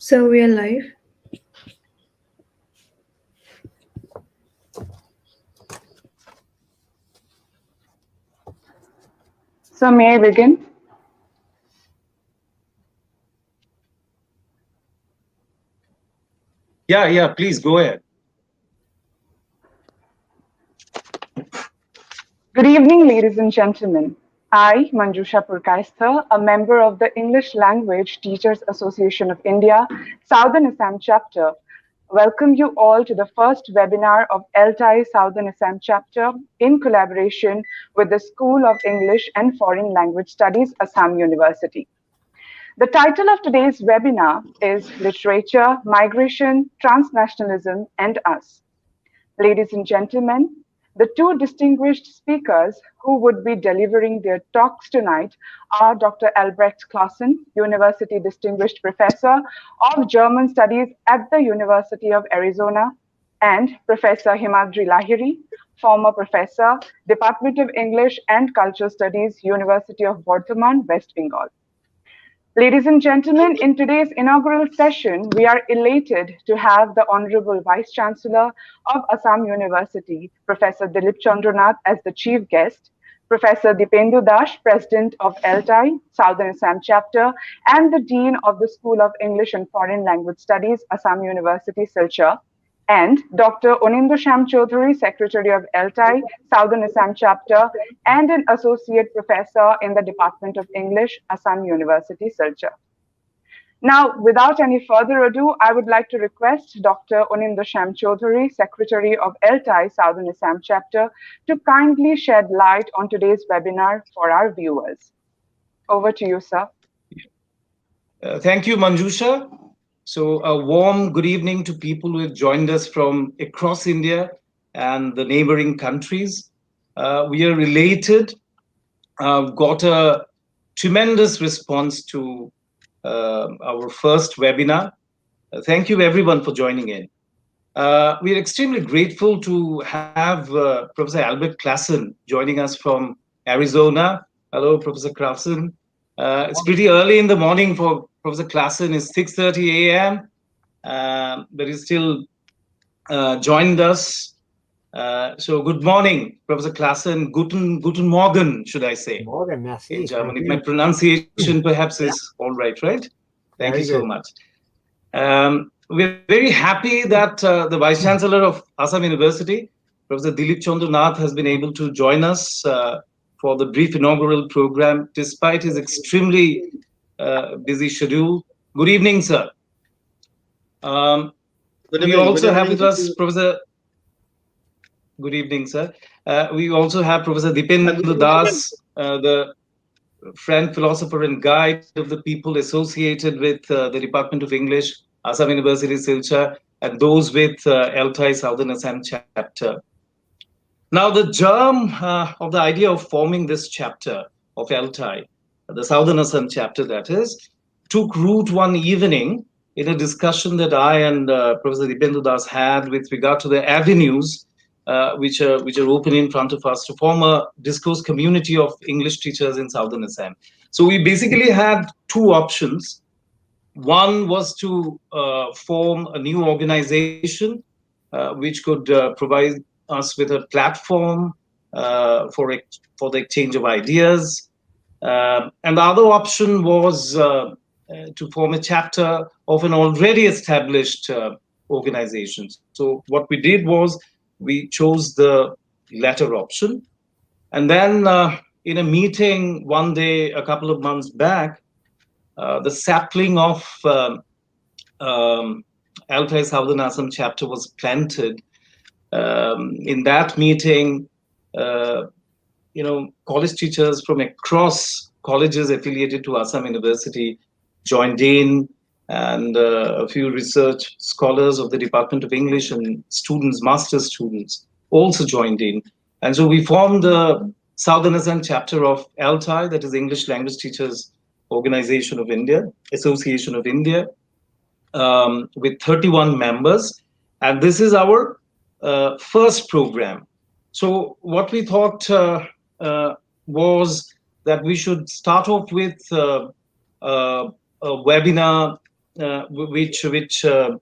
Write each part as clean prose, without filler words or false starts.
So we are live. So may I begin? Yeah, please go ahead. Good evening, ladies and gentlemen. I, Manjusha Purkaistha, a member of the English Language Teachers Association of India, Southern Assam Chapter, welcome you all to the first webinar of ELT I Southern Assam Chapter in collaboration with the School of English and Foreign Language Studies, Assam University. The title of today's webinar is Literature, Migration, Transnationalism, and Us. Ladies and gentlemen, the two distinguished speakers who would be delivering their talks tonight are Dr. Albrecht Classen, University Distinguished Professor of German Studies at the University of Arizona, and Professor Himadri Lahiri, former Professor, Department of English and Cultural Studies, University of Bardhaman, West Bengal. Ladies and gentlemen, in today's inaugural session, we are elated to have the Honorable Vice Chancellor of Assam University, Professor Dilip Chandranath, as the chief guest, Professor Dipendu Das, President of ELT I, Southern Assam Chapter, and the Dean of the School of English and Foreign Language Studies, Assam University, Silchar, and Dr. Onindo Sham Chaudhary, Secretary of ELT I, Southern Assam Chapter, and an Associate Professor in the Department of English, Assam University, Silchar. Now, without any further ado, I would like to request Dr. Onindo Sham Chaudhary, Secretary of ELT I, Southern Assam Chapter, to kindly shed light on today's webinar for our viewers. Over to you, sir. Thank you, Manjusha. So a warm good evening to people who have joined us from across India and the neighboring countries. We are elated. Got a tremendous response to our first webinar. Thank you everyone for joining in. We are extremely grateful to have Professor Albert Classen joining us from Arizona. Hello, Professor Classen. It's pretty early in the morning for Professor Classen. It's 6:30 a.m. But he's still joined us. So good morning, Professor Classen. Guten Morgen, should I say? Morgen, merci. In German. If my pronunciation perhaps is all right? Thank you so much. We're very happy that the Vice Chancellor of Assam University, Professor Dilip Chandranath, has been able to join us for the brief inaugural program, despite his extremely busy schedule. Good evening, sir. We also have with us Professor. Good evening, sir. We also have Professor Dipendu Das, the friend, philosopher, and guide of the people associated with the Department of English, Assam University, Silchar, and those with ELT I Southern Assam Chapter. Now, the germ of the idea of forming this chapter of ELT I, the Southern Assam Chapter, that is, took root one evening in a discussion that I and Professor Dipendu Das had with regard to the avenues which are open in front of us to form a discourse community of English teachers in Southern Assam. So we basically had two options. One was to form a new organization which could provide us with a platform for the exchange of ideas. And the other option was to form a chapter of an already established organization. So what we did was we chose the latter option. And then in a meeting one day, a couple of months back, the sapling of ELT I Southern Assam Chapter was planted. In that meeting, college teachers from across colleges affiliated to Assam University joined in, and a few research scholars of the Department of English and students, master's students, also joined in. And so we formed the Southern Assam Chapter of ELT I, that is English Language Teachers Organization of India, Association of India, with 31 members. And this is our first program. So what we thought was that we should start off with a webinar which should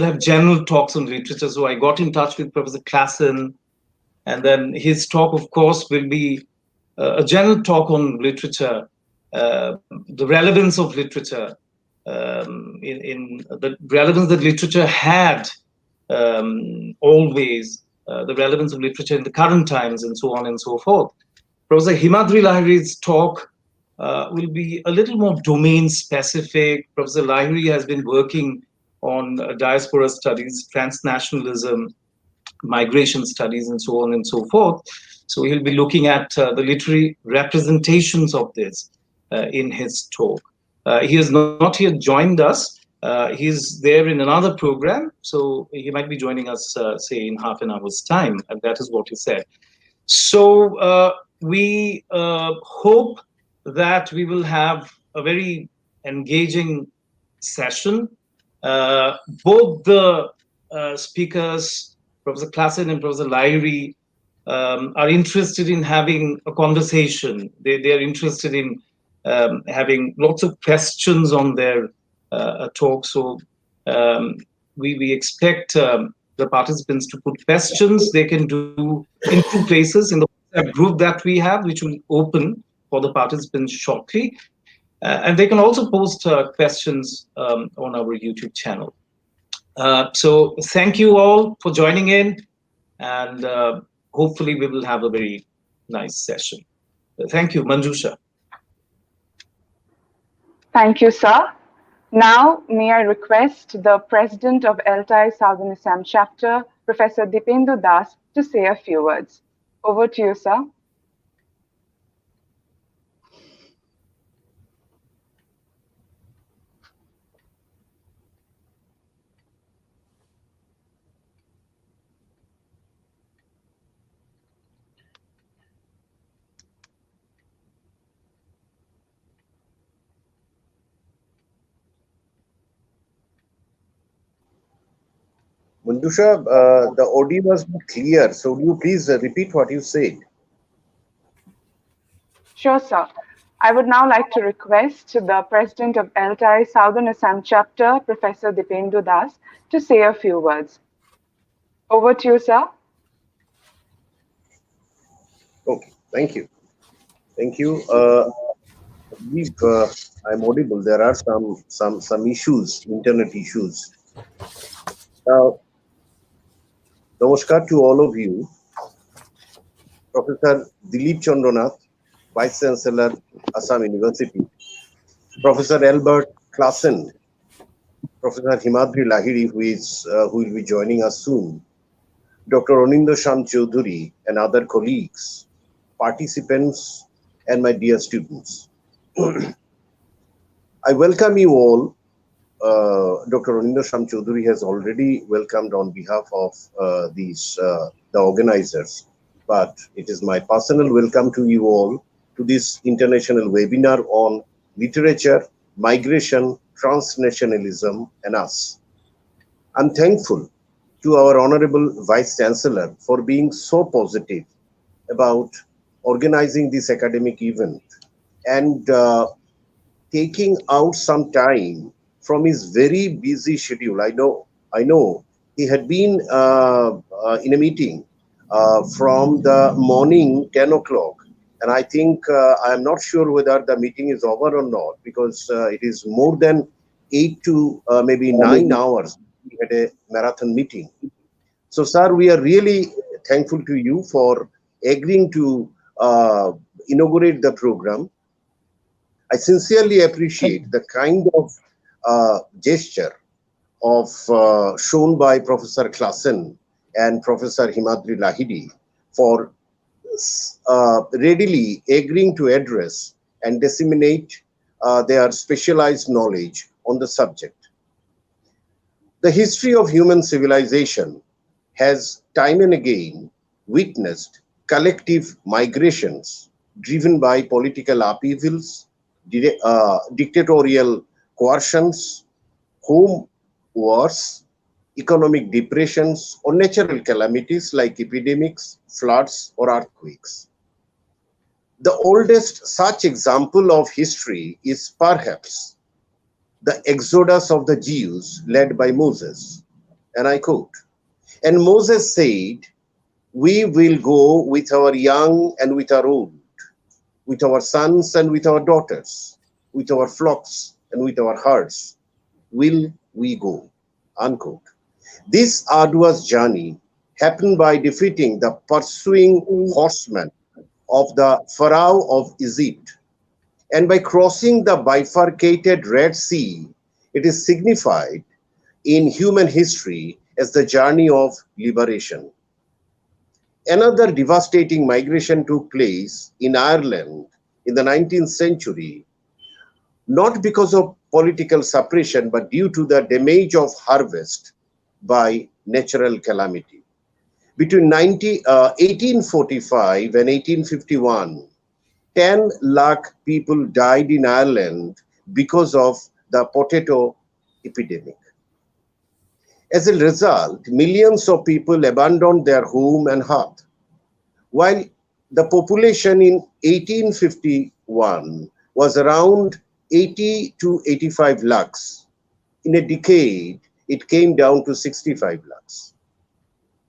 have general talks on literature. So I got in touch with Professor Classen, and then his talk, of course, will be a general talk on literature, the relevance of literature, in the relevance that literature had always, the relevance of literature in the current times, and so on and so forth. Professor Himadri Lahiri's talk will be a little more domain specific. Professor Lahiri has been working on diaspora studies, transnationalism, migration studies, and so on and so forth. So he'll be looking at the literary representations of this in his talk. He has not yet joined us. He's there in another program, so he might be joining us, say, in half an hour's time, and that is what he said. So we hope that we will have a very engaging session. Both the speakers, Professor Classen and Professor Lahiri, are interested in having a conversation. They are interested in having lots of questions on their talk. So we expect the participants to put questions. They can do in two places, in the WhatsApp group that we have, which will open for the participants shortly. And they can also post questions on our YouTube channel. So thank you all for joining in, and hopefully we will have a very nice session. Thank you, Manjusha. Thank you, sir. Now, may I request the President of ELT I Southern Assam Chapter, Professor Dipendu Das, to say a few words. Over to you, sir. Manjusha, the audio was not clear, so will you please repeat what you said? Sure, sir. I would now like to request the President of ELT I Southern Assam Chapter, Professor Dipendu Das, to say a few words. Over to you, sir. Okay, thank you. Thank you. I believe I'm audible. There are some issues, internet issues. Now, namaskar to all of you. Professor Dilip Chandranath, Vice Chancellor, Assam University. Professor Albrecht Classen, Professor Himadri Lahiri, who will be joining us soon. Dr. Assam Chapter and other colleagues, participants, and my dear students. I welcome you all. Dr. Assam Chapter has already welcomed on behalf of the organizers, but it is my personal welcome to you all to this international webinar on literature, migration, transnationalism, and us. I'm thankful to our Honorable Vice Chancellor for being so positive about organizing this academic event and taking out some time from his very busy schedule. I know he had been in a meeting from the morning 10 o'clock, and I think I'm not sure whether the meeting is over or not, because it is more than 8 to maybe 9 hours. We had a marathon meeting. So, sir, we are really thankful to you for agreeing to inaugurate the program. I sincerely appreciate the kind of gesture of shown by Professor Classen and Professor Himadri Lahiri for readily agreeing to address and disseminate their specialized knowledge on the subject. The history of human civilization has time and again witnessed collective migrations driven by political upheavals, dictatorial coercions, home wars, economic depressions, or natural calamities like epidemics, floods, or earthquakes. The oldest such example of history is perhaps the exodus of the Jews led by Moses. And I quote, "And Moses said, we will go with our young and with our old, with our sons and with our daughters, with our flocks and with our herds, will we go." Unquote. This arduous journey happened by defeating the pursuing horsemen of the Pharaoh of Egypt, and by crossing the bifurcated Red Sea. It is signified in human history as the journey of liberation. Another devastating migration took place in Ireland in the 19th century, not because of political suppression, but due to the damage of harvest by natural calamity. Between 1845 and 1851, 10 lakh people died in Ireland because of the potato epidemic. As a result, millions of people abandoned their home and hearth. While the population in 1851 was around 80 to 85 lakhs, in a decade it came down to 65 lakhs.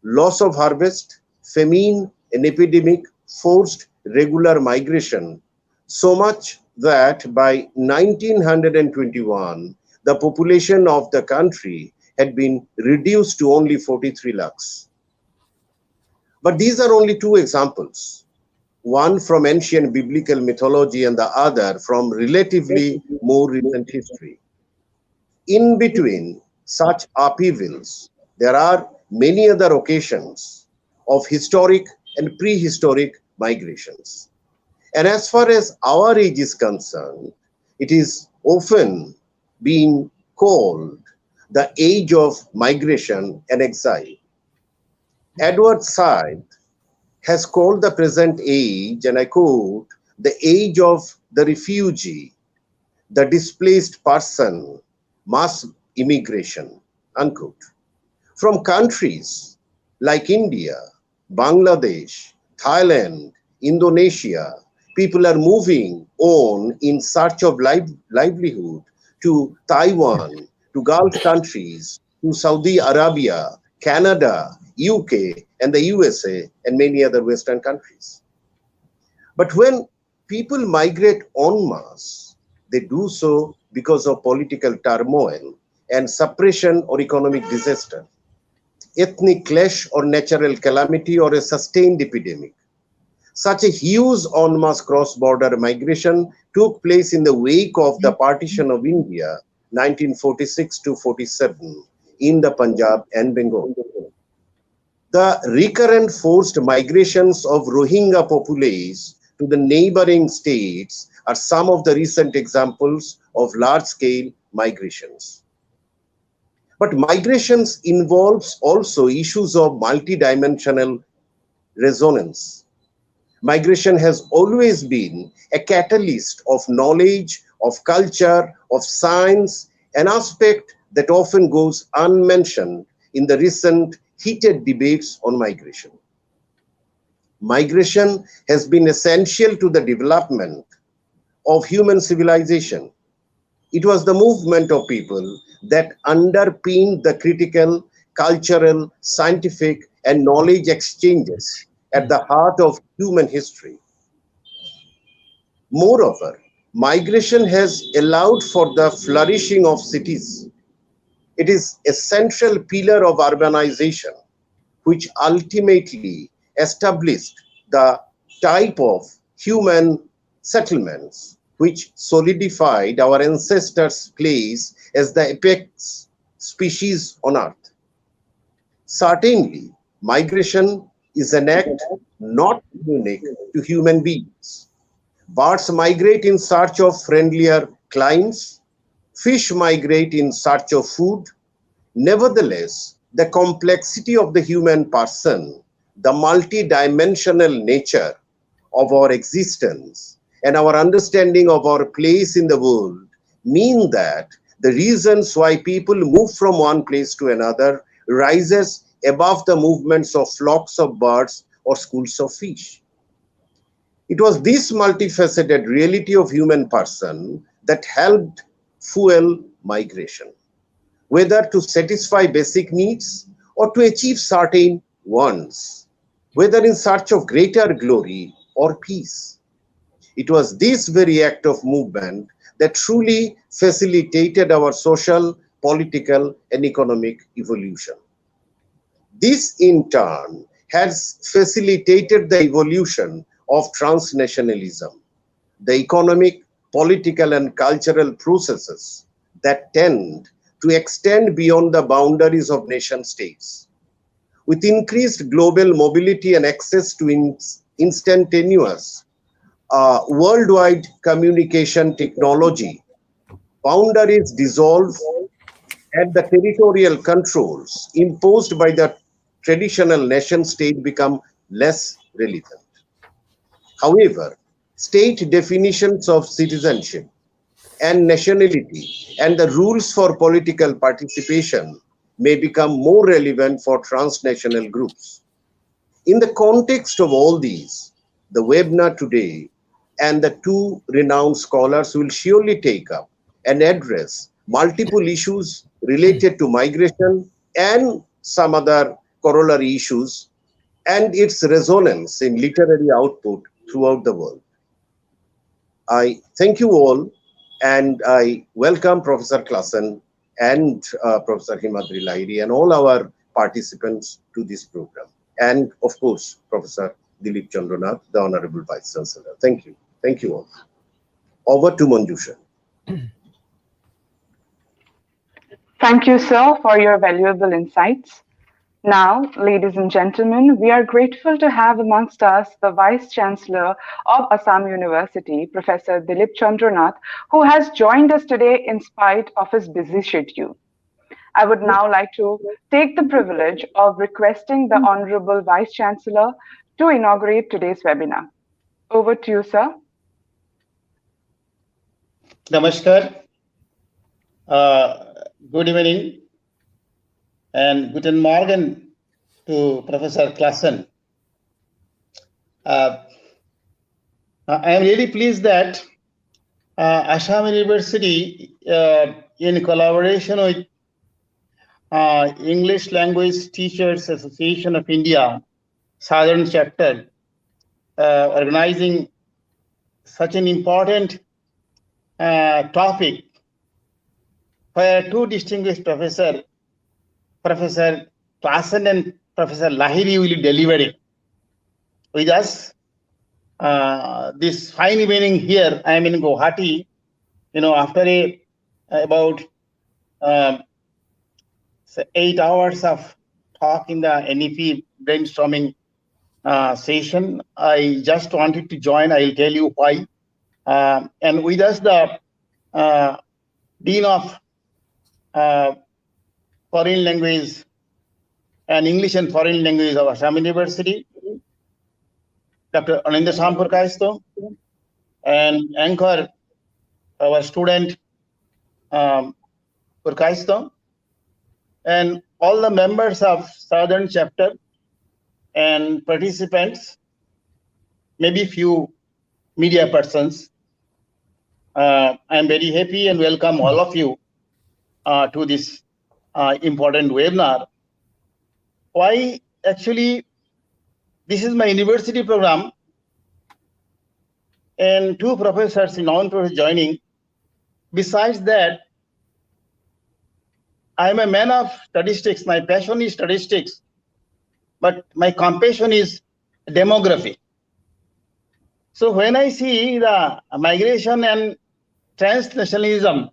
Loss of harvest, famine, and epidemic forced regular migration, so much that by 1921, the population of the country had been reduced to only 43 lakhs. But these are only two examples, one from ancient biblical mythology and the other from relatively more recent history. In between such upheavals, there are many other occasions of historic and prehistoric migrations. And as far as our age is concerned, it is often being called the age of migration and exile. Edward Said has called the present age, and I quote, the age of the refugee, the displaced person, mass immigration, unquote. From countries like India, Bangladesh, Thailand, Indonesia, people are moving on in search of livelihood to Taiwan, to Gulf countries, to Saudi Arabia, Canada, UK, and the USA, and many other Western countries. But when people migrate en masse, they do so because of political turmoil and suppression or economic disaster, ethnic clash or natural calamity or a sustained epidemic. Such a huge en masse cross-border migration took place in the wake of the partition of India, 1946 to 47, in the Punjab and Bengal. The recurrent forced migrations of Rohingya populace to the neighboring states are some of the recent examples of large-scale migrations. But migrations involves also issues of multidimensional resonance. Migration has always been a catalyst of knowledge, of culture, of science, an aspect that often goes unmentioned in the recent heated debates on migration. Migration has been essential to the development of human civilization. It was the movement of people that underpinned the critical, cultural, scientific, and knowledge exchanges at the heart of human history. Moreover, migration has allowed for the flourishing of cities. It is a central pillar of urbanization, which ultimately established the type of human settlements which solidified our ancestors' place as the apex species on Earth. Certainly, migration is an act not unique to human beings. Birds migrate in search of friendlier climes, fish migrate in search of food. Nevertheless, the complexity of the human person, the multidimensional nature of our existence, and our understanding of our place in the world mean that the reasons why people move from one place to another rises above the movements of flocks of birds or schools of fish. It was this multifaceted reality of human person that helped fuel migration, whether to satisfy basic needs or to achieve certain wants, whether in search of greater glory or peace. It was this very act of movement that truly facilitated our social, political, and economic evolution. This, in turn, has facilitated the evolution of transnationalism, the economic, political, and cultural processes that tend to extend beyond the boundaries of nation states. With increased global mobility and access to instantaneous worldwide communication technology, boundaries dissolve and the territorial controls imposed by the traditional nation state become less relevant. However, state definitions of citizenship and nationality and the rules for political participation may become more relevant for transnational groups. In the context of all these, the webinar today and the two renowned scholars will surely take up and address multiple issues related to migration and some other corollary issues and its resonance in literary output throughout the world. I thank you all and I welcome Professor Classen and Professor Himadri Lahiri and all our participants to this program. And of course, Professor Dilip Chandranath, the Honorable Vice Chancellor. Thank you. Thank you all. Over to Manjusha. Thank you, sir, for your valuable insights. Now, ladies and gentlemen, we are grateful to have amongst us the Vice Chancellor of Assam University, Professor Dilip Chandranath, who has joined us today in spite of his busy schedule. I would now like to take the privilege of requesting the Honorable Vice Chancellor to inaugurate today's webinar. Over to you, sir. Namaskar. Good evening and guten Morgen to Professor Classen. I am really pleased that Assam University, in collaboration with English Language Teachers Association of India, Southern Chapter, organizing such an important topic where two distinguished professors, Professor Classen and Professor Lahiri, will be delivering with us. This fine evening here, I am in Guwahati, after about 8 hours of talk in the NEP brainstorming session. I just wanted to join. I'll tell you why. And with us, the Dean of Foreign Language and English and Foreign Language of Assam University, Dr. Anindya Sampurkaisto, and anchor, our student Purkaisto, and all the members of Southern Chapter and participants, maybe few media persons. I am very happy and welcome all of you to this important webinar. Why? Actually, this is my university program and two professors, non-professors joining. Besides that, I am a man of statistics. My passion is statistics, but my compassion is demography. So when I see the migration and transnationalism,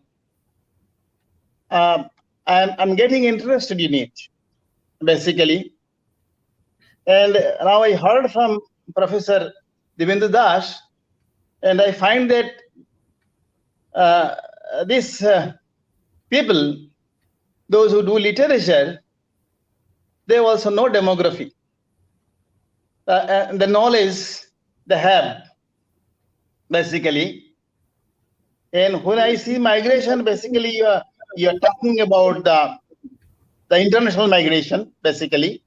I'm getting interested in it, basically. And now I heard from Professor Devendra Das, and I find that these people, those who do literature, they also know demography. The knowledge they have, basically. And when I see migration, basically you are talking about the international migration, basically,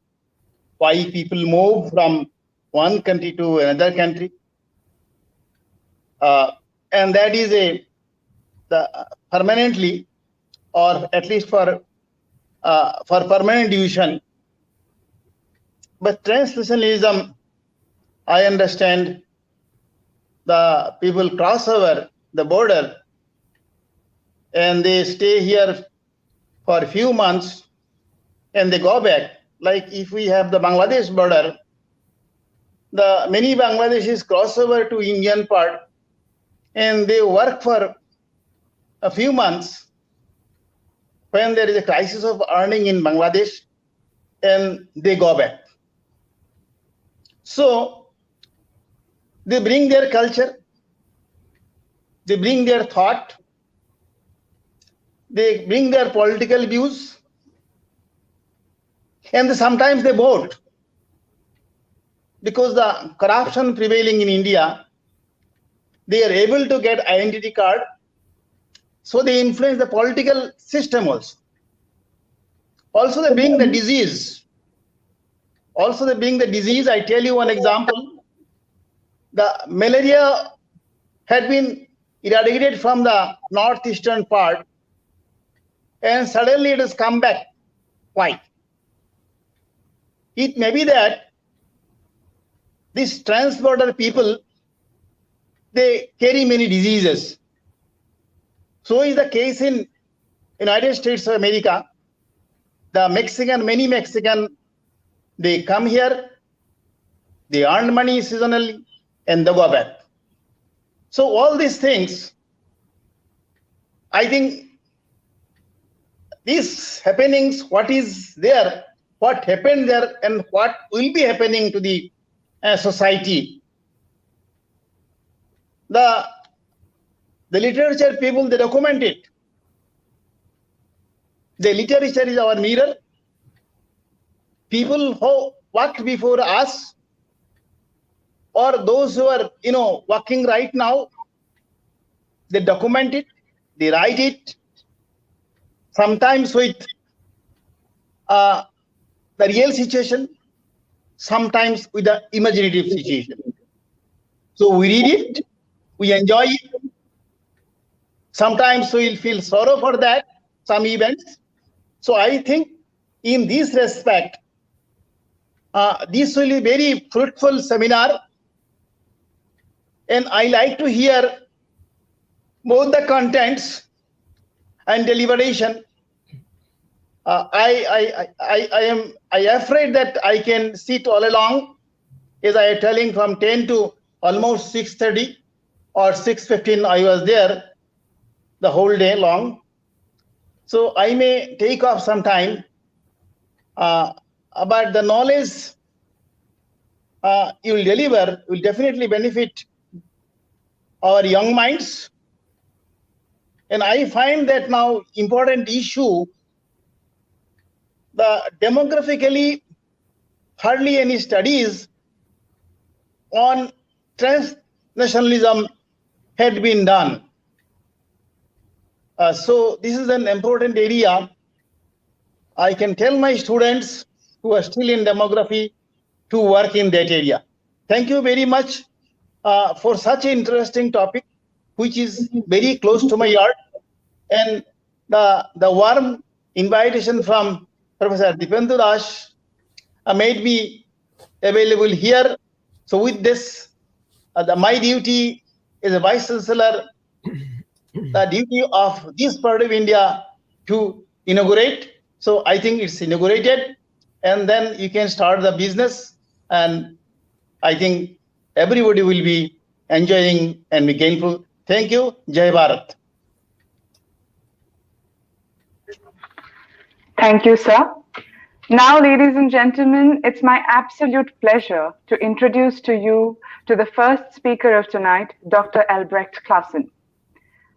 why people move from one country to another country. And that is permanently or at least for permanent division. But transnationalism, I understand the people cross over the border and they stay here for a few months and they go back. Like if we have the Bangladesh border, the many Bangladeshis cross over to Indian part and they work for a few months when there is a crisis of earning in Bangladesh and they go back. So they bring their culture, they bring their thought, they bring their political views, and sometimes they vote. Because the corruption prevailing in India, they are able to get identity card, so they influence the political system also. Also they bring the disease. I tell you one example. The malaria had been eradicated from the northeastern part, and suddenly it has come back. Why? It may be that these transborder people, they carry many diseases. So is the case in United States of America. Many Mexican, they come here, they earn money seasonally, and they go back. So all these things, I think these happenings, what is there, what happened there, and what will be happening to the society. The literature people, they document it. The literature is our mirror. People who worked before us, or those who are working right now, they document it, they write it, sometimes with the real situation, sometimes with the imaginative situation. So we read it, we enjoy it. Sometimes we'll feel sorrow for that, some events. So I think in this respect, this will be very fruitful seminar. And I like to hear both the contents and deliberation. I am afraid that I can sit all along, as I am telling, from 10 to almost 6:30 or 6:15. I was there the whole day long. So I may take off some time, but the knowledge you will deliver will definitely benefit our young minds. And I find that now important issue, the demographically hardly any studies on transnationalism had been done. So this is an important area. I can tell my students who are still in demography to work in that area. Thank you very much for such an interesting topic, which is very close to my heart. And the warm invitation from Professor Dipendra Das made me available here. So with this, my duty as a Vice Chancellor, the duty of this part of India to inaugurate. So I think it's inaugurated, and then you can start the business, and I think everybody will be enjoying and be gainful. Thank you. Jai Bharat. Thank you, sir. Now, ladies and gentlemen, it's my absolute pleasure to introduce to you to the first speaker of tonight, Dr. Albrecht Classen.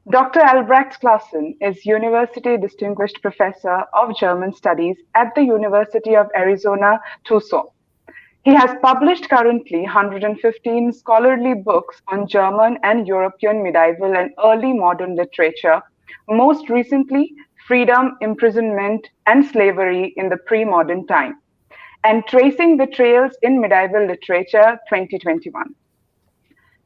Dr. Albrecht Classen is University Distinguished Professor of German Studies at the University of Arizona, Tucson. He has published currently 115 scholarly books on German and European medieval and early modern literature, most recently, Freedom, Imprisonment, and Slavery in the Pre-Modern Time, and Tracing the Trails in Medieval Literature 2021.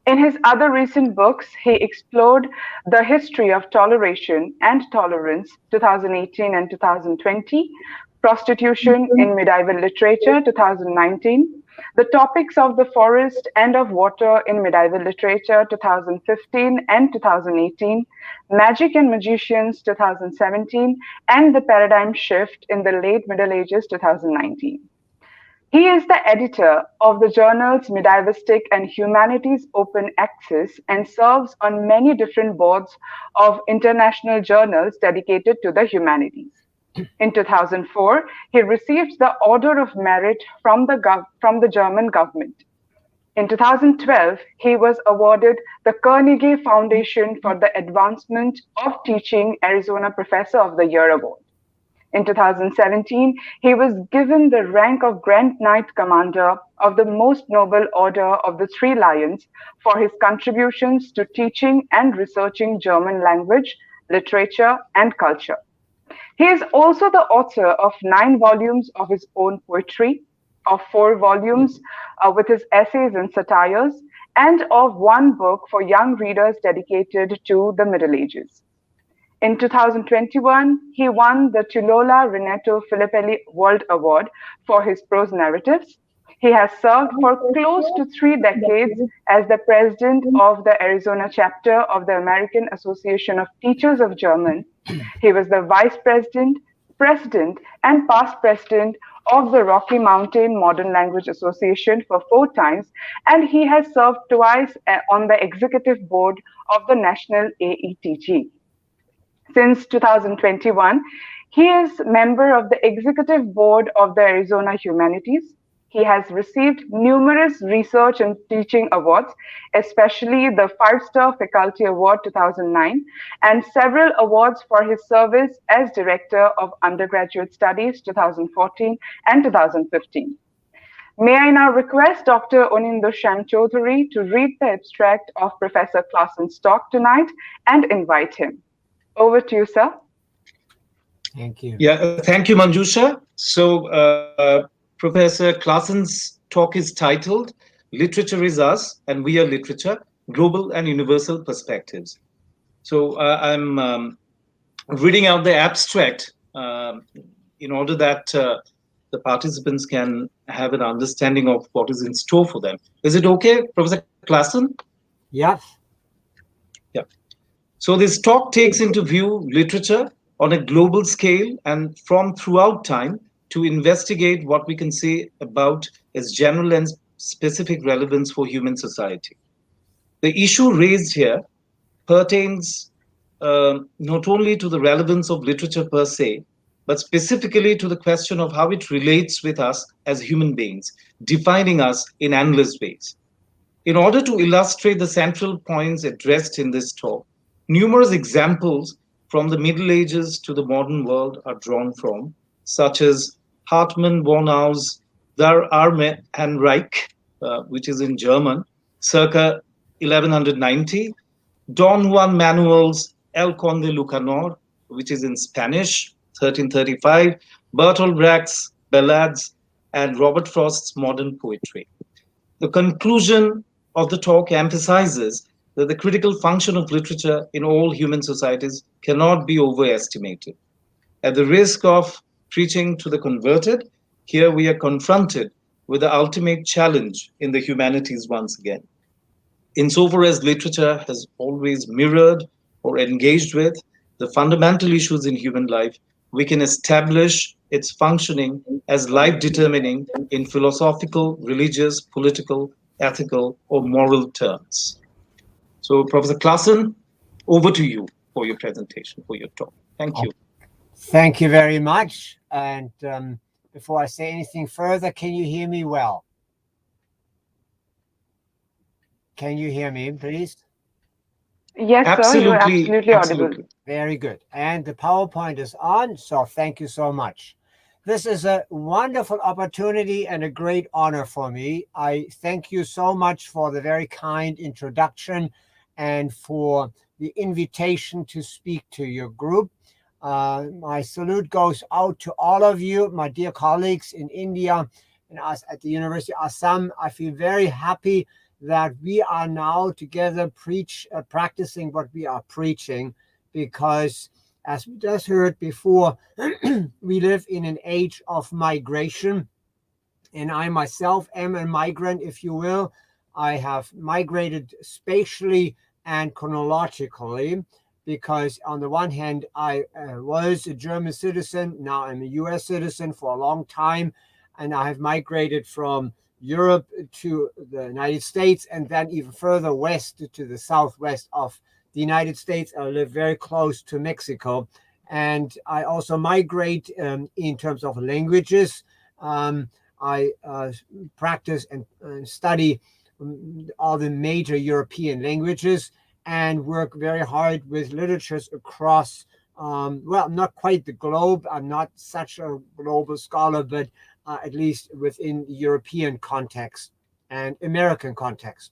In his other recent books, he explored the history of toleration and tolerance, 2018 and 2020, prostitution in medieval literature, 2019, the topics of the forest and of water in medieval literature, 2015 and 2018, magic and magicians, 2017, and the paradigm shift in the late Middle Ages, 2019. He is the editor of the journals Medievistic and Humanities Open Access and serves on many different boards of international journals dedicated to the humanities. In 2004, he received the Order of Merit from the German government. In 2012, he was awarded the Carnegie Foundation for the Advancement of Teaching Arizona Professor of the Year Award. In 2017, he was given the rank of Grand Knight Commander of the Most Noble Order of the Three Lions for his contributions to teaching and researching German language, literature, and culture. He is also the author of 9 volumes of his own poetry, of 4 volumes with his essays and satires, and of 1 book for young readers dedicated to the Middle Ages. In 2021, he won the Tulola Renato Filippelli World Award for his prose narratives. He has served for close to 3 decades as the president of the Arizona chapter of the American Association of Teachers of German. He was the vice president, and past president of the Rocky Mountain Modern Language Association for 4 times, and he has served twice on the executive board of the National AETG. Since 2021, he is member of the executive board of the Arizona Humanities. He has received numerous research and teaching awards, especially the 5-Star Faculty Award 2009, and several awards for his service as Director of Undergraduate Studies 2014 and 2015. May I now request Dr. Onindo Shyam Chaudhary to read the abstract of Professor Classen's talk tonight and invite him. Over to you, sir. Thank you. Yeah, thank you, Manjusha. So, Professor Classen's talk is titled Literature is Us and We Are Literature, Global and Universal Perspectives. So I'm reading out the abstract in order that the participants can have an understanding of what is in store for them. Is it okay, Professor Classen? Yes. Yeah. So this talk takes into view literature on a global scale and from throughout time to investigate what we can say about its general and specific relevance for human society. The issue raised here pertains not only to the relevance of literature per se, but specifically to the question of how it relates with us as human beings, defining us in endless ways. In order to illustrate the central points addressed in this talk, numerous examples from the Middle Ages to the modern world are drawn from, such as Hartmann von Au's Der Arme Reich, which is in German, circa 1190, Don Juan Manuel's El Conde Lucanor, which is in Spanish, 1335, Bertolt Brecht's Ballades, and Robert Frost's modern poetry. The conclusion of the talk emphasizes that the critical function of literature in all human societies cannot be overestimated. At the risk of preaching to the converted, here we are confronted with the ultimate challenge in the humanities once again. Insofar as literature has always mirrored or engaged with the fundamental issues in human life, we can establish its functioning as life-determining in philosophical, religious, political, ethical, or moral terms. So, Professor Classen, over to you for your presentation, for your talk. Thank you. Thank you very much. And before I say anything further, can you hear me well? Can you hear me, please? Yes, absolutely, sir, you're absolutely audible. Absolutely. Very good. And the PowerPoint is on, so thank you so much. This is a wonderful opportunity and a great honor for me. I thank you so much for the very kind introduction and for the invitation to speak to your group. My salute goes out to all of you, my dear colleagues in India and us at the University of Assam. I feel very happy that we are now together practicing what we are preaching, because as we just heard before, we live in an age of migration, and I myself am a migrant, if you will. I have migrated spatially and chronologically, because on the one hand, I was a German citizen. Now I'm a US citizen for a long time, and I have migrated from Europe to the United States, and then even further west to the southwest of the United States. I live very close to Mexico, and I also migrate in terms of languages. I practice and study all the major European languages, and work very hard with literatures across, well, not quite the globe. I'm not such a global scholar, but at least within the European context and American context.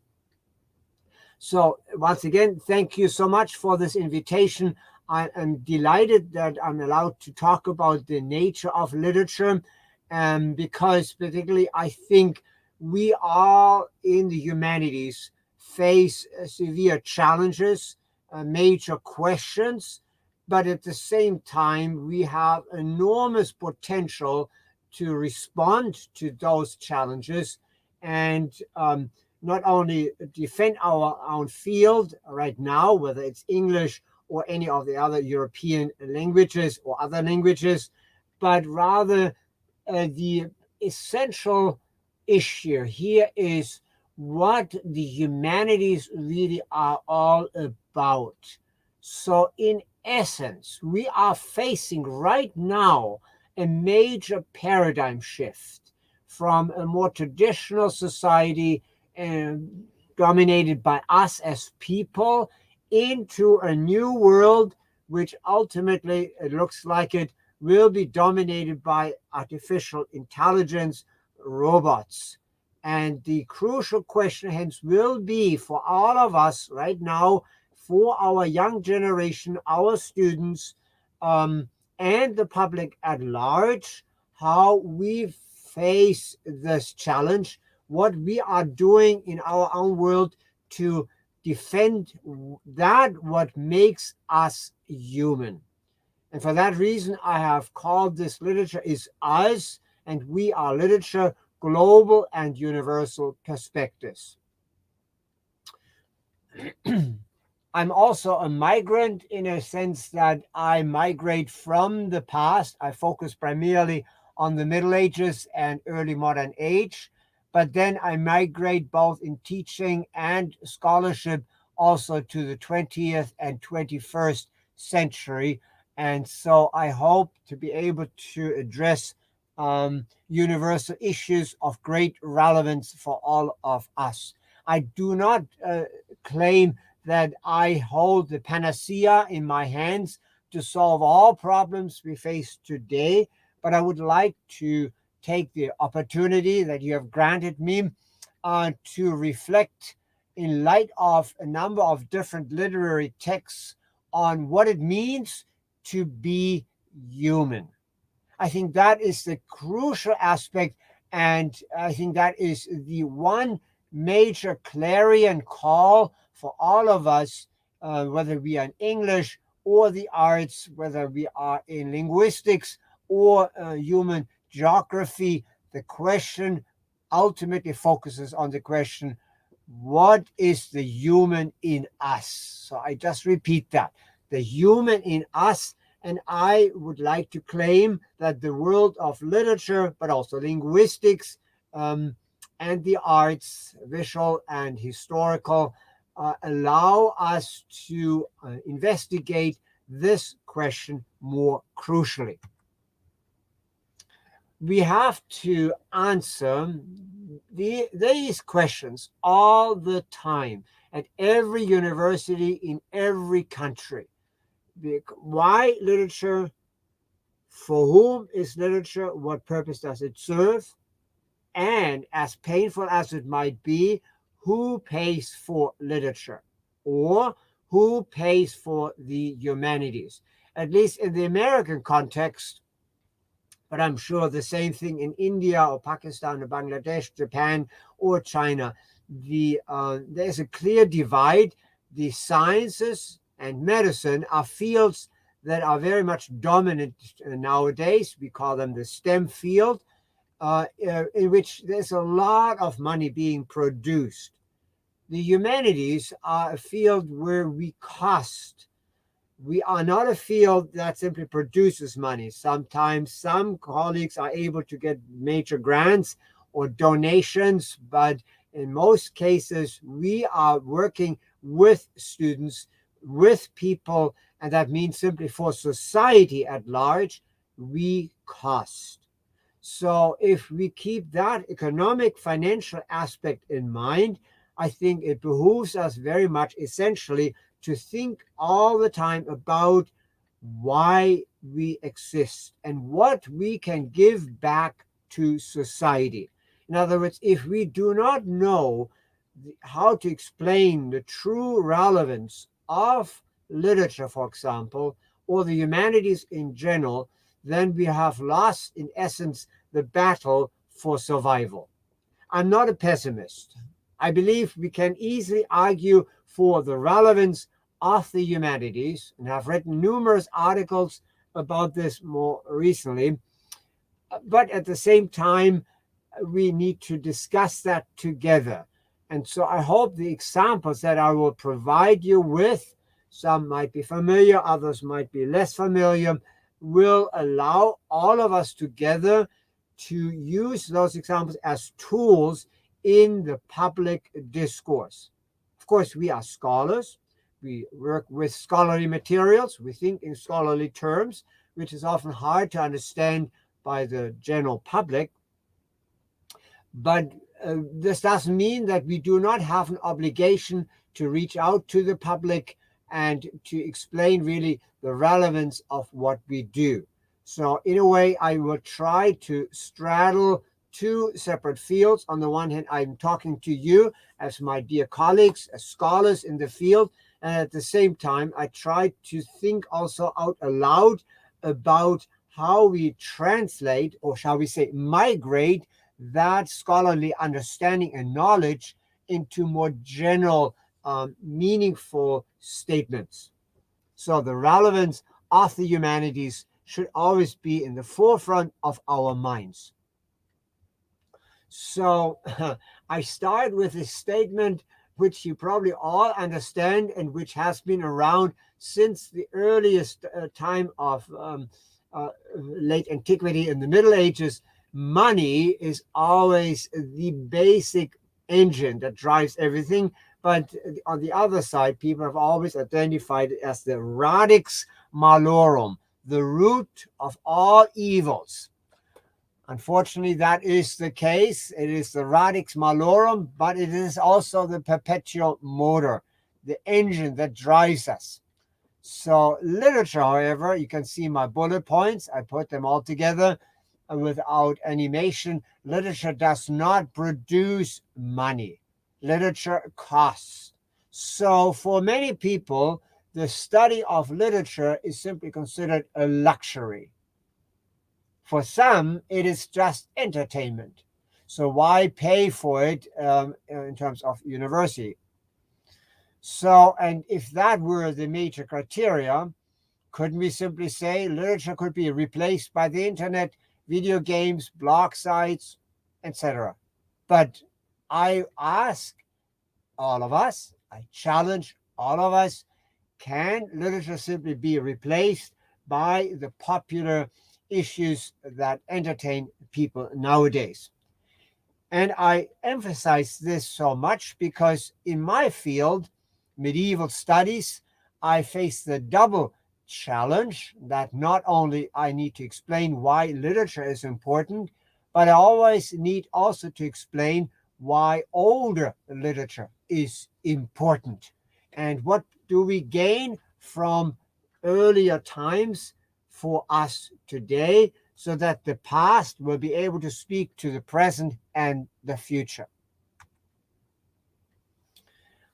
So once again, thank you so much for this invitation. I am delighted that I'm allowed to talk about the nature of literature, because particularly I think we all in the humanities face severe challenges, major questions, but at the same time, we have enormous potential to respond to those challenges, and not only defend our own field right now, whether it's English or any of the other European languages or other languages, but rather the essential issue here is what the humanities really are all about. So in essence, we are facing right now a major paradigm shift from a more traditional society dominated by us as people into a new world, which ultimately, it looks like it, will be dominated by artificial intelligence, robots. And the crucial question hence will be for all of us right now, for our young generation, our students, and the public at large, how we face this challenge, what we are doing in our own world to defend that what makes us human. And for that reason, I have called this Literature is Us, and We Are Literature, Global and Universal Perspectives. I'm also a migrant in a sense that I migrate from the past. I focus primarily on the Middle Ages and early modern age, but then I migrate both in teaching and scholarship also to the 20th and 21st century. And so I hope to be able to address universal issues of great relevance for all of us. I do not claim that I hold the panacea in my hands to solve all problems we face today, but I would like to take the opportunity that you have granted me to reflect in light of a number of different literary texts on what it means to be human. I think that is the crucial aspect, and I think that is the one major clarion call for all of us, whether we are in English or the arts, whether we are in linguistics or human geography. The question ultimately focuses on the question, what is the human in us? So I just repeat that, the human in us. And I would like to claim that the world of literature, but also linguistics and the arts, visual and historical, allow us to investigate this question more crucially. We have to answer these questions all the time at every university in every country. Why literature? For whom is literature? What purpose does it serve? And as painful as it might be, who pays for literature? Or who pays for the humanities? At least in the American context, but I'm sure the same thing in India or Pakistan or Bangladesh, Japan or China. there's a clear divide. The sciences and medicine are fields that are very much dominant nowadays. We call them the STEM field, in which there's a lot of money being produced. The humanities are a field where we cost. We are not a field that simply produces money. Sometimes some colleagues are able to get major grants or donations, but in most cases, we are working with students, with people, and that means simply for society at large, we cost. So if we keep that economic, financial aspect in mind, I think it behooves us very much essentially to think all the time about why we exist and what we can give back to society. In other words, if we do not know how to explain the true relevance of literature, for example, or the humanities in general, then we have lost, in essence, the battle for survival. I'm not a pessimist. I believe we can easily argue for the relevance of the humanities, and have written numerous articles about this more recently. But at the same time, we need to discuss that together. And so I hope the examples that I will provide you with, some might be familiar, others might be less familiar, will allow all of us together to use those examples as tools in the public discourse. Of course, we are scholars. We work with scholarly materials. We think in scholarly terms, which is often hard to understand by the general public. But this doesn't mean that we do not have an obligation to reach out to the public and to explain really the relevance of what we do. So in a way, I will try to straddle two separate fields. On the one hand, I'm talking to you as my dear colleagues, as scholars in the field, and at the same time, I try to think also out aloud about how we translate, or shall we say, migrate that scholarly understanding and knowledge into more general, meaningful statements. So the relevance of the humanities should always be in the forefront of our minds. So I start with a statement which you probably all understand and which has been around since the earliest time of late antiquity and the Middle Ages. Money is always the basic engine that drives everything. But on the other side, people have always identified it as the radix malorum, the root of all evils. Unfortunately, that is the case. It is the radix malorum, but it is also the perpetual motor, the engine that drives us. So literature, however, you can see my bullet points. I put them all together without animation. Literature does not produce money. Literature costs. So for many people, the study of literature is simply considered a luxury. For some, it is just entertainment. So why pay for it in terms of university? So, and if that were the major criteria, couldn't we simply say literature could be replaced by the internet, video games, blog sites, etc.? But I ask all of us, I challenge all of us, can literature simply be replaced by the popular issues that entertain people nowadays? And I emphasize this so much because in my field, medieval studies, I face the double challenge that not only I need to explain why literature is important, but I always need also to explain why older literature is important. And what do we gain from earlier times for us today, so that the past will be able to speak to the present and the future.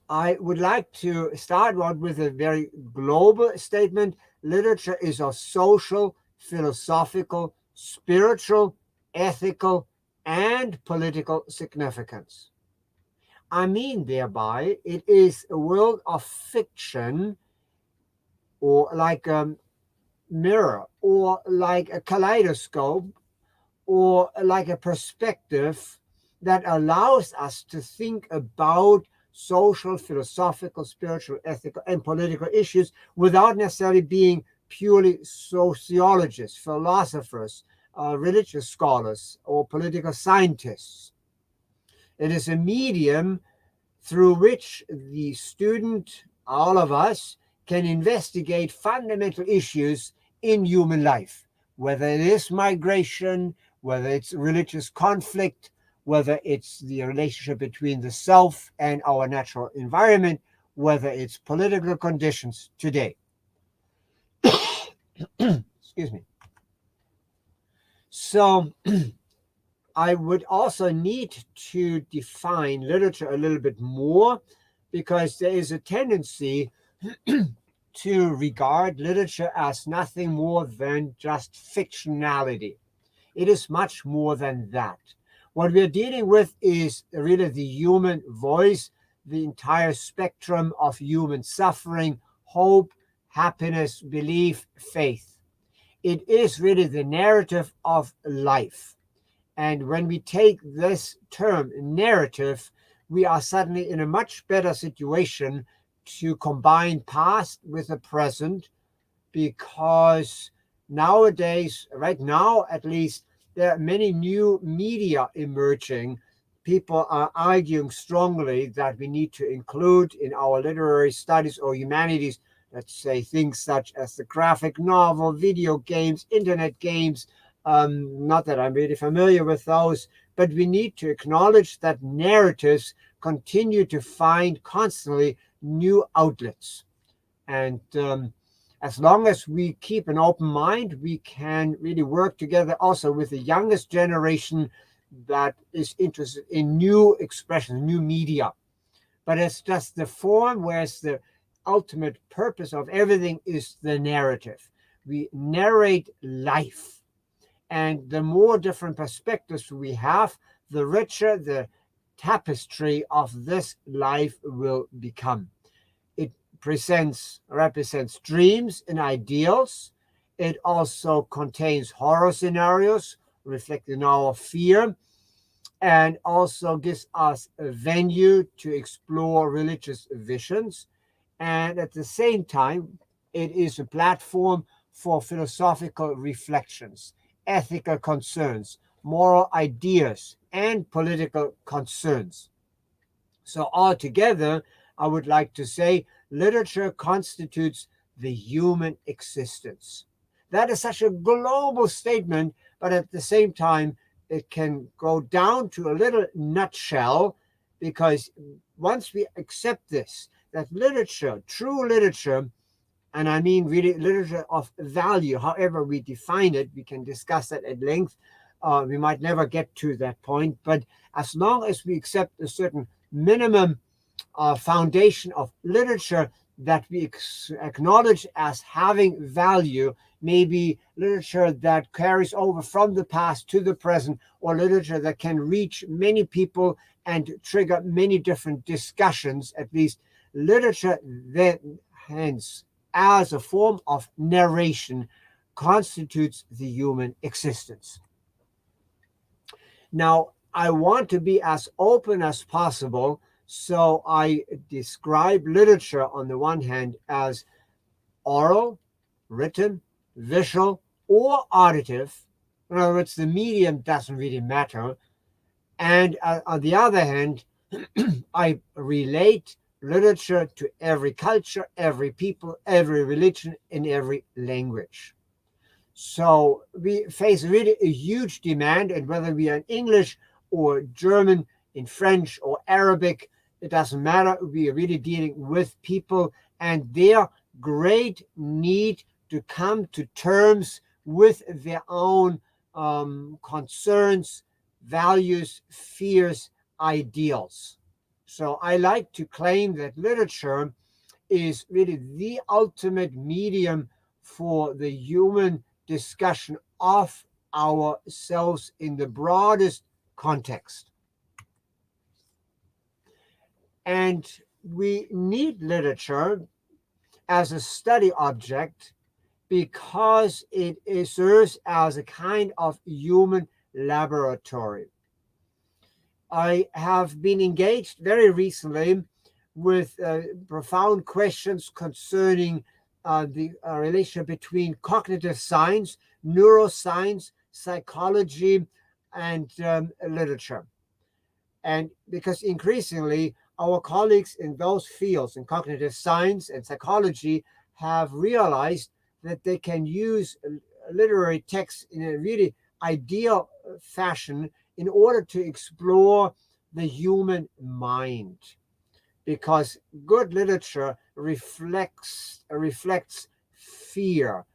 I would like to start out with a very global statement. Literature is of social, philosophical, spiritual, ethical, and political significance. I mean thereby, it is a world of fiction, or like a mirror, or like a kaleidoscope, or like a perspective that allows us to think about social, philosophical, spiritual, ethical, and political issues without necessarily being purely sociologists, philosophers, religious scholars, or political scientists. It is a medium through which the student, all of us, can investigate fundamental issues in human life, whether it is migration, whether it's religious conflict, whether it's the relationship between the self and our natural environment, whether it's political conditions today. Excuse me. So I would also need to define literature a little bit more, because there is a tendency to regard literature as nothing more than just fictionality. It is much more than that. What we're dealing with is really the human voice, the entire spectrum of human suffering, hope, happiness, belief, faith. It is really the narrative of life. And when we take this term narrative, we are suddenly in a much better situation to combine past with the present, because nowadays, right now at least, there are many new media emerging. People are arguing strongly that we need to include in our literary studies or humanities, let's say, things such as the graphic novel, video games, internet games. Not that I'm really familiar with those, but we need to acknowledge that narratives continue to find constantly new outlets. And as long as we keep an open mind, we can really work together also with the youngest generation that is interested in new expressions, new media. But it's just the form, whereas the ultimate purpose of everything is the narrative. We narrate life. And the more different perspectives we have, the richer the tapestry of this life will become. It represents dreams and ideals. It also contains horror scenarios reflecting our fear, and also gives us a venue to explore religious visions. And at the same time, it is a platform for philosophical reflections, ethical concerns, moral ideas, and political concerns. So altogether, I would like to say literature constitutes the human existence. That is such a global statement, but at the same time, it can go down to a little nutshell, because once we accept this, that literature, true literature, and I mean really literature of value, however we define it, we can discuss that at length. We might never get to that point, but as long as we accept a certain minimum foundation of literature that we acknowledge as having value, maybe literature that carries over from the past to the present, or literature that can reach many people and trigger many different discussions, at least literature then, hence, as a form of narration, constitutes the human existence. Now, I want to be as open as possible, so I describe literature on the one hand as oral, written, visual, or auditive. In other words, the medium doesn't really matter. And on the other hand, I relate literature to every culture, every people, every religion, in every language. So we face really a huge demand, and whether we are in English or German, in French or Arabic, it doesn't matter. We are really dealing with people and their great need to come to terms with their own concerns, values, fears, ideals. So I like to claim that literature is really the ultimate medium for the human discussion of ourselves in the broadest context. And we need literature as a study object because it serves as a kind of human laboratory. I have been engaged very recently with profound questions concerning the relationship between cognitive science, neuroscience, psychology, and literature. And because increasingly our colleagues in those fields, in cognitive science and psychology, have realized that they can use literary texts in a really ideal fashion in order to explore the human mind. Because good literature reflects fear,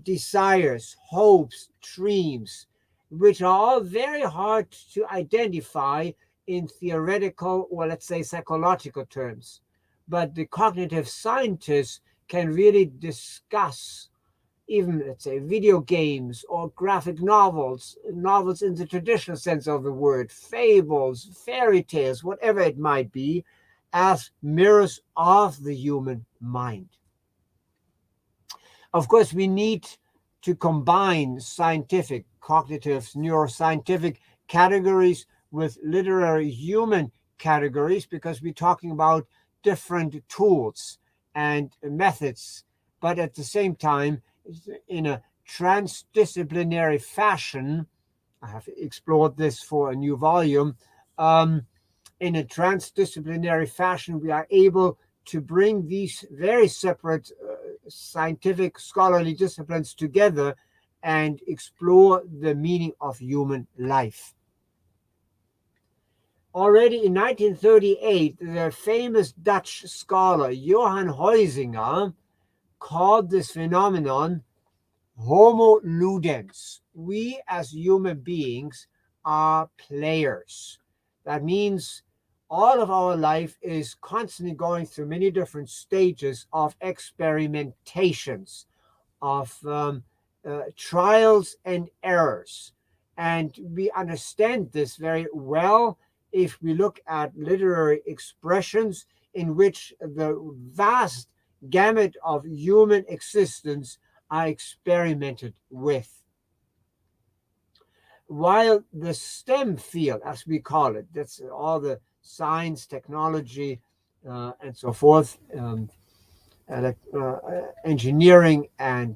desires, hopes, dreams, which are all very hard to identify in theoretical or, let's say, psychological terms. But the cognitive scientists can really discuss even, let's say, video games or graphic novels, novels in the traditional sense of the word, fables, fairy tales, whatever it might be, as mirrors of the human mind. Of course, we need to combine scientific, cognitive, neuroscientific categories with literary human categories because we're talking about different tools and methods, but at the same time, in a transdisciplinary fashion. I have explored this for a new volume. In a transdisciplinary fashion, we are able to bring these very separate scientific scholarly disciplines together and explore the meaning of human life. Already in 1938, the famous Dutch scholar Johann Huizinga called this phenomenon Homo ludens. We as human beings are players. That means all of our life is constantly going through many different stages of experimentations, of trials and errors. And we understand this very well if we look at literary expressions in which the vast gamut of human existence are experimented with. While the STEM field, as we call it, that's all the science, technology, and so forth, engineering and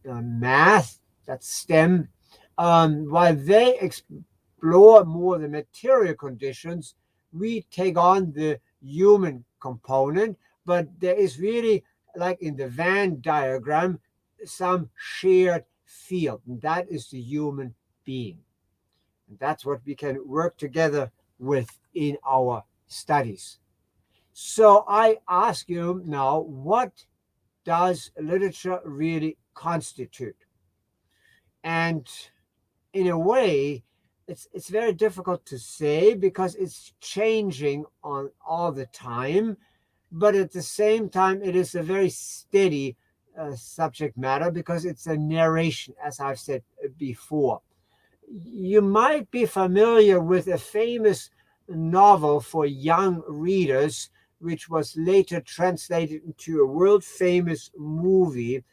math, that's STEM, while they explore more the material conditions, we take on the human component, but there is really, like in the Venn diagram, some shared field, and that is the human being. And that's what we can work together with in our studies. So I ask you now, what does literature really constitute? And in a way, it's very difficult to say because it's changing on all the time, but at the same time, it is a very steady subject matter because it's a narration, as I've said before. You might be familiar with a famous novel for young readers, which was later translated into a world-famous movie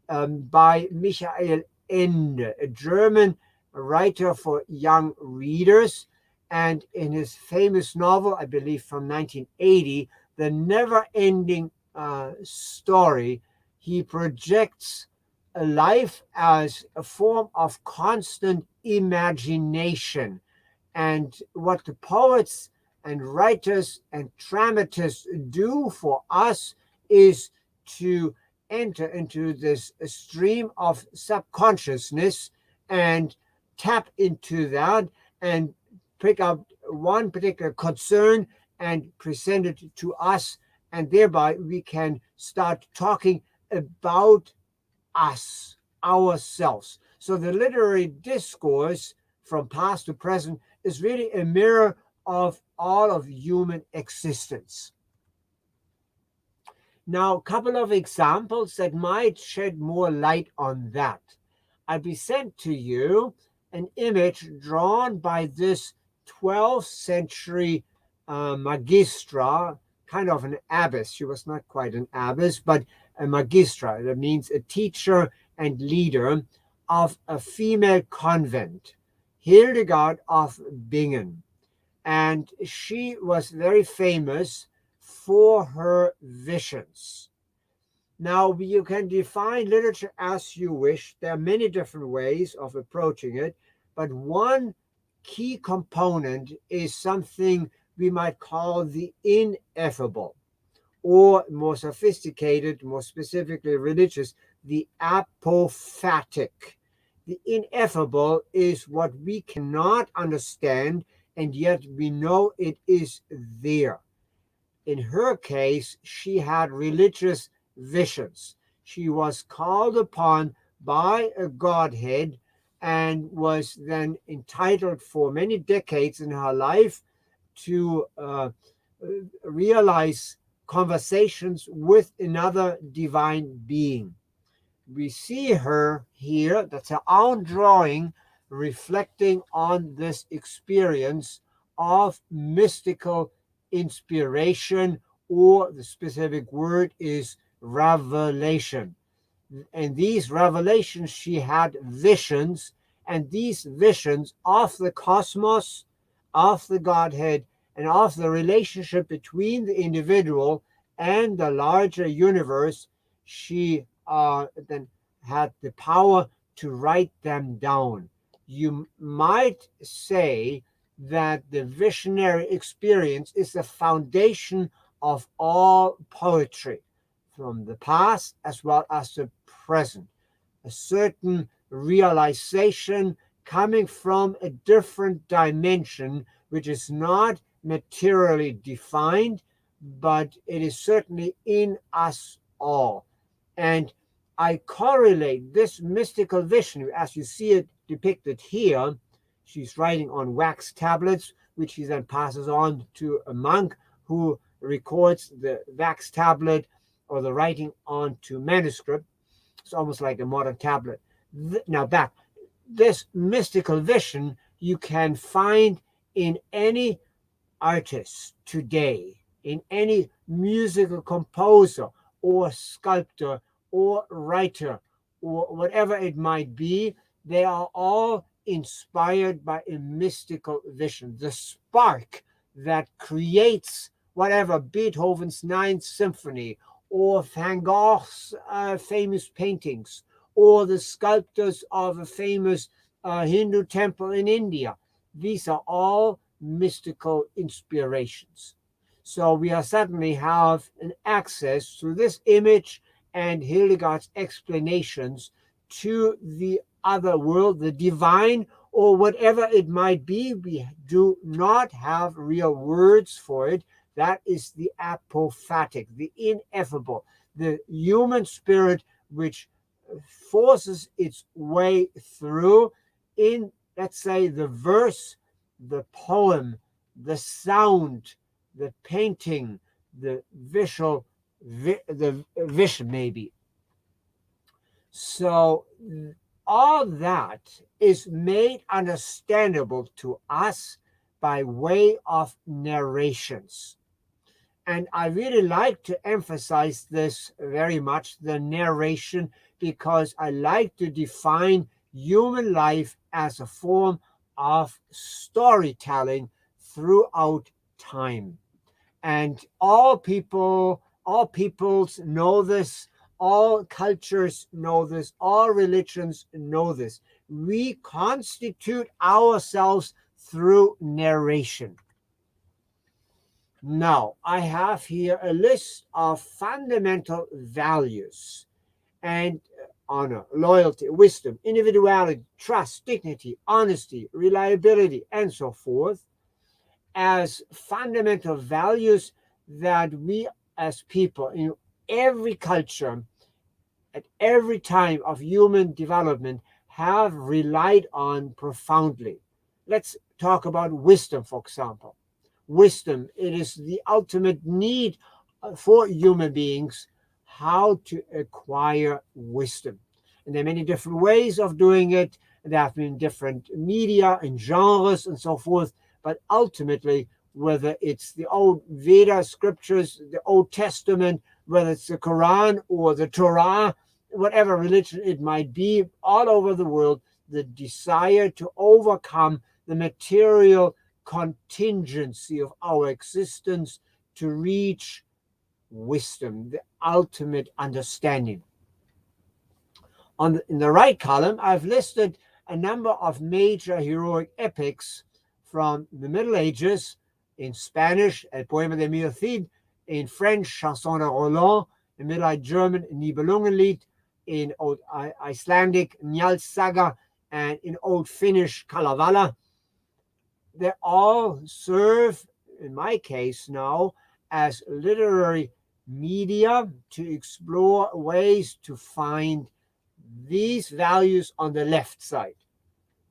by Michael Ende, a German writer for young readers. And in his famous novel, I believe from 1980, The Never-Ending Story, he projects a life as a form of constant imagination. And what the poets and writers and dramatists do for us is to enter into this stream of subconsciousness and tap into that and pick up one particular concern and present it to us, and thereby we can start talking about us, ourselves. So the literary discourse from past to present is really a mirror of all of human existence. Now, a couple of examples that might shed more light on that. I present to you an image drawn by this 12th century magistra, kind of an abbess. She was not quite an abbess, but a magistra. That means a teacher and leader of a female convent, Hildegard of Bingen. And she was very famous for her visions. Now, you can define literature as you wish. There are many different ways of approaching it, but one key component is something we might call the ineffable, or more sophisticated, more specifically religious, the apophatic. The ineffable is what we cannot understand, and yet we know it is there. In her case, she had religious visions. She was called upon by a godhead and was then entitled for many decades in her life to realize conversations with another divine being. We see her here, that's her own drawing, reflecting on this experience of mystical inspiration, or the specific word is revelation. And these revelations, she had visions, and these visions of the cosmos, of the Godhead, and of the relationship between the individual and the larger universe, she then had the power to write them down. You might say that the visionary experience is the foundation of all poetry, from the past as well as the present. A certain realization coming from a different dimension, which is not materially defined, but it is certainly in us all. And I correlate this mystical vision, as you see it depicted here. She's writing on wax tablets, which she then passes on to a monk who records the wax tablet or the writing onto manuscript. It's almost like a modern tablet. Now this mystical vision you can find in any artist today, in any musical composer or sculptor or writer or whatever it might be. They are all inspired by a mystical vision, the spark that creates whatever, Beethoven's Ninth Symphony, or Van Gogh's famous paintings, or the sculptors of a famous Hindu temple in India. These are all mystical inspirations. So we certainly have an access to this image and Hildegard's explanations to the other world, the divine, or whatever it might be. We do not have real words for it. That is the apophatic, the ineffable, the human spirit which forces its way through in, let's say, the verse, the poem, the sound, the painting, the visual, the vision maybe. So all that is made understandable to us by way of narrations. And I really like to emphasize this very much, the narration, because I like to define human life as a form of storytelling throughout time. And all peoples know this, all cultures know this, all religions know this. We constitute ourselves through narration. Now, I have here a list of fundamental values and honor, loyalty, wisdom, individuality, trust, dignity, honesty, reliability, and so forth, as fundamental values that we as people in every culture, at every time of human development, have relied on profoundly. Let's talk about wisdom, for example. Wisdom, it is the ultimate need for human beings, how to acquire wisdom. And there are many different ways of doing it. There have been different media and genres and so forth. But ultimately, whether it's the old Veda scriptures, the Old Testament, whether it's the Quran or the Torah, whatever religion it might be, all over the world, the desire to overcome the material contingency of our existence to reach wisdom, the ultimate understanding. In the right column, I've listed a number of major heroic epics from the Middle Ages, in Spanish, El Poema de Mil Cid, in French, Chanson de Roland, in Middle German, Nibelungenlied, in Old Icelandic, Njál Saga, and in Old Finnish, Kalevala. They all serve, in my case now, as literary media to explore ways to find these values on the left side,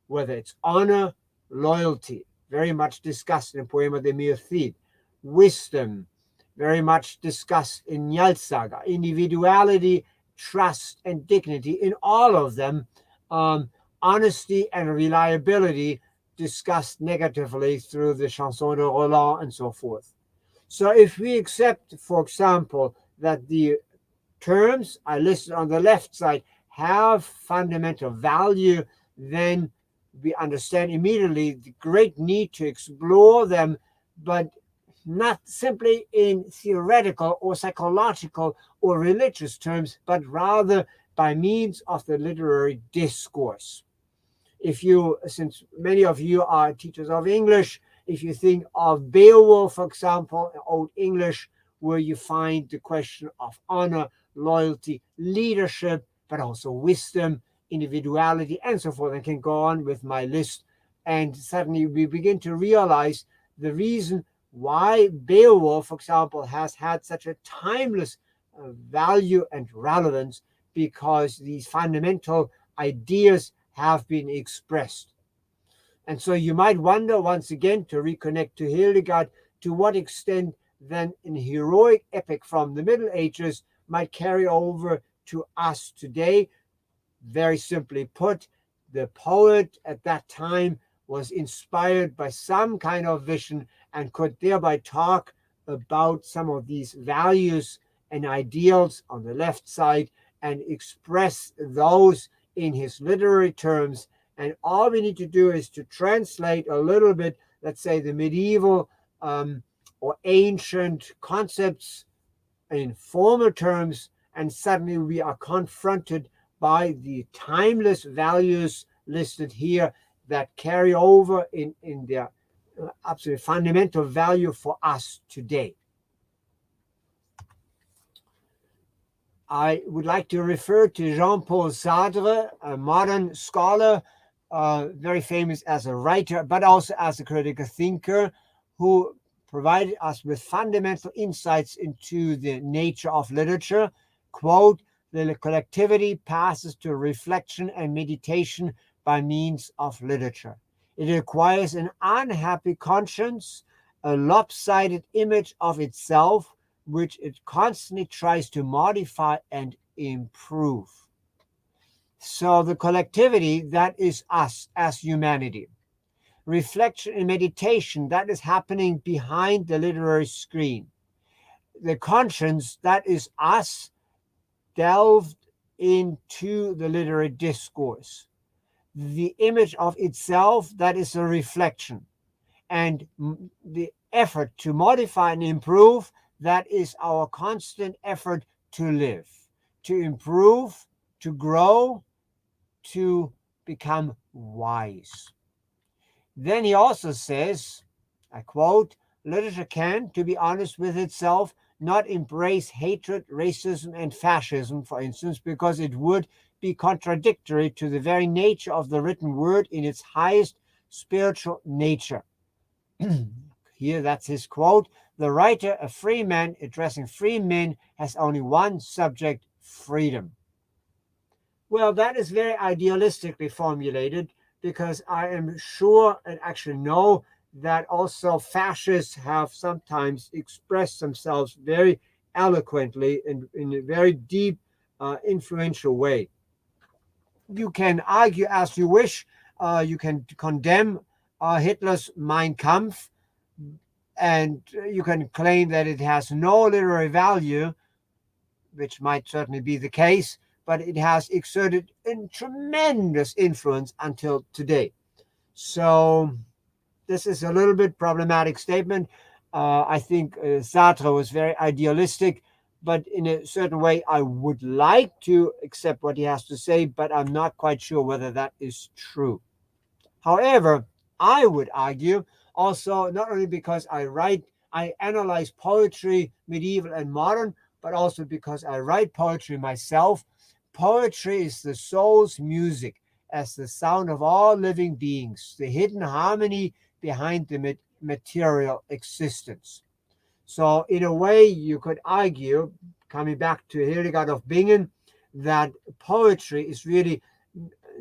whether it's honor, loyalty, very much discussed in Poema de Mil Cid, wisdom, very much discussed in Njál Saga, individuality, trust, and dignity, in all of them, honesty and reliability discussed negatively through the Chanson de Roland and so forth. So if we accept, for example, that the terms I listed on the left side have fundamental value, then we understand immediately the great need to explore them, but not simply in theoretical or psychological or religious terms, but rather by means of the literary discourse. If you, since many of you are teachers of English, if you think of Beowulf, for example, Old English, where you find the question of honor, loyalty, leadership, but also wisdom, individuality, and so forth. I can go on with my list. And suddenly we begin to realize the reason why Beowulf, for example, has had such a timeless value and relevance, because these fundamental ideas have been expressed. And so you might wonder, once again, to reconnect to Hildegard, to what extent then an heroic epic from the Middle Ages might carry over to us today. Very simply put, the poet at that time was inspired by some kind of vision and could thereby talk about some of these values and ideals on the left side and express those in his literary terms. And all we need to do is to translate a little bit, let's say, the medieval or ancient concepts in formal terms, and suddenly we are confronted by the timeless values listed here that carry over in their absolutely fundamental value for us today. I would like to refer to Jean-Paul Sartre, a modern scholar, very famous as a writer, but also as a critical thinker, who provided us with fundamental insights into the nature of literature. Quote, "The collectivity passes to reflection and meditation by means of literature. It requires an unhappy conscience, a lopsided image of itself, which it constantly tries to modify and improve." So the collectivity, that is us as humanity. Reflection and meditation, that is happening behind the literary screen. The conscience, that is us delved into the literary discourse. The image of itself, that is a reflection. And the effort to modify and improve, that is our constant effort to live, to improve, to grow, to become wise. Then he also says, I quote, "Literature can, to be honest with itself, not embrace hatred, racism, and fascism, for instance, because it would be contradictory to the very nature of the written word in its highest spiritual nature." Here, that's his quote. "The writer, a free man addressing free men, has only one subject, freedom." Well, that is very idealistically formulated, because I am sure and actually know that also fascists have sometimes expressed themselves very eloquently and in a very deep, influential way. You can argue as you wish. You can condemn Hitler's Mein Kampf, and you can claim that it has no literary value, which might certainly be the case, but it has exerted a tremendous influence until today. So this is a little bit problematic statement. I think Sartre was very idealistic, but in a certain way, I would like to accept what he has to say, but I'm not quite sure whether that is true. However, I would argue also, not only because I analyze poetry, medieval and modern, but also because I write poetry myself. Poetry is the soul's music, as the sound of all living beings, the hidden harmony behind the material existence. So in a way, you could argue, coming back to Hildegard of Bingen, that poetry is really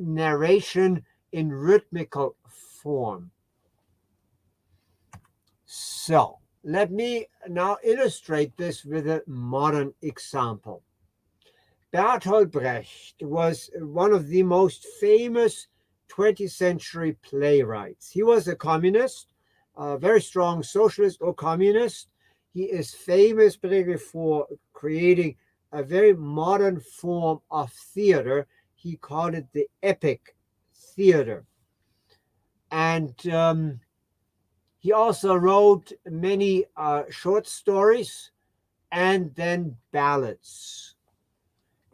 narration in rhythmical form. So let me now illustrate this with a modern example. Bertolt Brecht was one of the most famous 20th century playwrights. He was a communist, a very strong socialist or communist. He is famous particularly for creating a very modern form of theater. He called it the epic theater. And he also wrote many short stories and then ballads.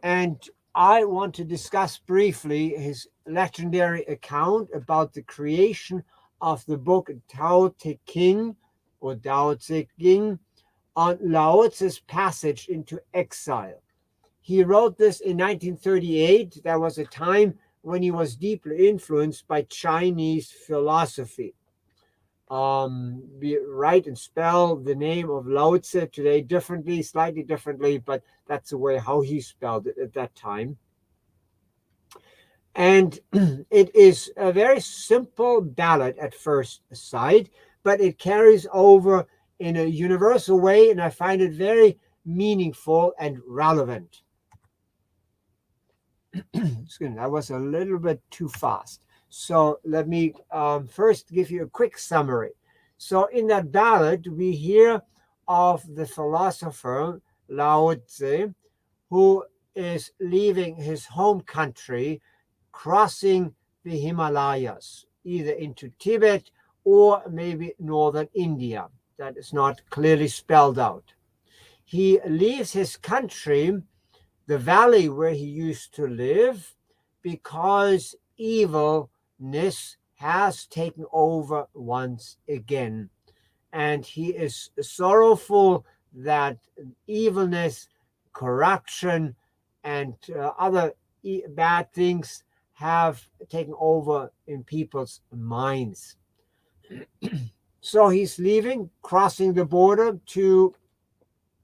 And I want to discuss briefly his legendary account about the creation of the book Tao Te Ching or Tao Te Ching on Lao Tzu's passage into exile. He wrote this in 1938. That was a time when he was deeply influenced by Chinese philosophy. We write and spell the name of Lao Tzu today differently, slightly differently, but that's the way how he spelled it at that time. And it is a very simple ballad at first sight, but it carries over in a universal way, and I find it very meaningful and relevant. Excuse me, that was a little bit too fast. So let me first give you a quick summary. So in that ballad, we hear of the philosopher Lao Tzu, who is leaving his home country, crossing the Himalayas, either into Tibet or maybe northern India. That is not clearly spelled out. He leaves his country, the valley where he used to live, because evilness has taken over once again. And he is sorrowful that evilness, corruption, and other bad things have taken over in people's minds. So he's leaving, crossing the border to,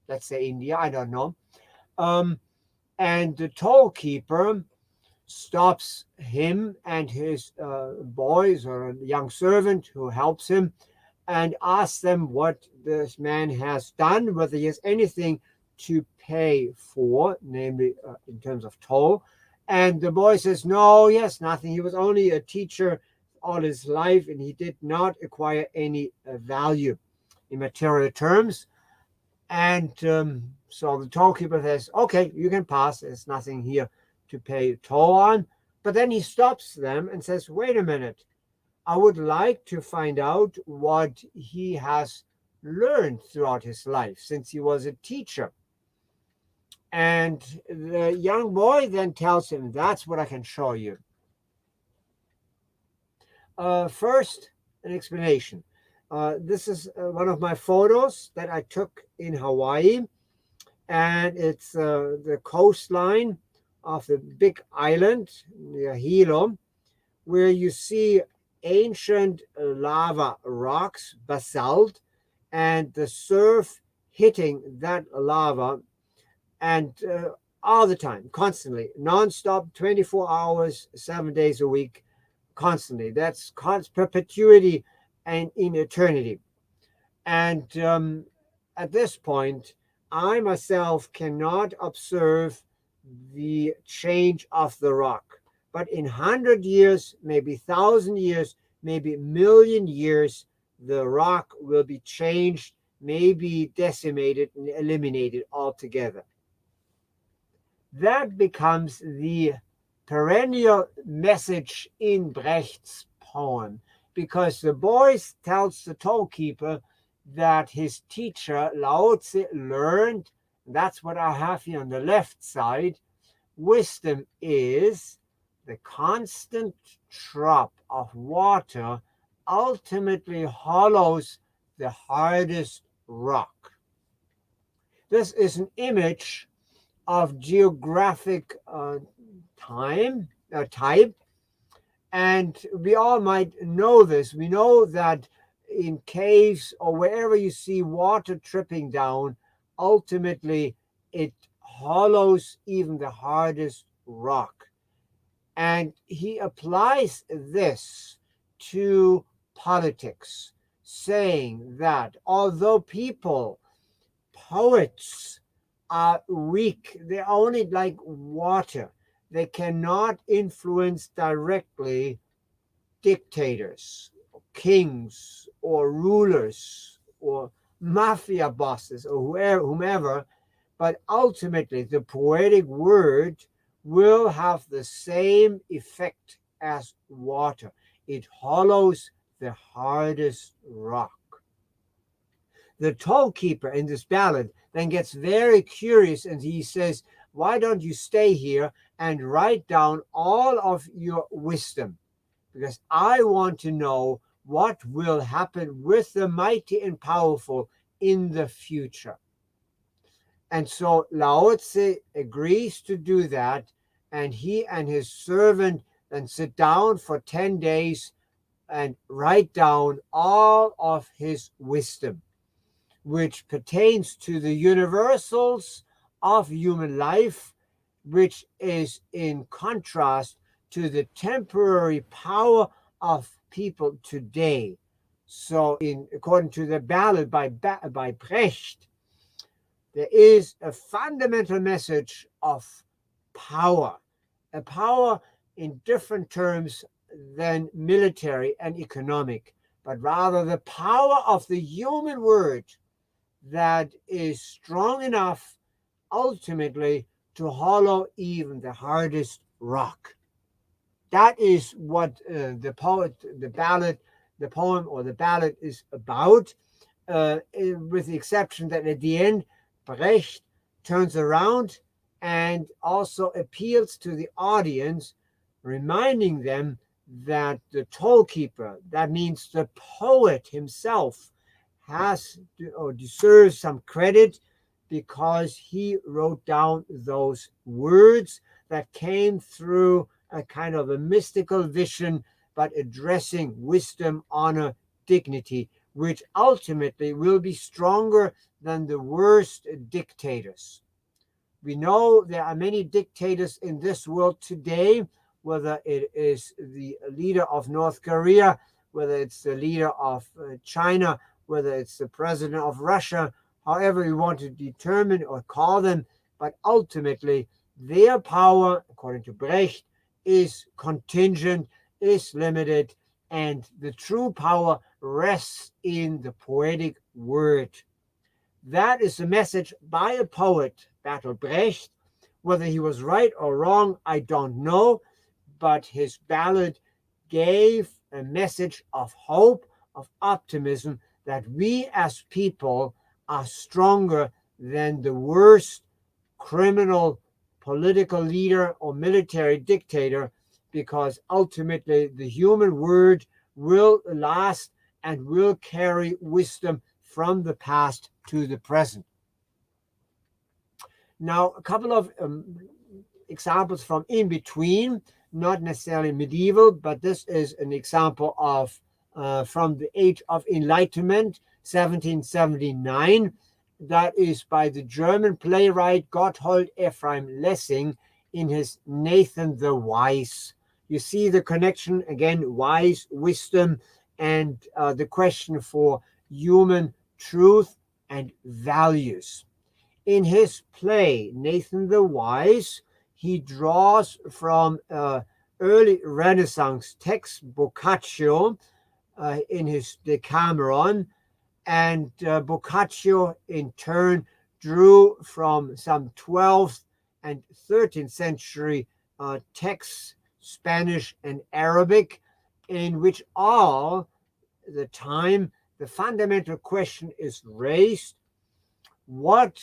let's say, India, I don't know. And the toll keeper stops him and his boys or a young servant who helps him and asks them what this man has done, whether he has anything to pay for, namely in terms of toll. And the boy says, no, he has nothing. He was only a teacher all his life and he did not acquire any value in material terms. And so the toll keeper says, okay, you can pass. There's nothing here to pay toll on. But then he stops them and says, wait a minute. I would like to find out what he has learned throughout his life since he was a teacher. And the young boy then tells him, that's what I can show you. First, an explanation. This is one of my photos that I took in Hawaii. And it's the coastline of the big island near Hilo, where you see ancient lava rocks, basalt, and the surf hitting that lava, and all the time, constantly, nonstop, 24 hours, 7 days a week, constantly. That's perpetuity and in eternity. And at this point, I myself cannot observe the change of the rock. But in 100 years, maybe 1,000 years, maybe 1,000,000 years, the rock will be changed, maybe decimated and eliminated altogether. That becomes the perennial message in Brecht's poem, because the boy tells the tollkeeper that his teacher Lao Tzu learned, that's what I have here on the left side, wisdom is the constant drop of water ultimately hollows the hardest rock. This is an image of geographic type, and we all might know this. We know that in caves or wherever you see water dripping down, ultimately it hollows even the hardest rock. And he applies this to politics, saying that although poets are weak, they're only like water. They cannot influence directly dictators, or kings, or rulers, or mafia bosses, or whomever, but ultimately the poetic word will have the same effect as water. It hollows the hardest rock. The tollkeeper in this ballad then gets very curious, and he says, why don't you stay here and write down all of your wisdom? Because I want to know what will happen with the mighty and powerful in the future. And so Lao Tzu agrees to do that, and he and his servant then sit down for 10 days and write down all of his wisdom, which pertains to the universals of human life, which is in contrast to the temporary power of people today. So according to the ballad by Brecht, there is a fundamental message of power, a power in different terms than military and economic, but rather the power of the human word that is strong enough ultimately to hollow even the hardest rock. That is what the poem or the ballad is about, with the exception that at the end, Brecht turns around and also appeals to the audience, reminding them that the tollkeeper, that means the poet himself, has or deserves some credit because he wrote down those words that came through a kind of a mystical vision, but addressing wisdom, honor, dignity, which ultimately will be stronger than the worst dictators. We know there are many dictators in this world today, whether it is the leader of North Korea, whether it's the leader of China, whether it's the president of Russia, however you want to determine or call them, but ultimately their power, according to Brecht, is contingent, is limited, and the true power rests in the poetic word. That is a message by a poet, Bertolt Brecht. Whether he was right or wrong, I don't know, but his ballad gave a message of hope, of optimism, that we as people are stronger than the worst criminal political leader or military dictator, because ultimately the human word will last and will carry wisdom from the past to the present. Now, a couple of examples from in between, not necessarily medieval, but this is an example of from the Age of Enlightenment, 1779. That is by the German playwright Gotthold Ephraim Lessing in his Nathan the Wise. You see the connection again, wise, wisdom, and the question for human truth and values. In his play, Nathan the Wise, he draws from early Renaissance text, Boccaccio, in his Decameron, and Boccaccio in turn drew from some 12th and 13th century texts, Spanish and Arabic, in which all the time the fundamental question is raised: what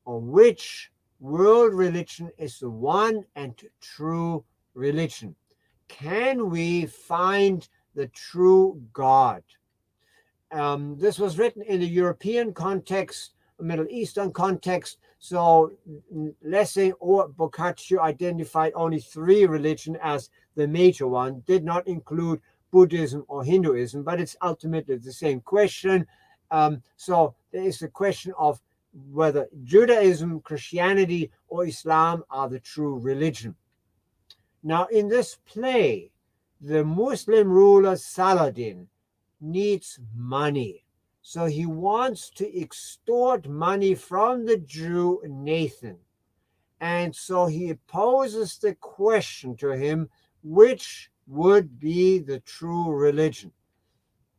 or which world religion is the one and true religion? Can we find the true God? This was written in a European context, a Middle Eastern context. So Lessing or Boccaccio identified only 3 religions as the major one, did not include Buddhism or Hinduism, but it's ultimately the same question. So there is the question of whether Judaism, Christianity, or Islam are the true religion. Now, in this play, the Muslim ruler Saladin needs money. So he wants to extort money from the Jew Nathan. And so he poses the question to him, which would be the true religion?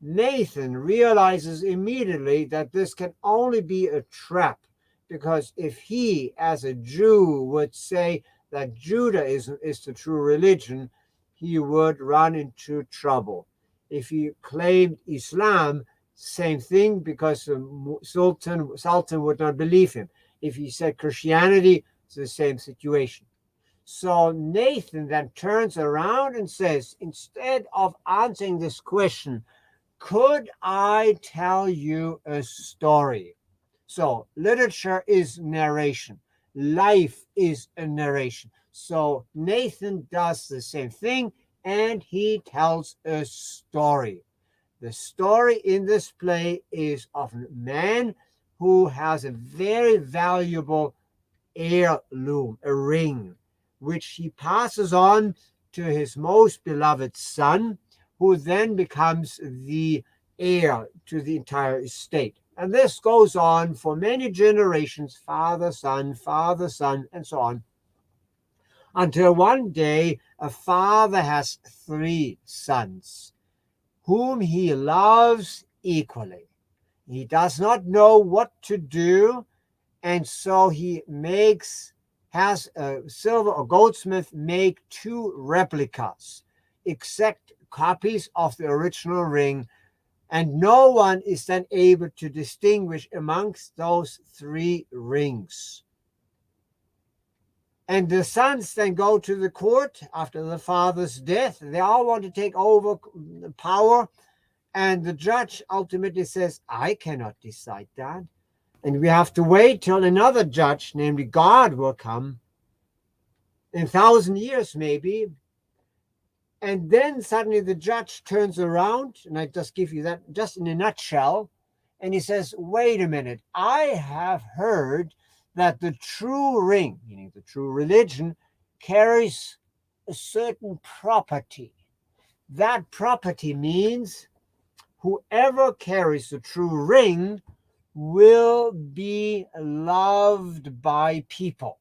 Nathan realizes immediately that this can only be a trap, because if he, as a Jew, would say that Judaism is the true religion, he would run into trouble. If he claimed Islam, same thing, because the Sultan would not believe him. If he said Christianity, it's the same situation. So Nathan then turns around and says, instead of answering this question, could I tell you a story? So literature is narration. Life is a narration. So Nathan does the same thing, and he tells a story. The story in this play is of a man who has a very valuable heirloom, a ring, which he passes on to his most beloved son, who then becomes the heir to the entire estate. And this goes on for many generations, father, son, and so on, until one day a father has 3 sons, whom he loves equally. He does not know what to do, and so he has a silver or goldsmith make 2 replicas, exact copies of the original ring, and no one is then able to distinguish amongst those 3 rings. And the sons then go to the court after the father's death. They all want to take over the power, and the judge ultimately says, I cannot decide that. And we have to wait till another judge, namely God, will come in 1,000 years maybe. And then suddenly the judge turns around, and I just give you that just in a nutshell, and he says, wait a minute, I have heard that the true ring, meaning the true religion, carries a certain property. That property means whoever carries the true ring will be loved by people.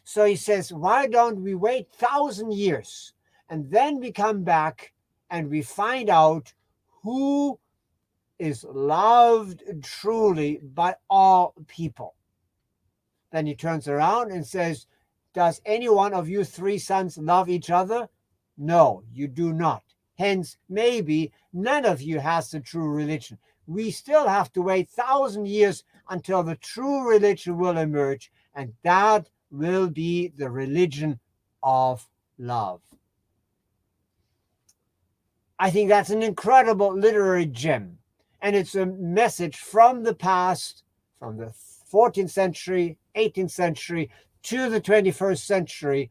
So he says, why don't we wait 1,000 years, and then we come back and we find out who is loved truly by all people. Then he turns around and says, does any one of you 3 sons love each other? No, you do not. Hence, maybe none of you has the true religion. We still have to wait 1,000 years until the true religion will emerge, and that will be the religion of love. I think that's an incredible literary gem, and it's a message from the past, from the 14th century, 18th century to the 21st century,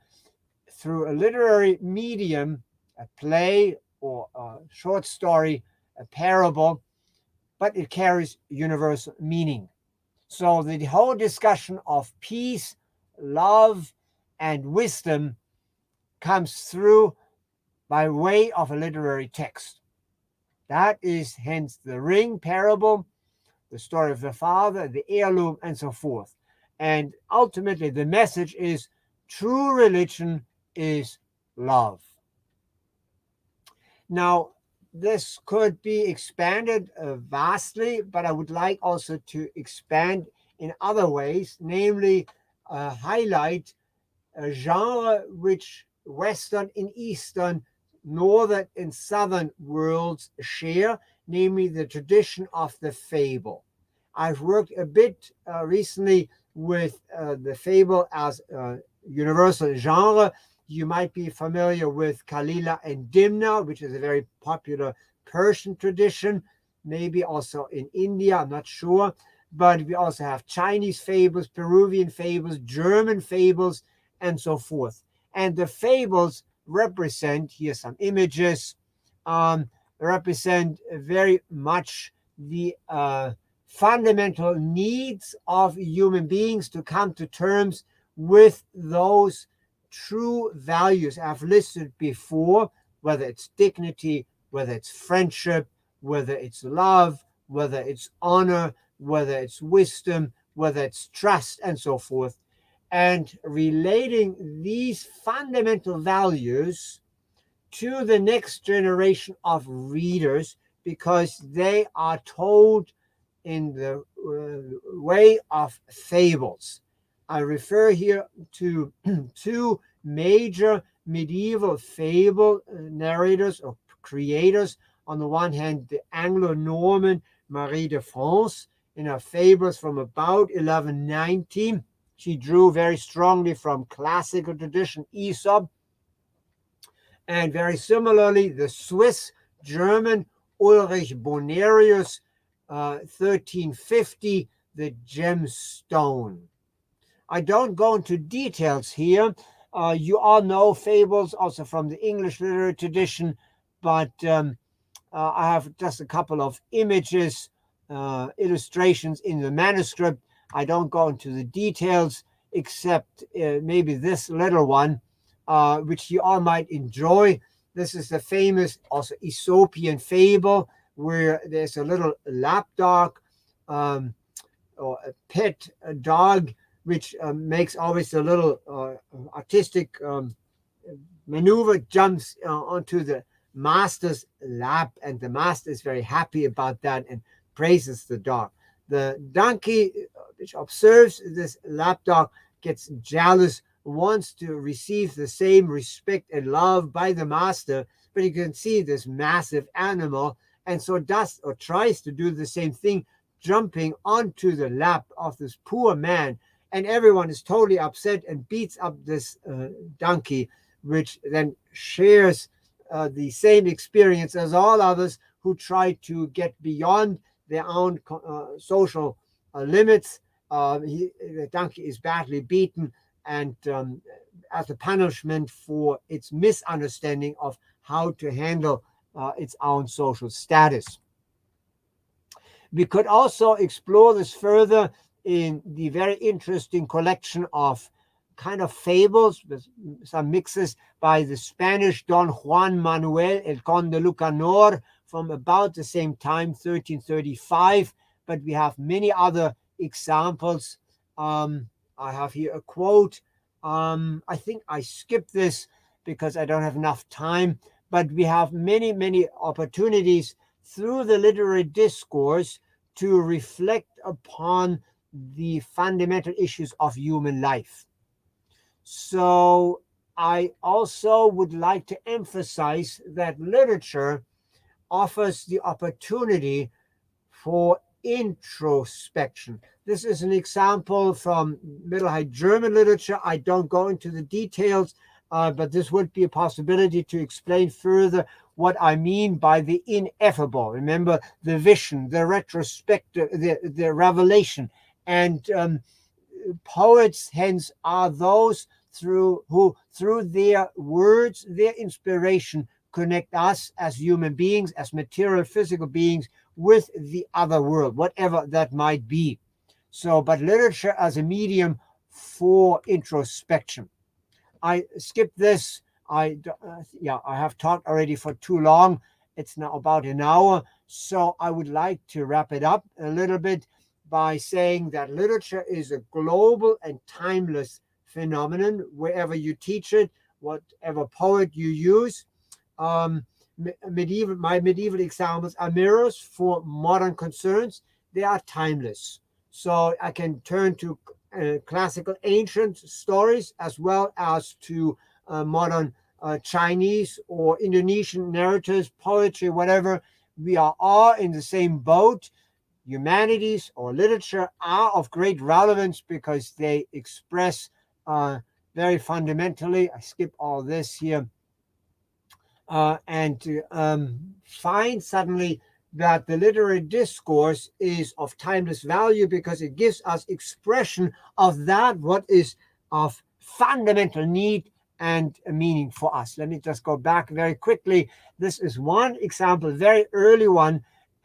through a literary medium, a play or a short story, a parable, but it carries universal meaning. So the whole discussion of peace, love, and wisdom comes through by way of a literary text. That is hence the ring parable, the story of the father, the heirloom, and so forth. And ultimately the message is true religion is love. Now, this could be expanded vastly, but I would like also to expand in other ways, namely highlight a genre which Western and Eastern, Northern and Southern worlds share, namely the tradition of the fable. I've worked a bit recently with the fable as a universal genre. You might be familiar with Kalila and Dimna, which is a very popular Persian tradition, maybe also in India, I'm not sure. But we also have Chinese fables, Peruvian fables, German fables, and so forth. And the fables represent, here some images, represent very much the fundamental needs of human beings to come to terms with those true values I've listed before, whether it's dignity, whether it's friendship, whether it's love, whether it's honor, whether it's wisdom, whether it's trust, and so forth, and relating these fundamental values to the next generation of readers, because they are told in the way of fables. I refer here to two major medieval fable narrators or creators. On the one hand, the Anglo-Norman Marie de France, in her fables from about 1190. She drew very strongly from classical tradition, Aesop. And very similarly, the Swiss-German Ulrich Bonerius, 1350, the gemstone. I don't go into details here. You all know fables also from the English literary tradition, but I have just a couple of images, illustrations in the manuscript. I don't go into the details, except maybe this little one, which you all might enjoy. This is the famous also Aesopian fable, where there's a little lapdog or a pet dog, which makes always a little artistic maneuver, jumps onto the master's lap, and the master is very happy about that and praises the dog. The donkey, which observes this lapdog, gets jealous, wants to receive the same respect and love by the master, but you can see this massive animal, and so does or tries to do the same thing, jumping onto the lap of this poor man, and everyone is totally upset and beats up this donkey, which then shares the same experience as all others who try to get beyond their own social limits. The donkey is badly beaten, and as a punishment for its misunderstanding of how to handle its own social status. We could also explore this further in the very interesting collection of kind of fables with some mixes by the Spanish Don Juan Manuel El Conde Lucanor from about the same time, 1335, but we have many other examples. I have here a quote. I think I skipped this because I don't have enough time, but we have many, many opportunities through the literary discourse to reflect upon the fundamental issues of human life. So I also would like to emphasize that literature offers the opportunity for introspection. This is an example from Middle High German literature. I don't go into the details, but this would be a possibility to explain further what I mean by the ineffable. Remember, the vision, the retrospective, the revelation. And poets, hence, are those who through their words, their inspiration, connect us as human beings, as material, physical beings, with the other world, whatever that might be. So, but literature as a medium for introspection. I skipped this. I have talked already for too long. It's now about an hour. So I would like to wrap it up a little bit by saying that literature is a global and timeless phenomenon wherever you teach it, whatever poet you use. my medieval examples are mirrors for modern concerns. They are timeless. So I can turn to classical ancient stories as well as to modern Chinese or Indonesian narratives, poetry, whatever. We are all in the same boat. Humanities or literature are of great relevance because they express very fundamentally. I skip all this here. And to find suddenly that the literary discourse is of timeless value because it gives us expression of that what is of fundamental need and meaning for us. Let me just go back very quickly. This is one example, very early one,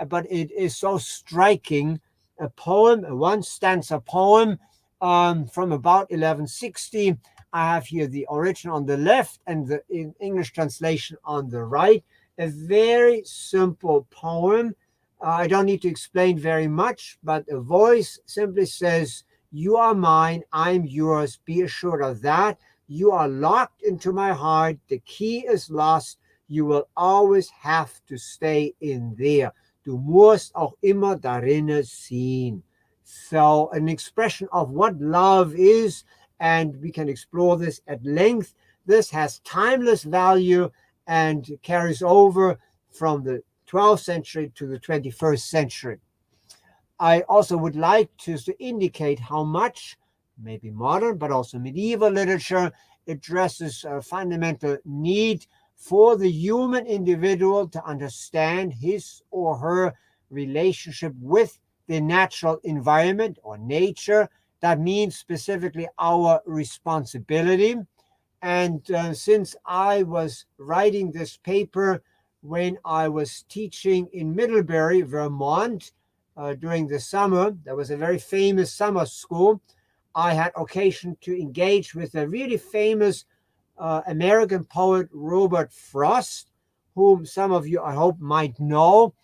but it is so striking. A poem, a one stanza poem from about 1160. I have here the original on the left and the English translation on the right. A very simple poem. I don't need to explain very much, but a voice simply says, "You are mine, I'm yours, be assured of that. You are locked into my heart, the key is lost, you will always have to stay in there. Du musst auch immer darinne sein." So an expression of what love is, and we can explore this at length. This has timeless value and carries over from the 12th century to the 21st century. I also would like to indicate how much, maybe modern, but also medieval literature addresses a fundamental need for the human individual to understand his or her relationship with the natural environment or nature. That means specifically our responsibility. And since I was writing this paper when I was teaching in Middlebury, Vermont, during the summer, there was a very famous summer school. I had occasion to engage with a really famous American poet, Robert Frost, whom some of you, I hope, might know.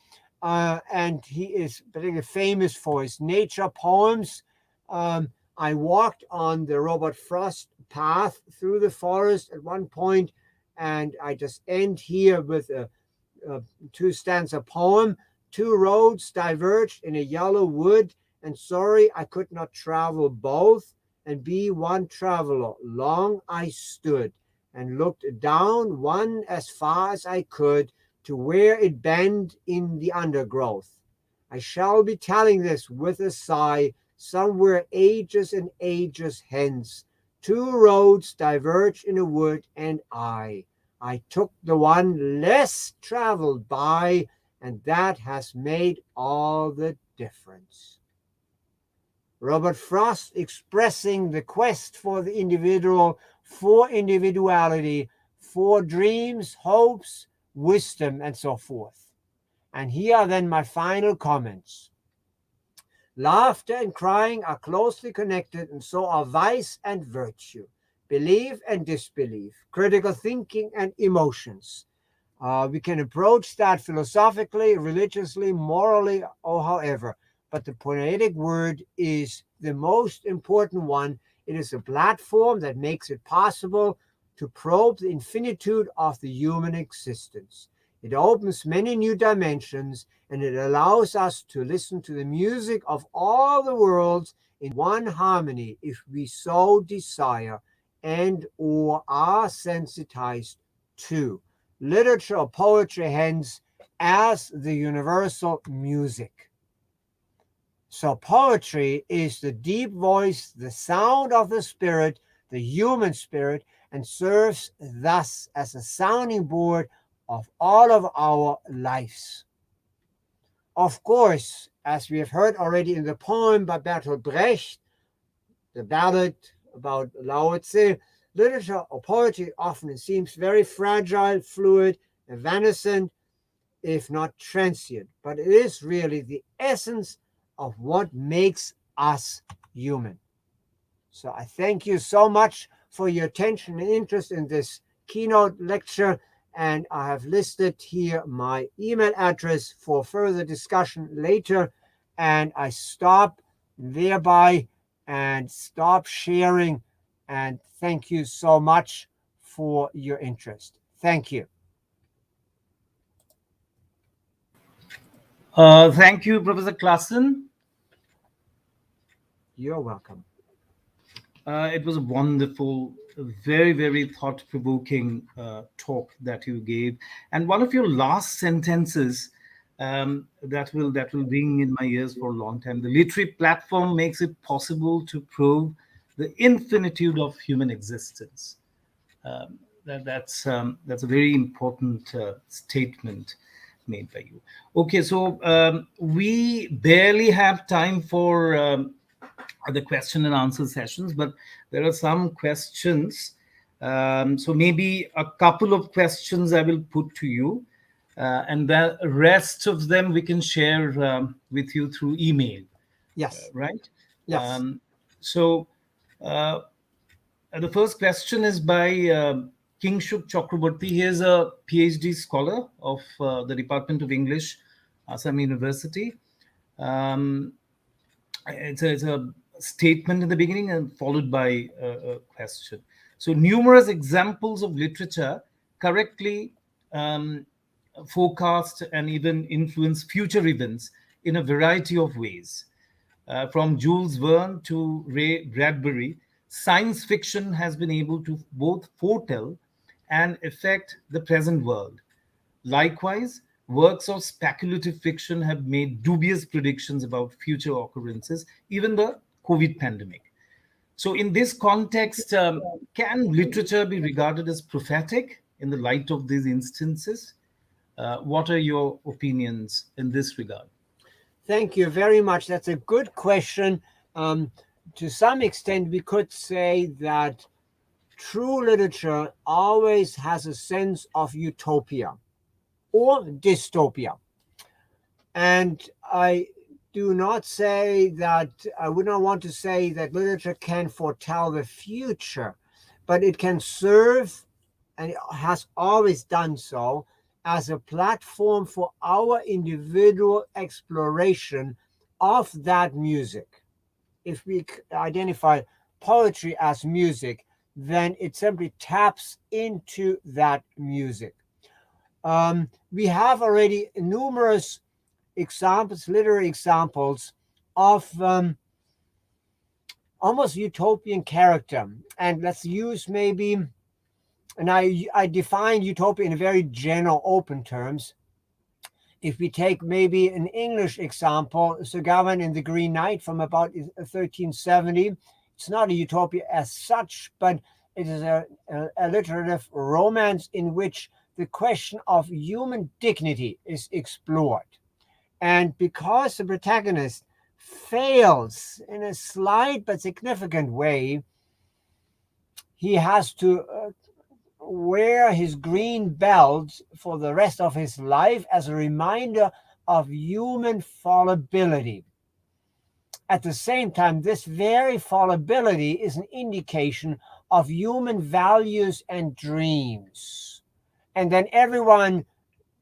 And he is particularly famous for his nature poems. I walked on the Robert Frost path through the forest at one point, and I just end here with a two stanza poem. Two roads diverged in a yellow wood, and sorry I could not travel both, and be one traveler. Long I stood and looked down one as far as I could to where it bent in the undergrowth. I shall be telling this with a sigh, somewhere ages and ages hence. Two roads diverged in a wood, and I took the one less traveled by, and that has made all the difference. Robert Frost expressing the quest for the individual, for individuality, for dreams, hopes, wisdom, and so forth. And here are then my final comments. Laughter and crying are closely connected, and so are vice and virtue, belief and disbelief, critical thinking and emotions. We can approach that philosophically, religiously, morally, or however, but the poetic word is the most important one. It is a platform that makes it possible to probe the infinitude of the human existence. It opens many new dimensions, and it allows us to listen to the music of all the worlds in one harmony if we so desire and or are sensitized to. Literature or poetry, hence, as the universal music. So poetry is the deep voice, the sound of the spirit, the human spirit, and serves thus as a sounding board of all of our lives. Of course, as we have heard already in the poem by Bertolt Brecht, the ballad about Lao Tse, literature or poetry often seems very fragile, fluid, evanescent, if not transient, but it is really the essence of what makes us human. So I thank you so much for your attention and interest in this keynote lecture, and I have listed here my email address for further discussion later, and I stop thereby and stop sharing, and thank you so much for your interest. Thank you. Thank you, Professor Classen. You're welcome. It was a wonderful, very, very thought-provoking talk that you gave, and one of your last sentences that will ring in my ears for a long time. The literary platform makes it possible to prove the infinitude of human existence. That's a very important statement made by you. Okay, so we barely have time for the question and answer sessions, but there are some questions. So maybe a couple of questions I will put to you, and the rest of them we can share with you through email. Yes. Right? Yes. So the first question is by Kingshuk Chakraborty. He is a PhD scholar of the Department of English, Assam University. It's a statement in the beginning and followed by a question. So numerous examples of literature correctly forecast and even influence future events in a variety of ways. From Jules Verne to Ray Bradbury, science fiction has been able to both foretell and affect the present world. Likewise, works of speculative fiction have made dubious predictions about future occurrences, even the COVID pandemic. So, in this context, can literature be regarded as prophetic in the light of these instances? What are your opinions in this regard? Thank you very much. That's a good question. To some extent, we could say that true literature always has a sense of utopia or dystopia. And I do not say that, I would not want to say that literature can foretell the future, but it can serve, and it has always done so, as a platform for our individual exploration of that music. If we identify poetry as music, then it simply taps into that music. We have already numerous examples, literary examples of almost utopian character. And let's use maybe, and I define utopia in very general, open terms. If we take maybe an English example, Sir Gawain and the Green Knight from about 1370, it's not a utopia as such, but it is a alliterative romance in which the question of human dignity is explored. And because the protagonist fails in a slight but significant way, he has to wear his green belt for the rest of his life as a reminder of human fallibility. At the same time, this very fallibility is an indication of human values and dreams. And then everyone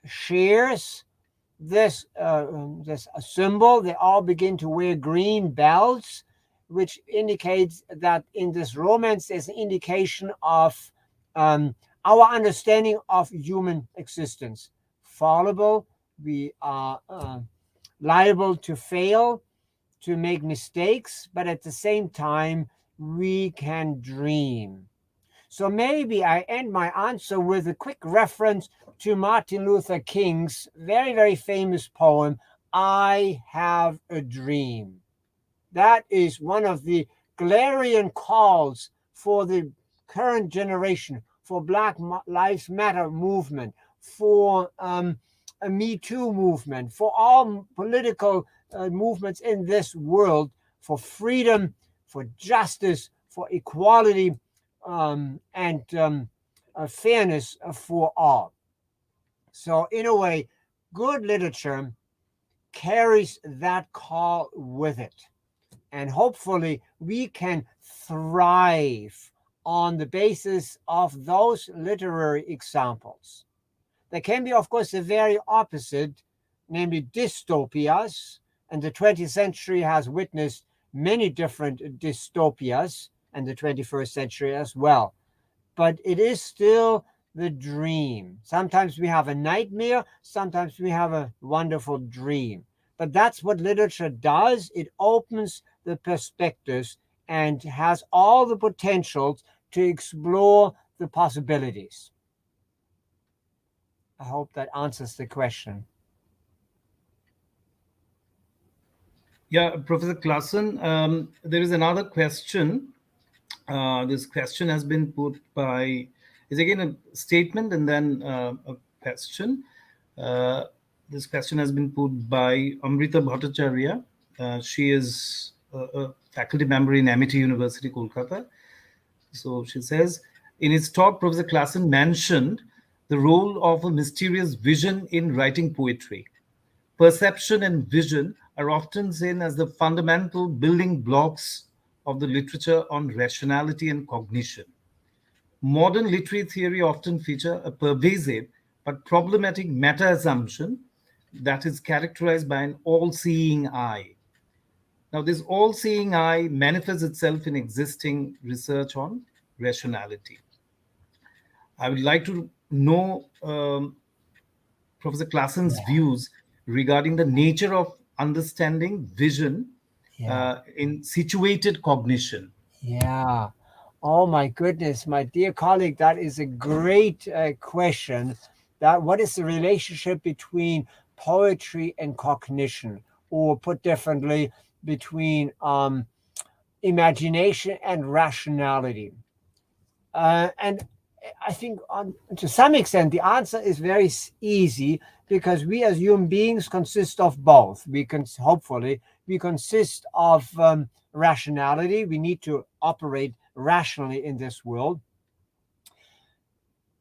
shares this symbol. They all begin to wear green belts, which indicates that in this romance there's an indication of our understanding of human existence. Fallible, we are liable to fail, to make mistakes, but at the same time we can dream. So maybe I end my answer with a quick reference to Martin Luther King's very, very famous poem, I Have a Dream. That is one of the clarion calls for the current generation, for Black Lives Matter movement, for a Me Too movement, for all political movements in this world, for freedom, for justice, for equality, and fairness for all. So in a way, good literature carries that call with it. And hopefully we can thrive on the basis of those literary examples. There can be, of course, the very opposite, namely dystopias. And the 20th century has witnessed many different dystopias, and the 21st century as well. But it is still the dream. Sometimes we have a nightmare, sometimes we have a wonderful dream. But that's what literature does. It opens the perspectives and has all the potentials to explore the possibilities. I hope that answers the question. Yeah, Professor Classen, there is another question. This question has been put by, is again a statement and then a question. This question has been put by Amrita Bhattacharya. She is a faculty member in Amity University, Kolkata. So she says, in his talk, Professor Classen mentioned the role of a mysterious vision in writing poetry. Perception and vision are often seen as the fundamental building blocks of the literature on rationality and cognition. Modern literary theory often feature a pervasive but problematic meta-assumption that is characterized by an all-seeing eye. Now, this all-seeing eye manifests itself in existing research on rationality. I would like to know Professor Classen's views regarding the nature of understanding vision in situated cognition. Yeah. Oh my goodness, my dear colleague, that is a great question. That what is the relationship between poetry and cognition, or put differently, between imagination and rationality? And I think to some extent the answer is very easy, because we as human beings consist of both. We can hopefully we consist of rationality. We need to operate rationally in this world.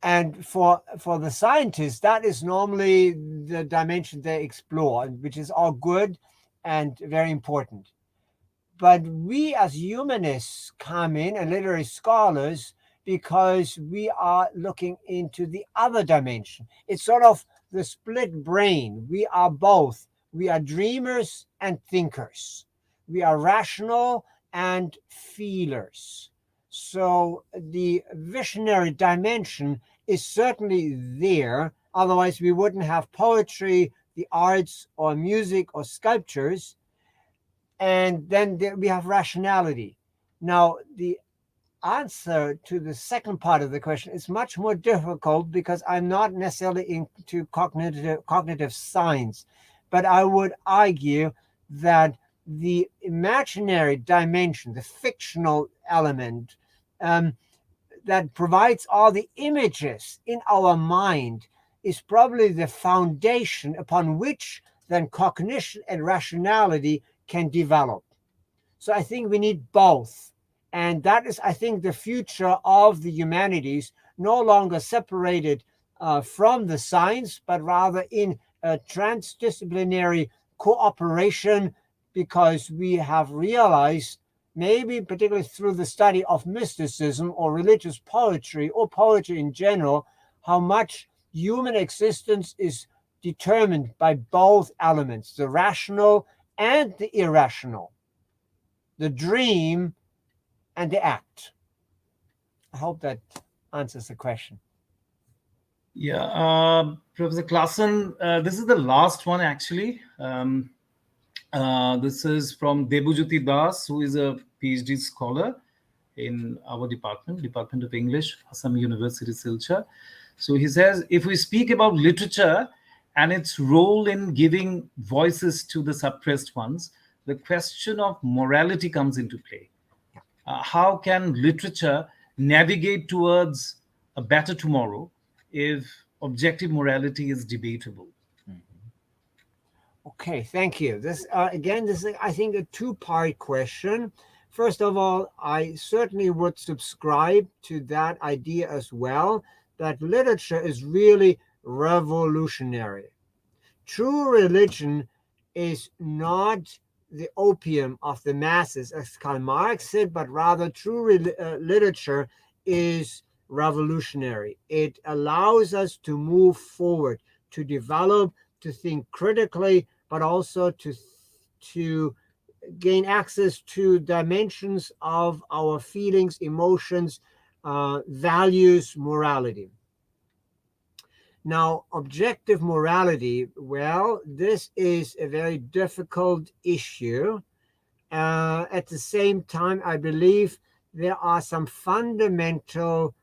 And for the scientists, that is normally the dimension they explore, which is all good and very important. But we as humanists come in, and literary scholars, because we are looking into the other dimension. It's sort of the split brain. We are both. We are dreamers and thinkers. We are rational and feelers. So the visionary dimension is certainly there. Otherwise, we wouldn't have poetry, the arts, or music, or sculptures. And then we have rationality. Now, the answer to the second part of the question is much more difficult, because I'm not necessarily into cognitive science, but I would argue that the imaginary dimension, the fictional element that provides all the images in our mind, is probably the foundation upon which then cognition and rationality can develop. So I think we need both. And that is, I think, the future of the humanities, no longer separated from the science, but rather in a transdisciplinary cooperation, because we have realized, maybe particularly through the study of mysticism or religious poetry or poetry in general, how much human existence is determined by both elements, the rational and the irrational, the dream and the act. I hope that answers the question. Yeah, Professor Classen, this is the last one actually. This is from Debujyoti Das, who is a PhD scholar in our Department of English, Assam University, Silchar. So he says, if we speak about literature and its role in giving voices to the suppressed ones, the question of morality comes into play. How can literature navigate towards a better tomorrow if objective morality is debatable? Okay, thank you. This is, I think, a two-part question. First of all, I certainly would subscribe to that idea as well, that literature is really revolutionary. True religion is not the opium of the masses, as Karl Marx said, but rather true literature is revolutionary. It allows us to move forward, to develop, to think critically, but also to gain access to dimensions of our feelings, emotions, values, morality. Now, objective morality, well, this is a very difficult issue. At the same time, I believe there are some fundamental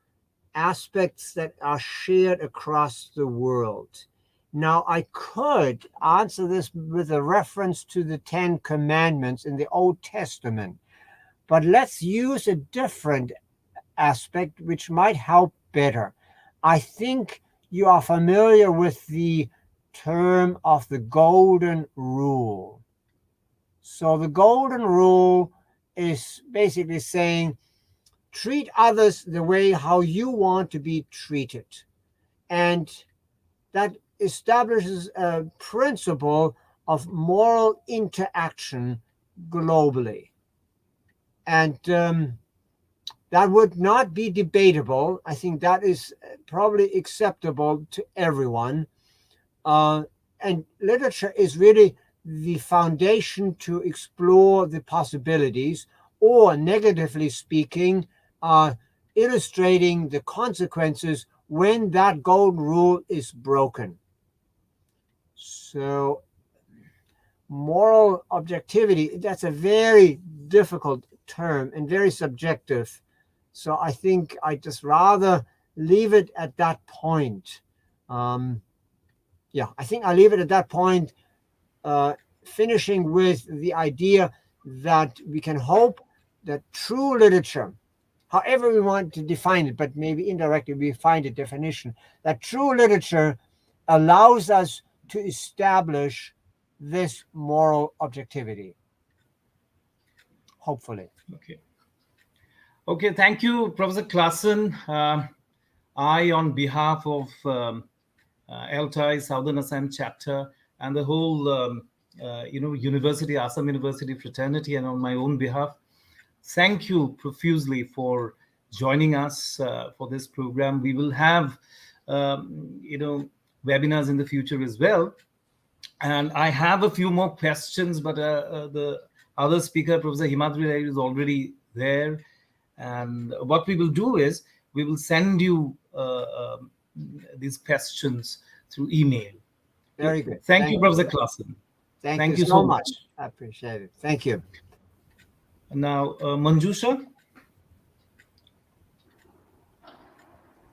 aspects that are shared across the world. Now, I could answer this with a reference to the Ten Commandments in the Old Testament, but let's use a different aspect which might help better. I think you are familiar with the term of the golden rule. So the golden rule is basically saying, treat others the way how you want to be treated. And that establishes a principle of moral interaction globally. And that would not be debatable. I think that is probably acceptable to everyone. And literature is really the foundation to explore the possibilities, or negatively speaking, illustrating the consequences when that golden rule is broken. So moral objectivity, that's a very difficult term and very subjective. So I think I just rather leave it at that point. I think I'll leave it at that point, finishing with the idea that we can hope that true literature, however we want to define it, but maybe indirectly we find a definition, that true literature allows us to establish this moral objectivity. Hopefully. Okay, thank you, Professor Classen. I, on behalf of ELT I, Southern Assam Chapter, and the whole University, Assam University fraternity, and on my own behalf, thank you profusely for joining us for this program. We will have, webinars in the future as well. And I have a few more questions, but the other speaker, Professor Himadri, is already there. And what we will do is we will send you these questions through email. Very good. Thank you, Professor Classen. Thank you so much. I appreciate it. Thank you. Now, Manjusha.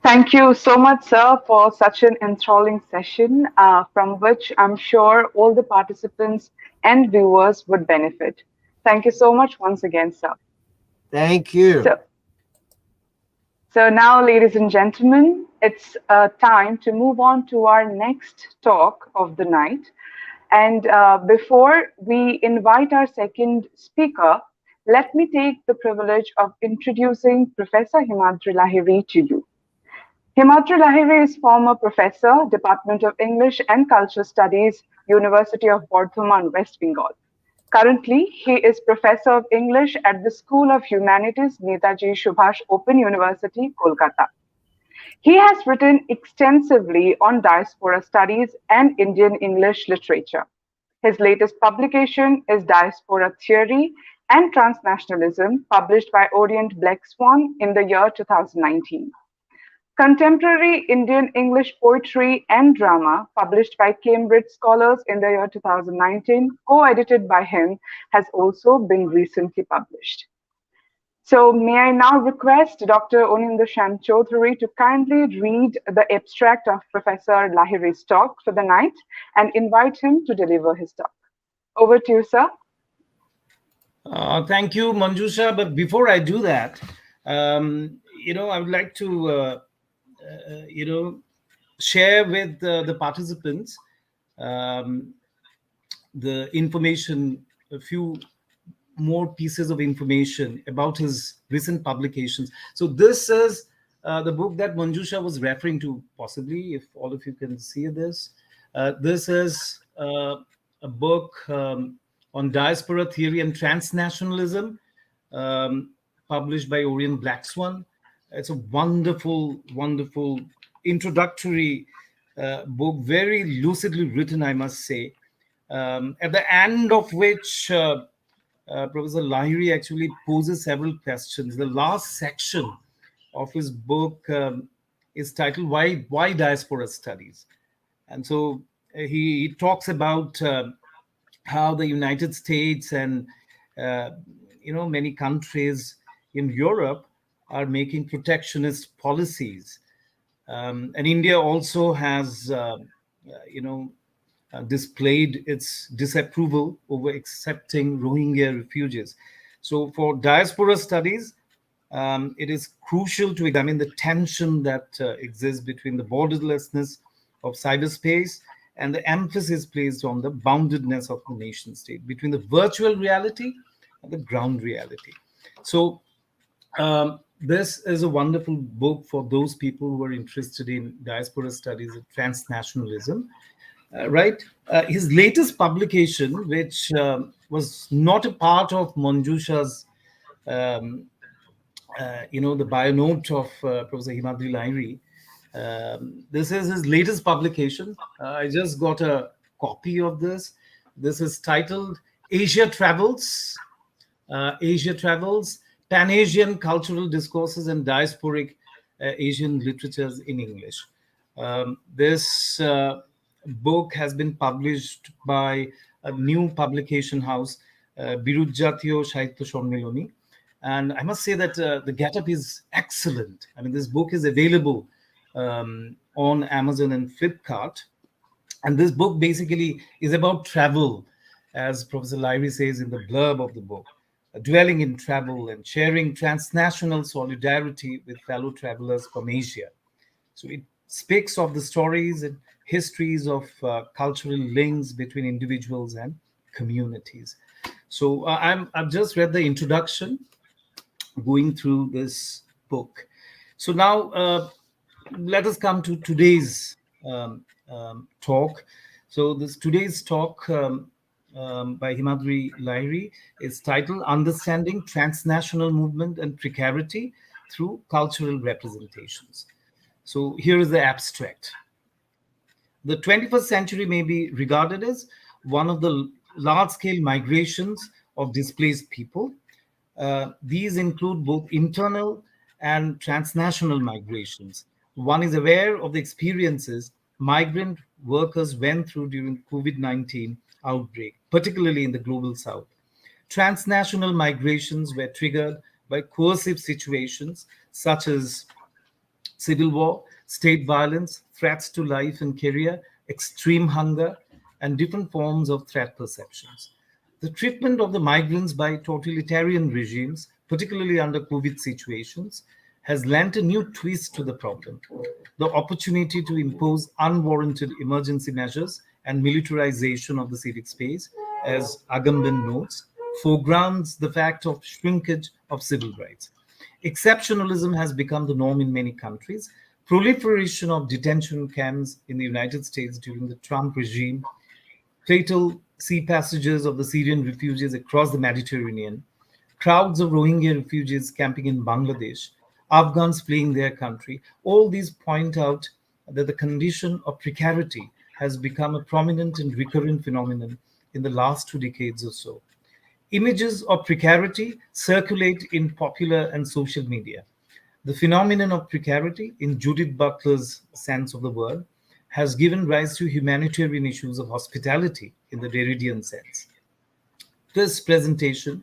Thank you so much, sir, for such an enthralling session from which I'm sure all the participants and viewers would benefit. Thank you so much once again, sir. Thank you. So now, ladies and gentlemen, it's time to move on to our next talk of the night. And before we invite our second speaker, let me take the privilege of introducing Professor Himadri Lahiri to you. Himadri Lahiri is former professor, Department of English and Cultural Studies, University of Bardhaman, West Bengal. Currently, he is Professor of English at the School of Humanities, Netaji Subhas Open University, Kolkata. He has written extensively on diaspora studies and Indian English literature. His latest publication is Diaspora Theory and Transnationalism, published by Orient Black Swan in the year 2019. Contemporary Indian English Poetry and Drama, published by Cambridge Scholars in the year 2019, co-edited by him, has also been recently published. So may I now request Dr. Onindashan Chaudhary to kindly read the abstract of Professor Lahiri's talk for the night and invite him to deliver his talk. Over to you, sir. Thank you, Manjusha. But before I do that, I would like to share with the participants the information, a few more pieces of information about his recent publications. So this is the book that Manjusha was referring to, possibly, if all of you can see this. This is a book on diaspora theory and transnationalism, published by Orient Black Swan. It's a wonderful, wonderful introductory book, very lucidly written, I must say, at the end of which Professor Lahiri actually poses several questions. The last section of his book is titled Why Diaspora Studies. And so he talks about how the United States and many countries in Europe are making protectionist policies, and India also has displayed its disapproval over accepting Rohingya refugees. So for diaspora studies, it is crucial to examine the tension that exists between the borderlessness of cyberspace and the emphasis placed on the boundedness of the nation state, between the virtual reality and the ground reality. So this is a wonderful book for those people who are interested in diaspora studies and transnationalism. Right? His latest publication, which was not a part of Manjusha's, the bio note of Professor Himadri Lahiri. This is his latest publication. I just got a copy of this. This is titled Asia Travels, Pan-Asian Cultural Discourses and Diasporic Asian Literatures in English. This book has been published by a new publication house, Birujjatiyo Sahitya Sonniloni. And I must say that the getup is excellent. I mean, this book is available on Amazon and Flipkart. And this book basically is about travel, as Professor Lahiri says in the blurb of the book, dwelling in travel and sharing transnational solidarity with fellow travelers from Asia. So it speaks of the stories and histories of cultural links between individuals and communities. So I've just read the introduction, going through this book. So now let us come to today's talk. So today's talk by Himadri Lahiri is titled Understanding Transnational Movement and Precarity Through Cultural Representations. So here is the abstract. The 21st century may be regarded as one of the large-scale migrations of displaced people. These include both internal and transnational migrations. One is aware of the experiences migrant workers went through during COVID-19 outbreak, particularly in the global south. Transnational migrations were triggered by coercive situations such as civil war, state violence, threats to life and career, extreme hunger, and different forms of threat perceptions. The treatment of the migrants by totalitarian regimes, particularly under COVID situations, has lent a new twist to the problem. The opportunity to impose unwarranted emergency measures and militarization of the civic space, as Agamben notes, foregrounds the fact of shrinkage of civil rights. Exceptionalism has become the norm in many countries. Proliferation of detention camps in the United States during the Trump regime, fatal sea passages of the Syrian refugees across the Mediterranean, crowds of Rohingya refugees camping in Bangladesh, Afghans fleeing their country, all these point out that the condition of precarity has become a prominent and recurrent phenomenon in the last 2 decades or so. Images of precarity circulate in popular and social media. The phenomenon of precarity, in Judith Butler's sense of the word, has given rise to humanitarian issues of hospitality in the Derridian sense. This presentation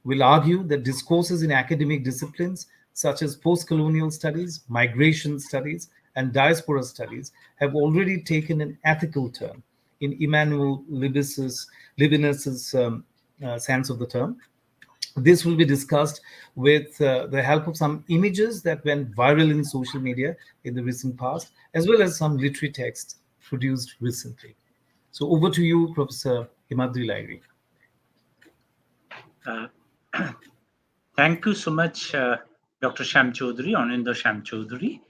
will argue that discourses in academic disciplines such as post-colonial studies, migration studies, and diaspora studies have already taken an ethical turn in Emmanuel Levinas's sense of the term. This will be discussed with the help of some images that went viral in social media in the recent past, as well as some literary texts produced recently. So over to you, Professor Himadri Lahiri. Thank you so much, Dr. Sham Chaudhary, Aninder Sham Chaudhary,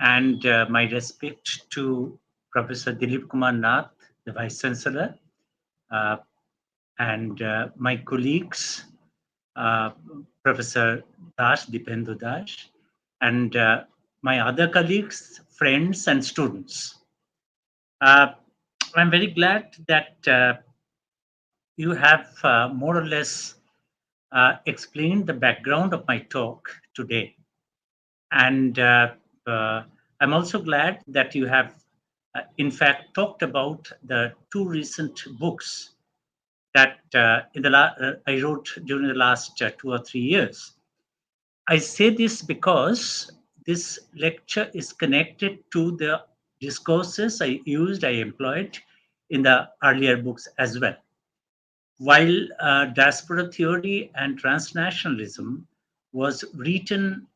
and my respect to Professor Dilip Kumar Nath, the Vice Chancellor, and my colleagues, Professor Das, Dipendra Das, and my other colleagues, friends, and students. I'm very glad that you have more or less explained the background of my talk today. And I'm also glad that you have, in fact, talked about the two recent books that I wrote during the last 2 or 3 years. I say this because this lecture is connected to the discourses I employed in the earlier books as well. While diaspora theory and transnationalism was written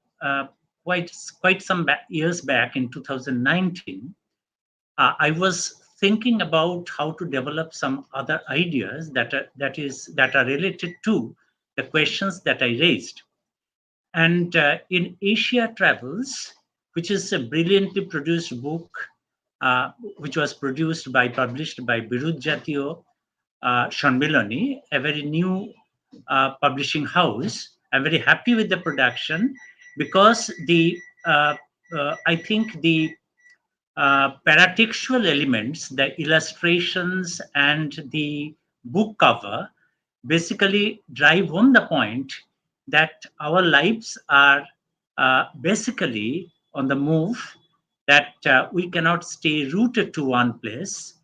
quite some years back in 2019, I was thinking about how to develop some other ideas that are related to the questions that I raised. And in Asia Travels, which is a brilliantly produced book, which was published by Birut Jatiyo Shanmilani, a very new publishing house. I'm very happy with the production because I think the paratextual elements, the illustrations and the book cover basically drive home the point that our lives are basically on the move, that we cannot stay rooted to one place.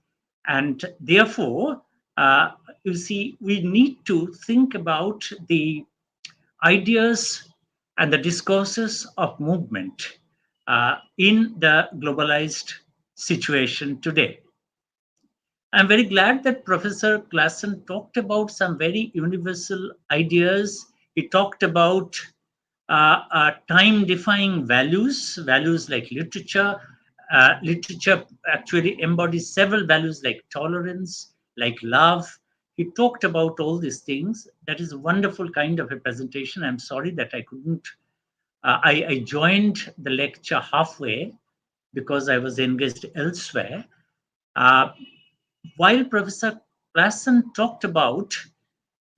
And therefore, you see, we need to think about the ideas and the discourses of movement in the globalized situation today. I'm very glad that Professor Classen talked about some very universal ideas. He talked about time-defying values like literature. Literature actually embodies several values like tolerance, like love. He talked about all these things. That is a wonderful kind of a presentation. I'm sorry that I couldn't. I joined the lecture halfway because I was engaged elsewhere. While Professor Classen talked about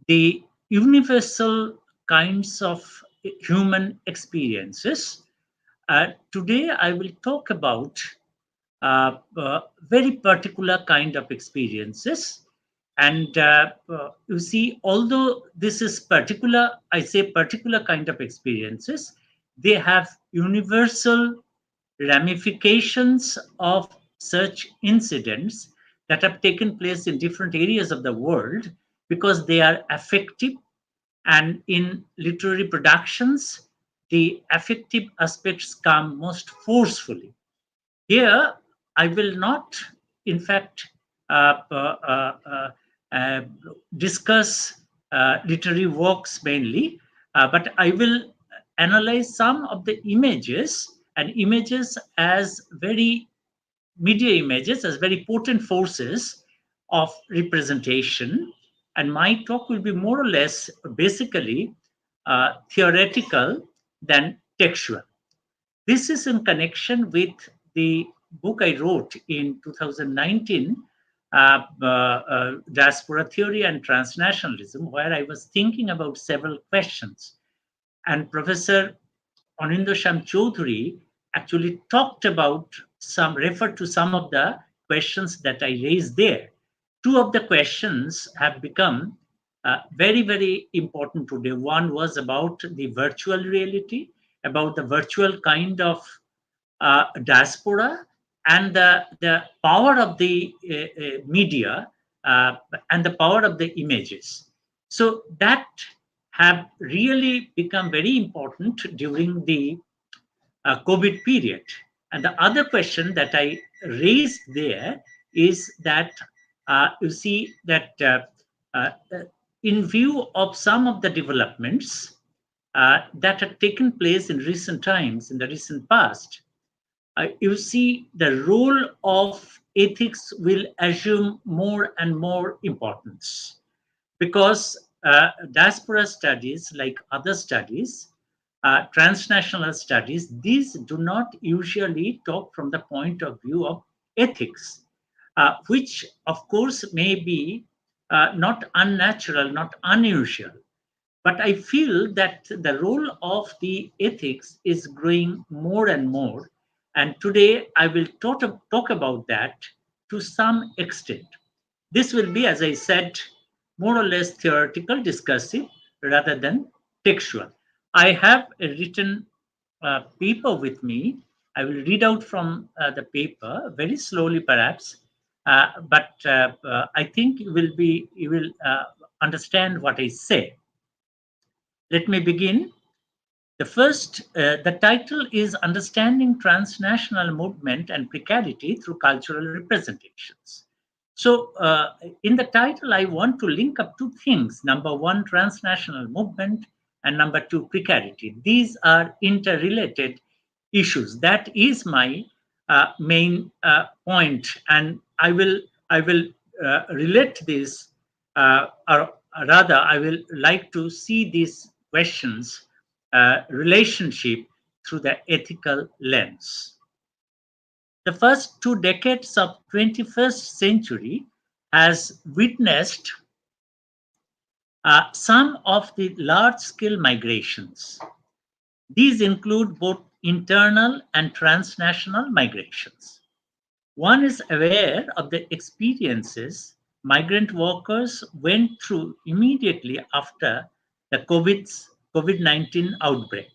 the universal kinds of human experiences, today I will talk about very particular kind of experiences. And you see, although this is particular, I say particular kind of experiences, they have universal ramifications of such incidents that have taken place in different areas of the world because they are affective. And in literary productions, the affective aspects come most forcefully. Here, I will not, in fact, uh, uh, uh, uh, discuss literary works mainly, but I will analyze some of the images, and images as very media images as very potent forces of representation. And my talk will be more or less basically theoretical than textual. This is in connection with the book I wrote in 2019, Diaspora Theory and Transnationalism, where I was thinking about several questions. And Professor Anindya Chaudhuri actually referred to some of the questions that I raised there. Two of the questions have become very, very important today. One was about the virtual reality, about the virtual kind of diaspora, and the power of the media and the power of the images. So that have really become very important during the COVID period. And the other question that I raised there is that you see that in view of some of the developments that have taken place in recent times, in the recent past, you see the role of ethics will assume more and more importance, because diaspora studies, like other studies, transnational studies, these do not usually talk from the point of view of ethics, which of course may be not unnatural, not unusual. But I feel that the role of the ethics is growing more and more. And today I will talk about that to some extent. This will be, as I said, more or less theoretical, discursive, rather than textual. I have a written paper with me, I will read out from the paper very slowly, perhaps, but I think you will understand what I say. Let me begin. The title is Understanding Transnational Movement and Precarity Through Cultural Representations. So, in the title, I want to link up two things. Number one, transnational movement, and number two, precarity. These are interrelated issues. That is my main point, and I will relate this, or rather, I will like to see these questions relationship through the ethical lens. The first 2 decades of 21st century has witnessed some of the large-scale migrations. These include both internal and transnational migrations. One is aware of the experiences migrant workers went through immediately after the COVID-19 outbreak,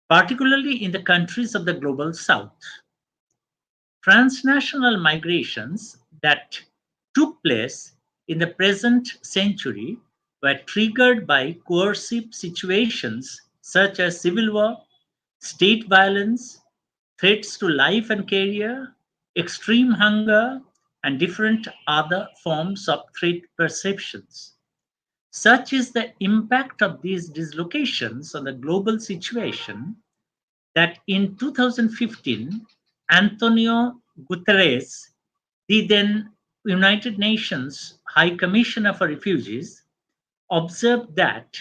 particularly in the countries of the global south. Transnational migrations that took place in the present century were triggered by coercive situations such as civil war, state violence, threats to life and career, extreme hunger, and different other forms of threat perceptions. Such is the impact of these dislocations on the global situation that in 2015, Antonio Guterres, the then United Nations High Commissioner for Refugees, observed that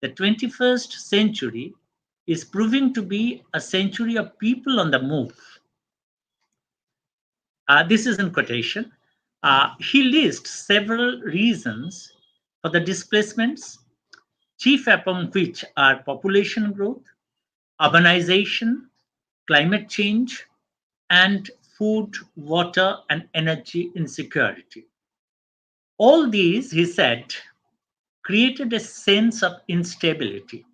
the 21st century is proving to be a century of people on the move. This is in quotation. He lists several reasons for the displacements, chief among which are population growth, urbanization, climate change, and food, water, and energy insecurity. All these, he said, created a sense of instability.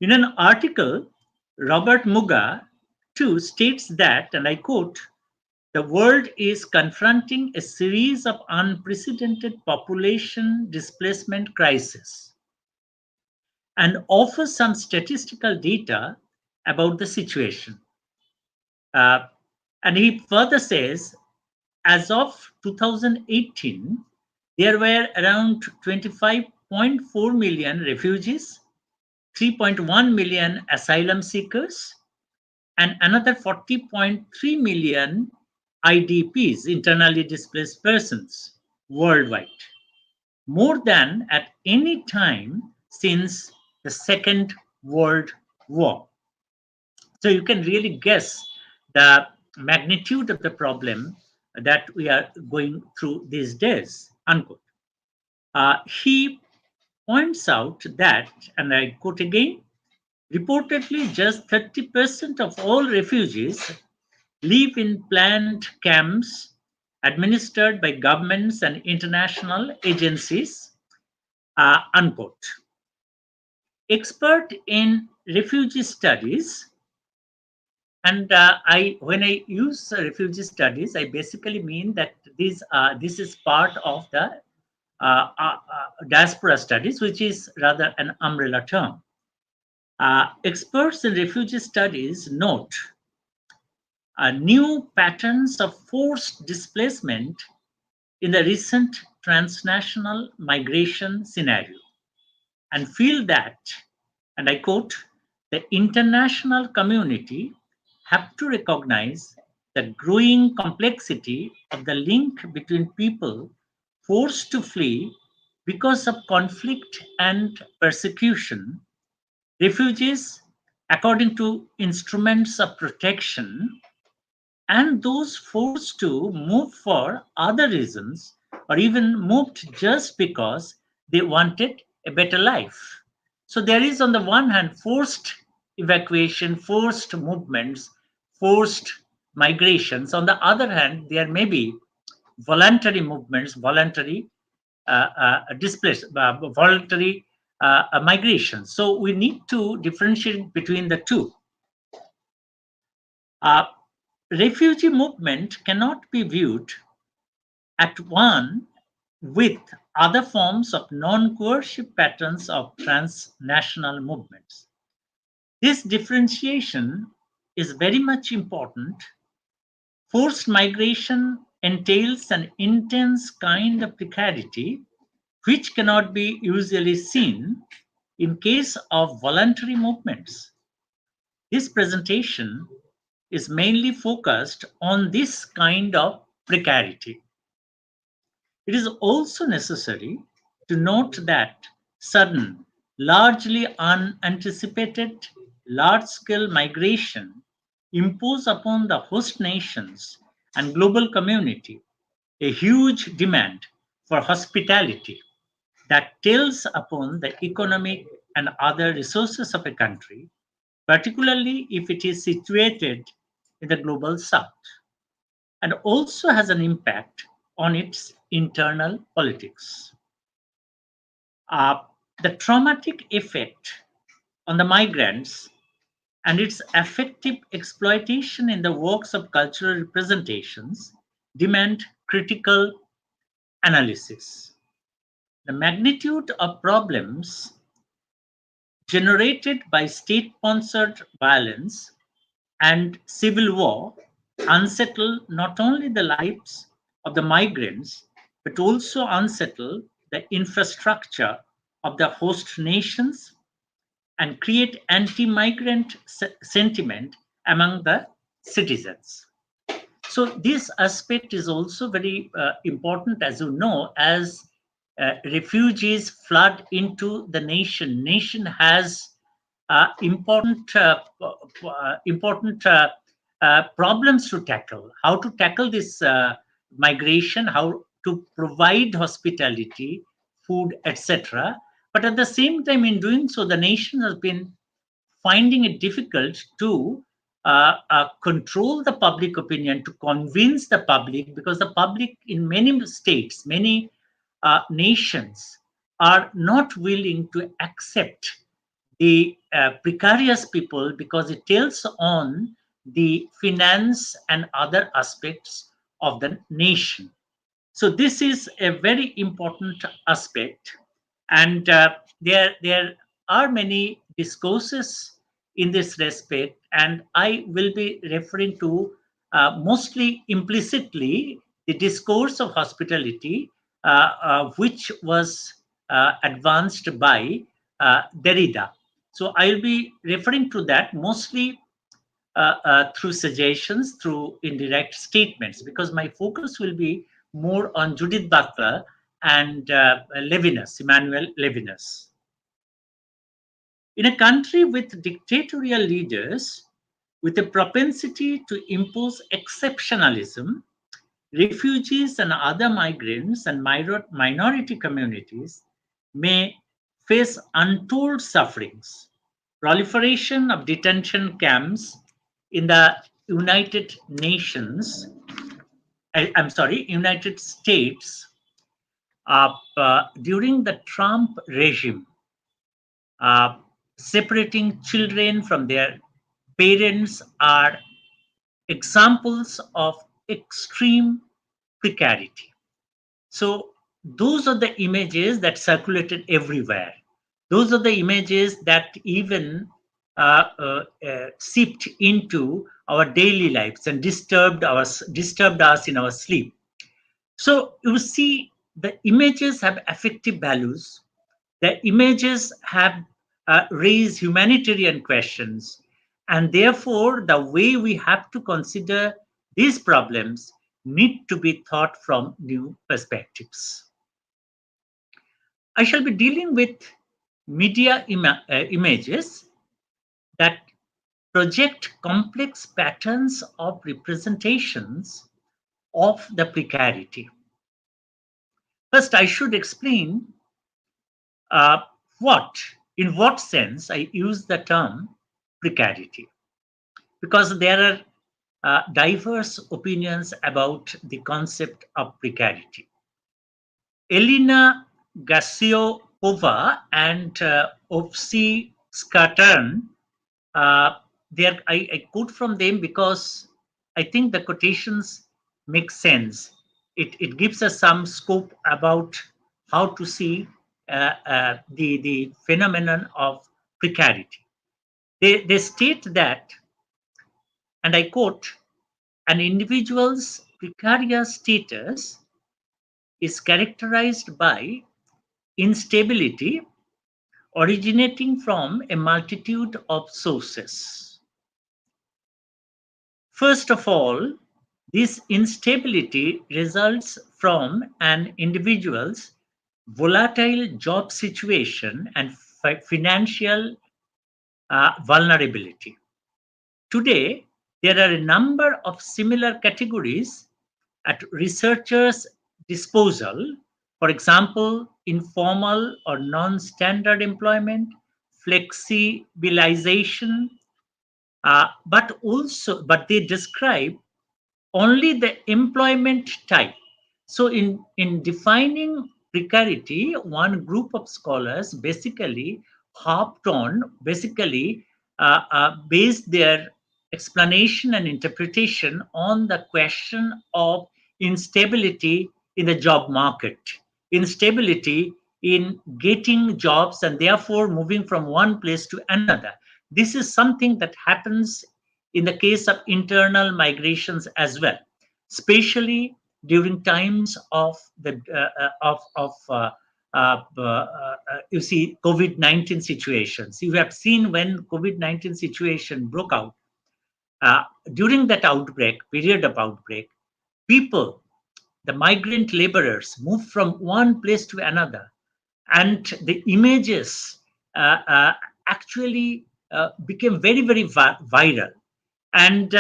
In an article, Robert Muga, too, states that, and I quote, the world is confronting a series of unprecedented population displacement crises, and offers some statistical data about the situation. And he further says, as of 2018, there were around 25.4 million refugees, 3.1 million asylum seekers, and another 40.3 million IDPs, internally displaced persons, worldwide, more than at any time since the Second World War. So you can really guess the magnitude of the problem that we are going through these days, unquote. He points out that, and I quote again, reportedly just 30% of all refugees live in planned camps administered by governments and international agencies, unquote. Expert in refugee studies, and when I use refugee studies, I basically mean that this is part of the diaspora studies, which is rather an umbrella term. Experts in refugee studies note new patterns of forced displacement in the recent transnational migration scenario, and feel that, and I quote, the international community have to recognize the growing complexity of the link between people forced to flee because of conflict and persecution, refugees according to instruments of protection, and those forced to move for other reasons, or even moved just because they wanted a better life. So there is, on the one hand, forced evacuation, forced movements, forced migrations. On the other hand, there may be voluntary movements, voluntary voluntary migration. So we need to differentiate between the two. Refugee movement cannot be viewed at one with other forms of non-coercive patterns of transnational movements. This differentiation is very much important. Forced migration entails an intense kind of precarity which cannot be usually seen in case of voluntary movements. This presentation is mainly focused on this kind of precarity. It is also necessary to note that sudden, largely unanticipated, large-scale migration impose upon the host nations and global community a huge demand for hospitality that tells upon the economic and other resources of a country, particularly if it is situated in the global south, and also has an impact on its internal politics. The traumatic effect on the migrants and its effective exploitation in the works of cultural representations demand critical analysis. The magnitude of problems generated by state-sponsored violence and civil war unsettle not only the lives of the migrants, but also unsettle the infrastructure of the host nations and create anti-migrant sentiment among the citizens. So this aspect is also very important, as you know, as refugees flood into the nation. Nation has important problems to tackle. How to tackle this migration, how to provide hospitality, food, etc. But at the same time, in doing so, the nation has been finding it difficult to control the public opinion, to convince the public, because the public in many states, many nations are not willing to accept the precarious people because it tells on the finance and other aspects of the nation. So this is a very important aspect, and there are many discourses in this respect, and I will be referring to mostly implicitly the discourse of hospitality, which was advanced by Derrida. So I'll be referring to that mostly through suggestions, through indirect statements, because my focus will be more on Judith Butler and Levinas, Emmanuel Levinas. In a country with dictatorial leaders with a propensity to impose exceptionalism, refugees and other migrants and minority communities may face untold sufferings. Proliferation of detention camps in the United States during the Trump regime, separating children from their parents are examples of extreme precarity. So those are the images that circulated everywhere. Those are the images that even seeped into our daily lives and disturbed us in our sleep. So you see, the images have affective values. The images have raised humanitarian questions, and therefore the way we have to consider these problems need to be thought from new perspectives. I shall be dealing with media images that project complex patterns of representations of the precarity. First, I should explain in what sense I use the term precarity, because there are diverse opinions about the concept of precarity. Elena Gasiokova and Ovsi Skatern I quote from them because I think the quotations make sense. It gives us some scope about how to see the phenomenon of precarity. They state that, and I quote, an individual's precarious status is characterized by instability originating from a multitude of sources. First of all, this instability results from an individual's volatile job situation and financial vulnerability. Today, there are a number of similar categories at researchers' disposal. For example, informal or non-standard employment, flexibilization, but they describe only the employment type. So in defining precarity, one group of scholars basically based their explanation and interpretation on the question of instability in the job market, instability in getting jobs and therefore moving from one place to another. This is something that happens in the case of internal migrations as well, especially during times of the you see COVID-19 situations. You have seen when COVID-19 situation broke out. During that period of outbreak, people, the migrant laborers, moved from one place to another, and the images actually became very, very viral. And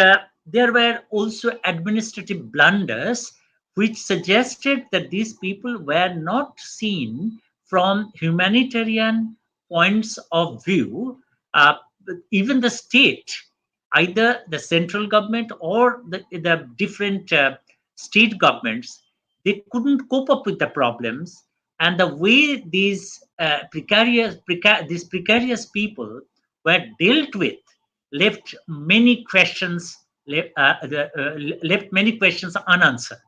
there were also administrative blunders which suggested that these people were not seen from humanitarian points of view. Even the state, either the central government or the different state governments, they couldn't cope up with the problems. And the way these precarious people were dealt with left many questions unanswered.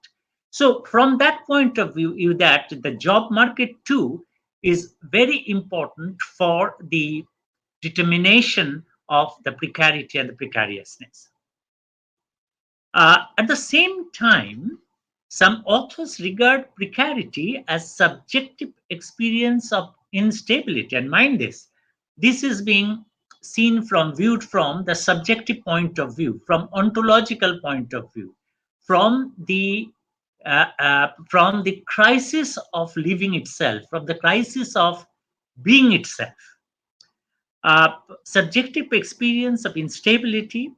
So from that point of view, that the job market too is very important for the determination of the precarity and the precariousness. At the same time, some authors regard precarity as subjective experience of instability. And mind this, this is being viewed from the subjective point of view, from ontological point of view, from the crisis of living itself, from the crisis of being itself. Subjective experience of instability,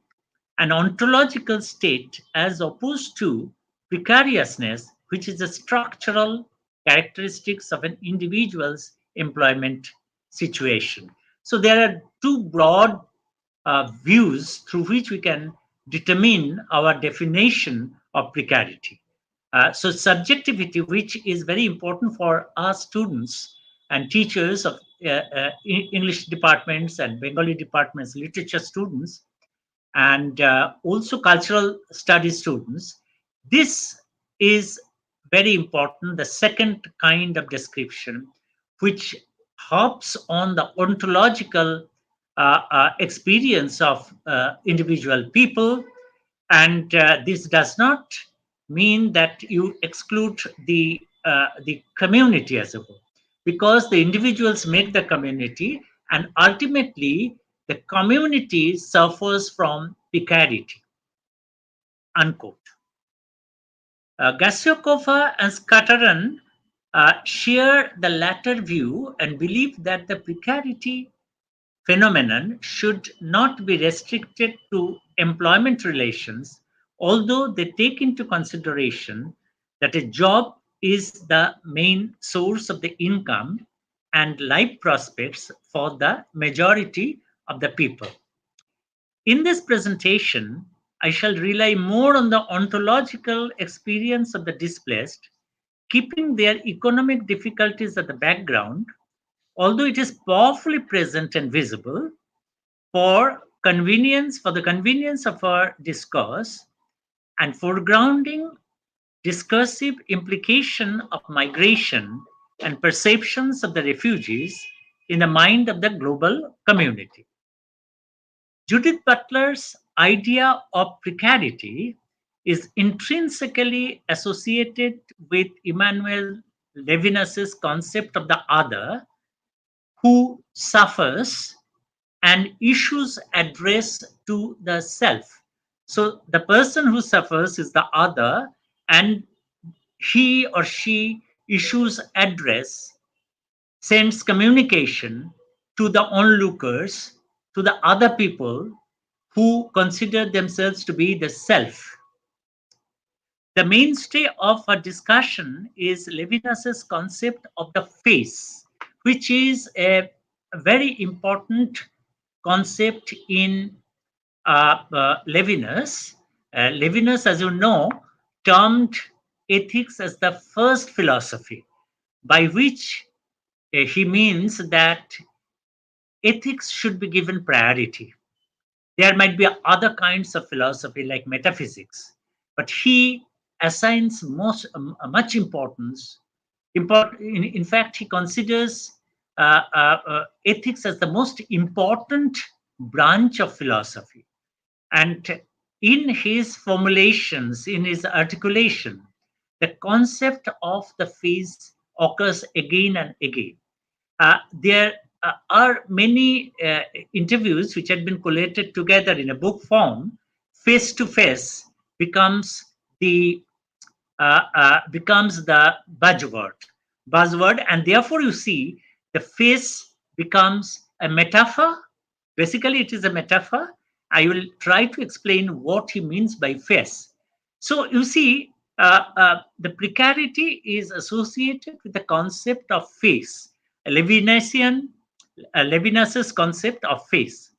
an ontological state as opposed to precariousness, which is a structural characteristics of an individual's employment situation. So there are two broad views through which we can determine our definition of precarity. So subjectivity, which is very important for our students and teachers of English departments and Bengali departments, literature students, and also cultural studies students. This is very important, the second kind of description, which hops on the ontological experience of individual people. And this does not mean that you exclude the community as a whole, because the individuals make the community, and ultimately the community suffers from precarity. Unquote. Gasyokova and Skataran share the latter view and believe that the precarity phenomenon should not be restricted to employment relations, although they take into consideration that a job is the main source of the income and life prospects for the majority of the people. In this presentation, I shall rely more on the ontological experience of the displaced, keeping their economic difficulties at the background, although it is powerfully present and visible. For the convenience of our discourse and foregrounding discursive implication of migration and perceptions of the refugees in the mind of the global community. Judith Butler's idea of precarity is intrinsically associated with Emmanuel Levinas's concept of the other who suffers and issues address to the self. So the person who suffers is the other, and he or she issues address, sends communication to the onlookers, to the other people who consider themselves to be the self. The mainstay of our discussion is Levinas's concept of the face, which is a very important concept in Levinas. Levinas, as you know, termed ethics as the first philosophy, by which he means that ethics should be given priority. There might be other kinds of philosophy like metaphysics, but he assigns much importance. In fact, he considers ethics as the most important branch of philosophy. And in his formulations, in his articulation, the concept of the face occurs again and again. There are many interviews which had been collated together in a book form. Face to face becomes the buzzword, and therefore you see the face becomes a metaphor. Basically, it is a metaphor. I will try to explain what he means by face. So you see, the precarity is associated with the concept of face, Levinas's concept of face,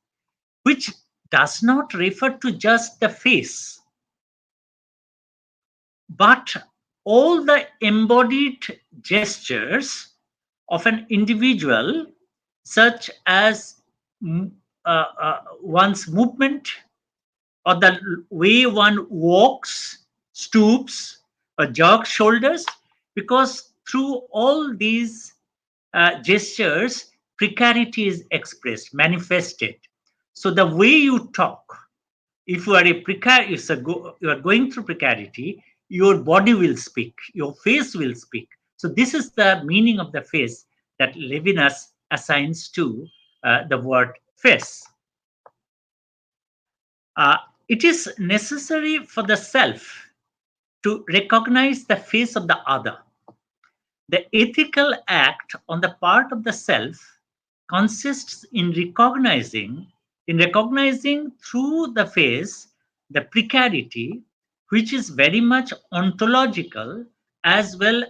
which does not refer to just the face, but all the embodied gestures of an individual, such as one's movement, or the way one walks, stoops, or jerks shoulders, because through all these gestures, precarity is expressed, manifested. So the way you talk, if you are you are going through precarity, your body will speak, your face will speak. So this is the meaning of the face that Levinas assigns to the word face. It is necessary for the self to recognize the face of the other. The ethical act on the part of the self consists in recognizing through the face the precarity, which is very much ontological, as well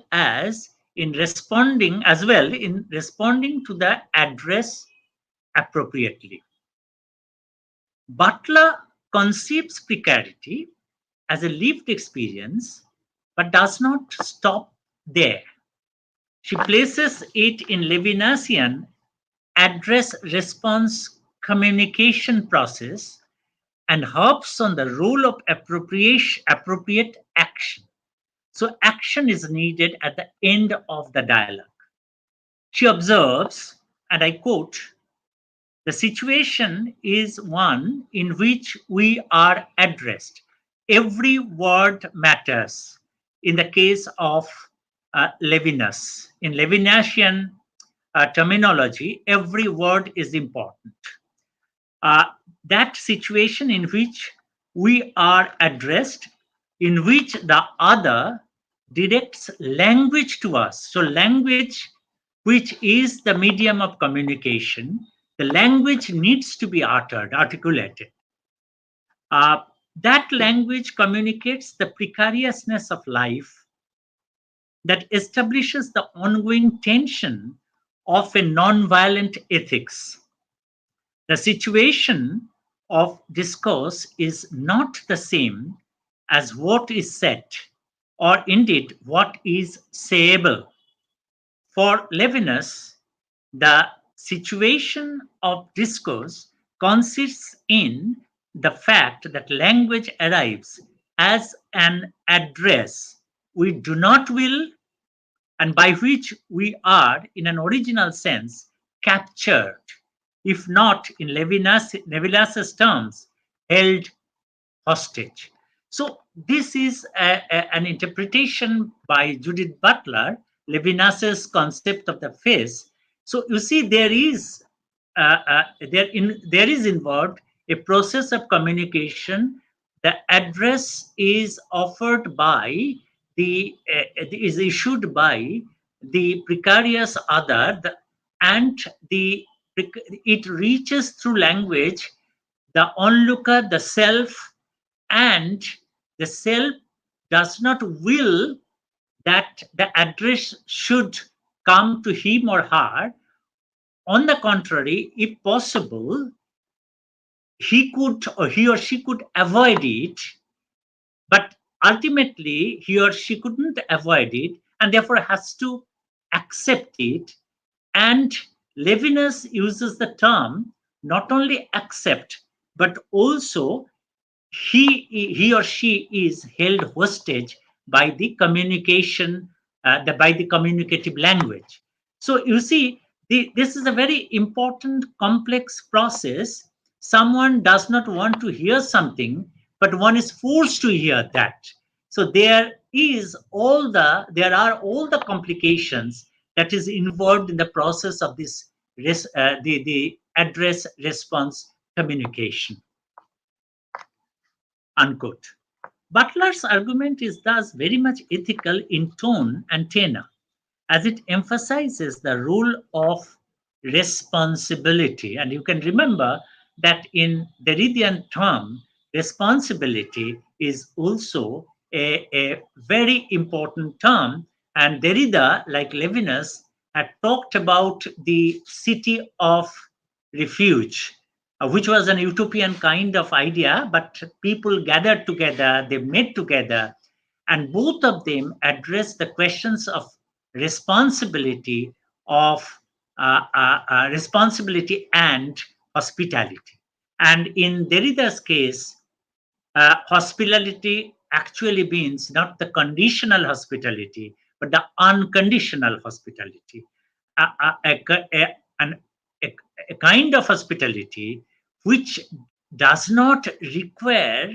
in responding to the address appropriately. Butler conceives precarity as a lived experience, but does not stop there. She places it in Levinasian address-response communication process and harps on the role of appropriate action. So action is needed at the end of the dialogue. She observes, and I quote, "The situation is one in which we are addressed. Every word matters." In the case of Levinas, in Levinasian terminology, every word is important. That situation in which we are addressed, in which the other directs language to us. So language, which is the medium of communication, the language needs to be articulated. That language communicates the precariousness of life, that establishes the ongoing tension of a non-violent ethics. The situation of discourse is not the same as what is said, or indeed what is sayable. For Levinas, the situation of discourse consists in the fact that language arrives as an address we do not will and by which we are, in an original sense, captured, if not in Levinas's terms, held hostage. So this is an interpretation by Judith Butler, Levinas's concept of the face. So you see, there is involved a process of communication. The address is offered by is issued by the precarious other, and it reaches through language the onlooker, the self, and the self does not will that the address should come to him or her. On the contrary, if possible, he or she could avoid it, but ultimately he or she couldn't avoid it and therefore has to accept it. And Levinas uses the term not only accept, but also he or she is held hostage by the communication, by the communicative language. So you see, this is a very important, complex process. Someone does not want to hear something, but one is forced to hear that. So there are all the complications that is involved in the process of this the address response communication. Unquote. Butler's argument is thus very much ethical in tone and tenor, as it emphasizes the role of responsibility. And you can remember that in Derridian term, responsibility is also a very important term. And Derrida, like Levinas, had talked about the city of refuge, which was an utopian kind of idea, but people gathered together, they met together, and both of them addressed the questions of responsibility responsibility and hospitality. And in Derrida's case, hospitality actually means not the conditional hospitality, but the unconditional hospitality. A kind of hospitality which does not require,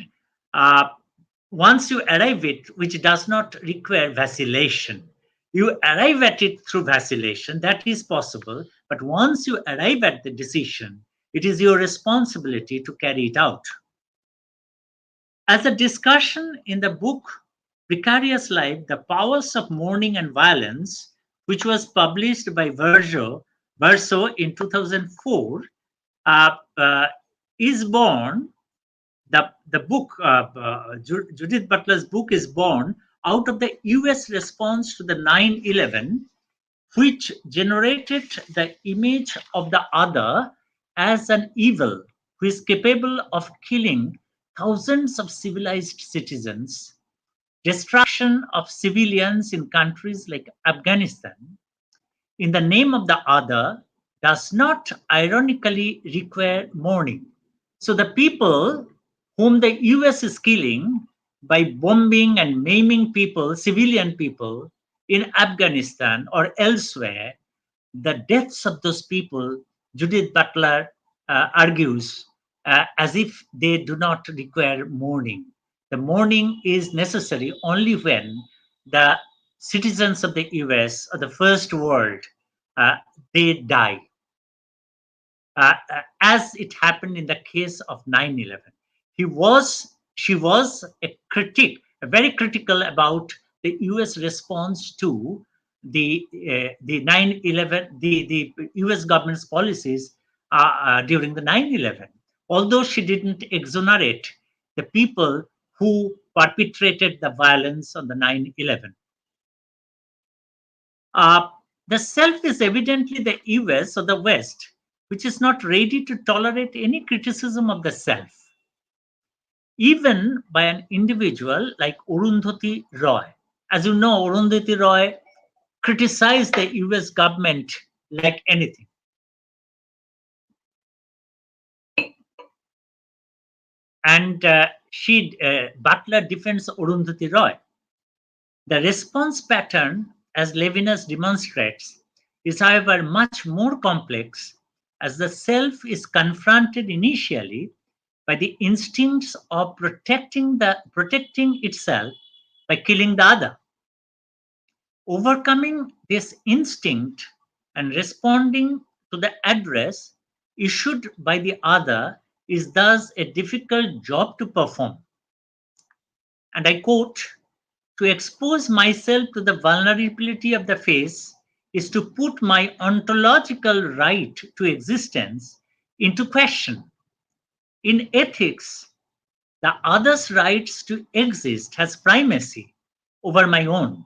once you arrive it, which does not require vacillation. You arrive at it through vacillation, that is possible, but once you arrive at the decision, it is your responsibility to carry it out. As a discussion in the book Precarious Life, The Powers of Mourning and Violence, which was published by Verso in 2004, is born, the book, Judith Butler's book is born out of the US response to the 9/11, which generated the image of the other as an evil who is capable of killing thousands of civilized citizens, destruction of civilians in countries like Afghanistan, in the name of the other, does not ironically require mourning. So the people whom the US is killing by bombing and maiming people, civilian people in Afghanistan or elsewhere, the deaths of those people, Judith Butler argues, as if they do not require mourning. The mourning is necessary only when the citizens of the US or the first world, they die, as it happened in the case of 9/11. She was very critical about the US response to the 9/11, the US government's policies during the 9/11, although she didn't exonerate the people who perpetrated the violence on the 9/11. The self is evidently the US or the West, which is not ready to tolerate any criticism of the self, even by an individual like Arundhati Roy. As you know, Arundhati Roy criticized the US government like anything. and Butler defends Arundhati Roy. The response pattern, as Levinas demonstrates, is however much more complex, as the self is confronted initially by the instincts of protecting itself by killing the other. Overcoming this instinct and responding to the address issued by the other is thus a difficult job to perform. And I quote, "To expose myself to the vulnerability of the face is to put my ontological right to existence into question. In ethics, the other's rights to exist has primacy over my own,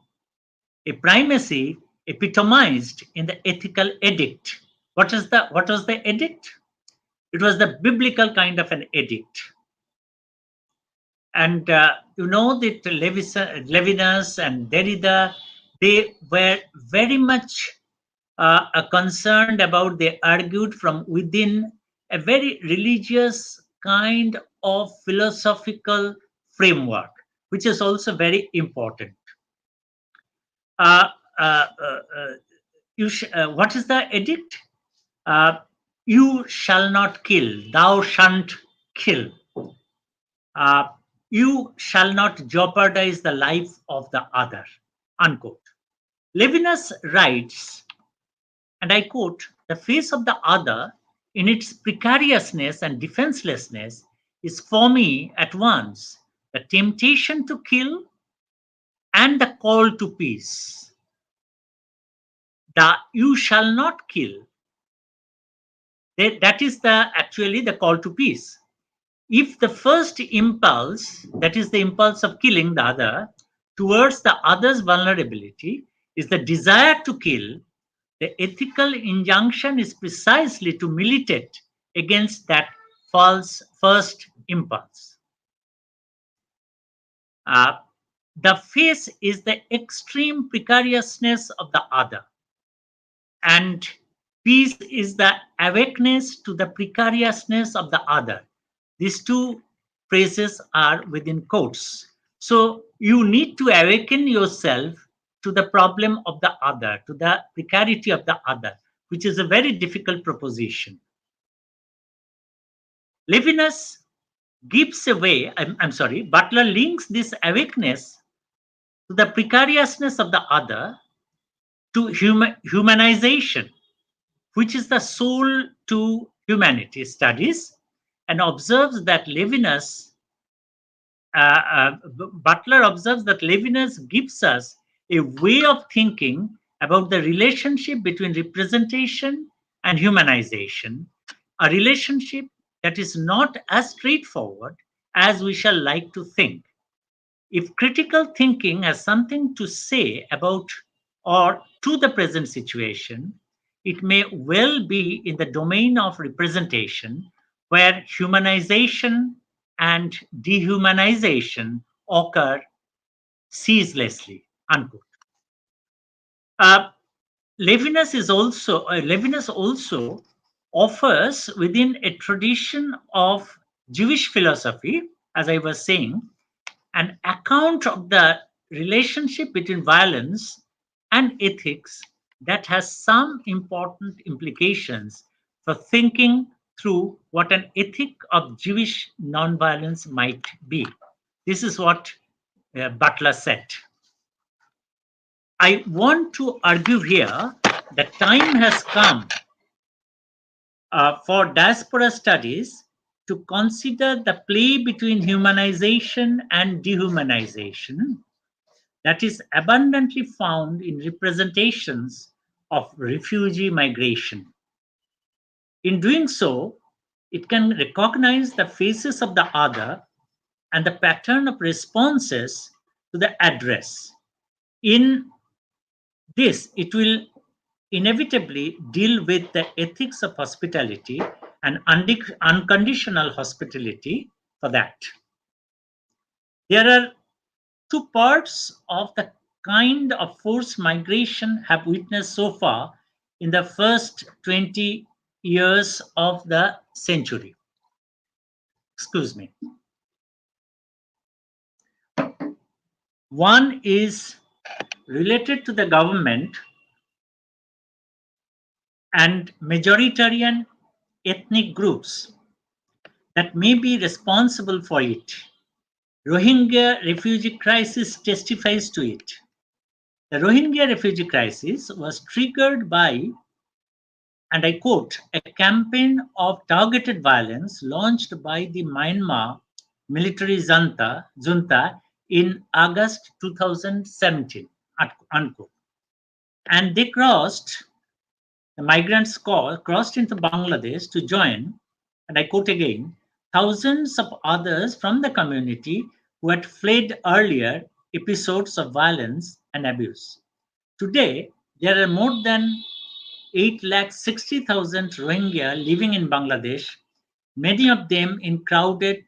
a primacy epitomized in the ethical edict." What was the edict? It was the biblical kind of an edict. And you know that Levinas and Derrida, they were very much concerned about, they argued from within a very religious kind of philosophical framework, which is also very important. What is the edict? You shall not kill, thou shalt kill. You shall not jeopardize the life of the other, unquote. Levinas writes, and I quote, "The face of the other, in its precariousness and defenselessness, is for me at once the temptation to kill and the call to peace. The you shall not kill, that is actually the call to peace. If the first impulse, that is the impulse of killing the other, towards the other's vulnerability is the desire to kill, the ethical injunction is precisely to militate against that false first impulse. The face is the extreme precariousness of the other, and peace is the awakeness to the precariousness of the other. These two phrases are within quotes. So you need to awaken yourself to the problem of the other, to the precarity of the other, which is a very difficult proposition. Levinas gives away, Butler links this awakeness to the precariousness of the other to humanization, which is the soul to humanity studies, and observes that Butler observes that Levinas gives us a way of thinking about the relationship between representation and humanization, a relationship that is not as straightforward as we shall like to think. If critical thinking has something to say about or to the present situation, it may well be in the domain of representation, where humanization and dehumanization occur ceaselessly, unquote. Levinas also offers, within a tradition of Jewish philosophy, as I was saying, an account of the relationship between violence and ethics that has some important implications for thinking through what an ethic of Jewish nonviolence might be. This is what Butler said. I want to argue here that time has come for diaspora studies to consider the play between humanization and dehumanization that is abundantly found in representations of refugee migration. In doing so, it can recognize the faces of the other and the pattern of responses to the address. In this, it will inevitably deal with the ethics of hospitality and unconditional hospitality for that. There are two parts of the kind of forced migration have witnessed so far in the first 20 years of the century. Excuse me. One is related to the government and majoritarian ethnic groups that may be responsible for it. Rohingya refugee crisis testifies to it. The Rohingya refugee crisis was triggered by, and I quote, a campaign of targeted violence launched by the Myanmar military junta in August 2017, unquote. And they the migrants crossed into Bangladesh to join, and I quote again, thousands of others from the community who had fled earlier episodes of violence and abuse. Today, there are more than 860,000 Rohingya living in Bangladesh, many of them in crowded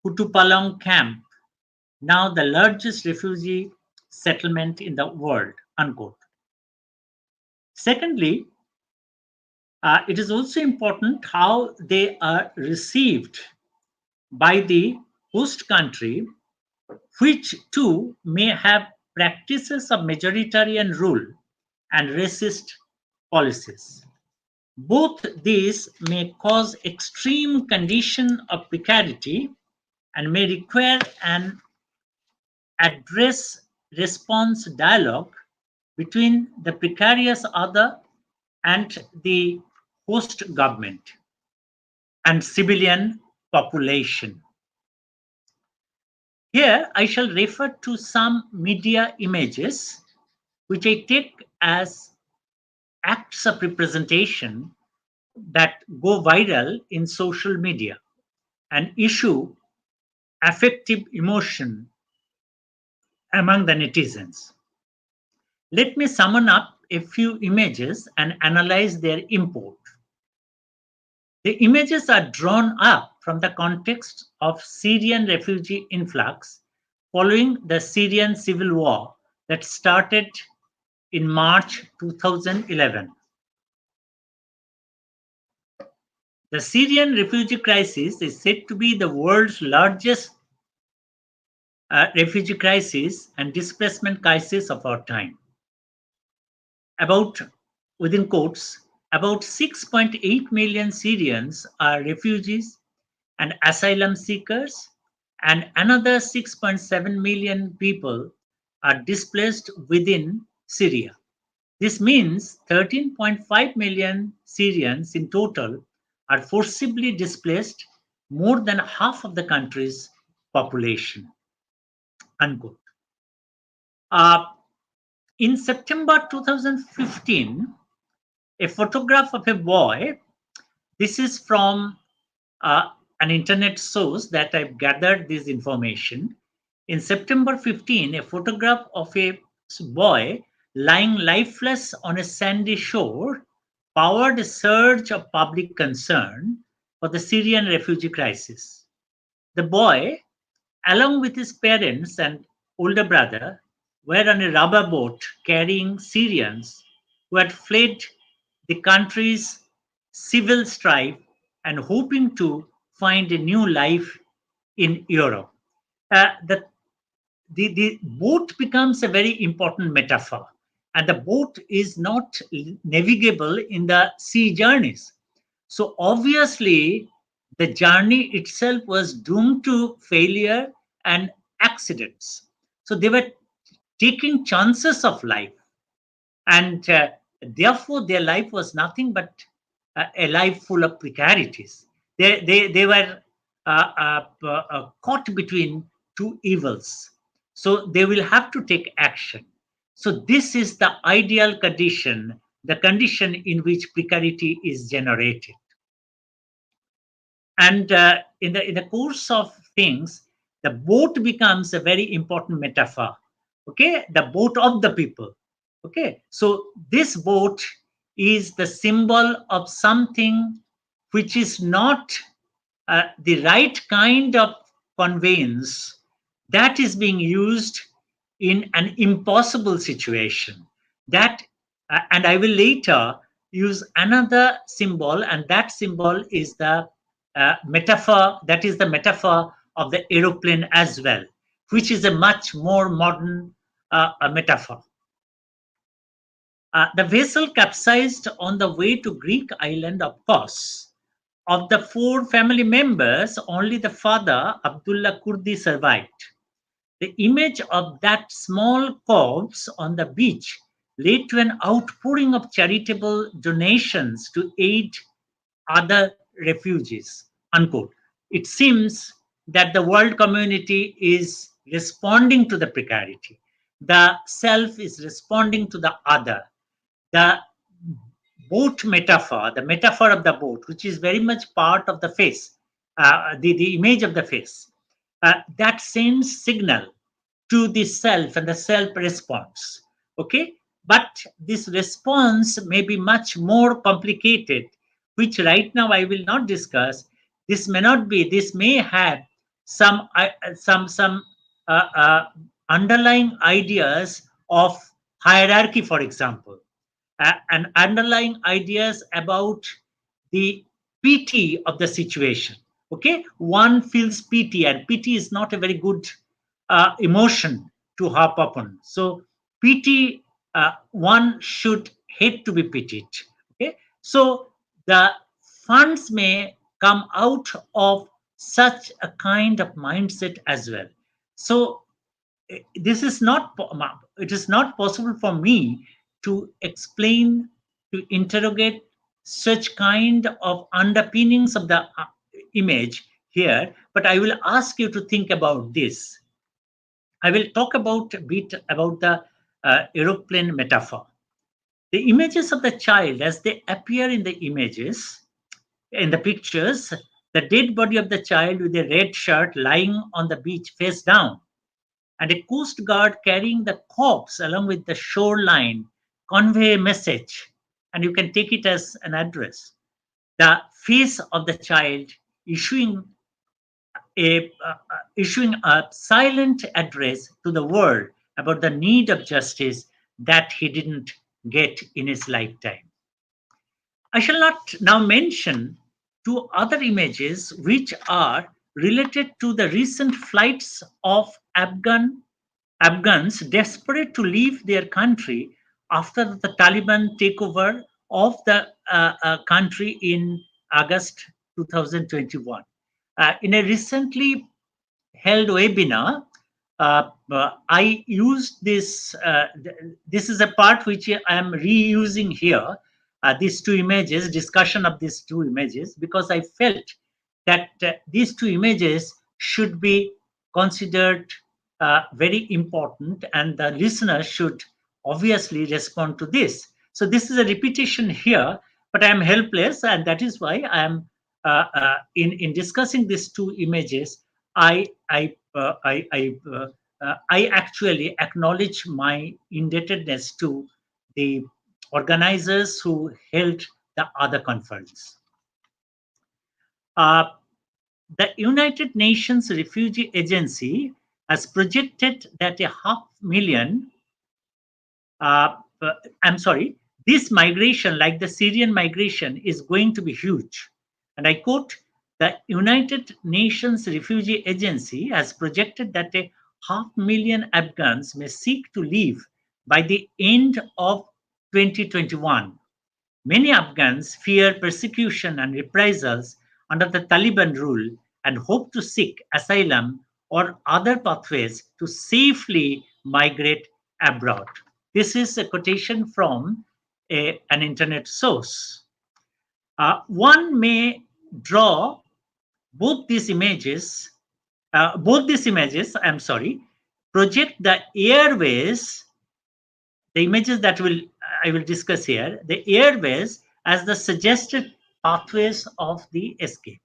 Kutupalong camp, now the largest refugee settlement in the world, unquote. Secondly, it is also important how they are received by the host country, which too may have practices of majoritarian rule and racist policies. Both these may cause extreme condition of precarity and may require an address response dialogue between the precarious other and the host government and civilian population. Here I shall refer to some media images which I take as acts of representation that go viral in social media and issue affective emotion among the netizens. Let me summon up a few images and analyze their import. The images are drawn up from the context of Syrian refugee influx following the Syrian civil war that started in March 2011. The Syrian refugee crisis is said to be the world's largest refugee crisis and displacement crisis of our time. Within quotes, about 6.8 million Syrians are refugees and asylum seekers, and another 6.7 million people are displaced within Syria. This means 13.5 million Syrians in total are forcibly displaced, more than half of the country's population. Unquote. In September 2015, a photograph of a boy, this is from an internet source that I've gathered this information. In September 15, a photograph of a boy lying lifeless on a sandy shore powered a surge of public concern for the Syrian refugee crisis. The boy, along with his parents and older brother, were on a rubber boat carrying Syrians who had fled the country's civil strife and hoping to find a new life in Europe. The boat becomes a very important metaphor, and the boat is not navigable in the sea journeys. So obviously, the journey itself was doomed to failure and accidents. So they were taking chances of life, and therefore their life was nothing but a life full of precarities. They were caught between two evils. So they will have to take action. So this is the ideal condition, the condition in which precarity is generated. And in the course of things, the boat becomes a very important metaphor. Okay, the boat of the people. Okay, so this boat is the symbol of something which is not the right kind of conveyance that is being used in an impossible situation. That, and I will later use another symbol, and that symbol is the metaphor, that is the metaphor of the aeroplane as well, which is a much more modern metaphor. The vessel capsized on the way to Greek island, of course. Of the 4 family members, only the father, Abdullah Kurdi, survived. The image of that small corpse on the beach led to an outpouring of charitable donations to aid other refugees. Unquote. It seems that the world community is responding to the precarity. The self is responding to the other. The boat metaphor, the metaphor of the boat, which is very much part of the face, the image of the face, that sends signal to the self and the self response. Okay, but this response may be much more complicated, which right now I will not discuss. This may not be. This may have some underlying ideas of hierarchy, for example, and underlying ideas about the pity of the situation. Okay, one feels pity, and pity is not a very good emotion to harp upon. So pity, one should hate to be pitied. Okay, so the funds may come out of such a kind of mindset as well. So this is not, it is not possible for me to explain, to interrogate such kind of underpinnings of the image here, but I will ask you to think about this. I will talk about a bit about the aeroplane metaphor. The images of the child as they appear in the images, in the pictures, the dead body of the child with a red shirt lying on the beach face down, and a coast guard carrying the corpse along with the shoreline convey a message, and you can take it as an address. The face of the child issuing a silent address to the world about the need of justice that he didn't get in his lifetime. I shall not now mention 2 other images which are related to the recent flights of Afghans desperate to leave their country after the Taliban takeover of the country in August 2021. In a recently held webinar, I used this. This is a part which I am reusing here. These 2 images, discussion of these 2 images, because I felt that these 2 images should be considered very important, and the listener should obviously respond to this. So this is a repetition here, but I am helpless, and that is why I am in discussing these 2 images. I actually acknowledge my indebtedness to the organizers who held the other conference. The United Nations Refugee Agency has projected that a 500,000, this migration, like the Syrian migration, is going to be huge. And I quote, the United Nations Refugee Agency has projected that a 500,000 Afghans may seek to leave by the end of 2021. Many Afghans fear persecution and reprisals under the Taliban rule and hope to seek asylum or other pathways to safely migrate abroad. This is a quotation from an internet source. One may draw both these images, project the airways, the images that I will discuss here, the airways as the suggested pathways of the escape.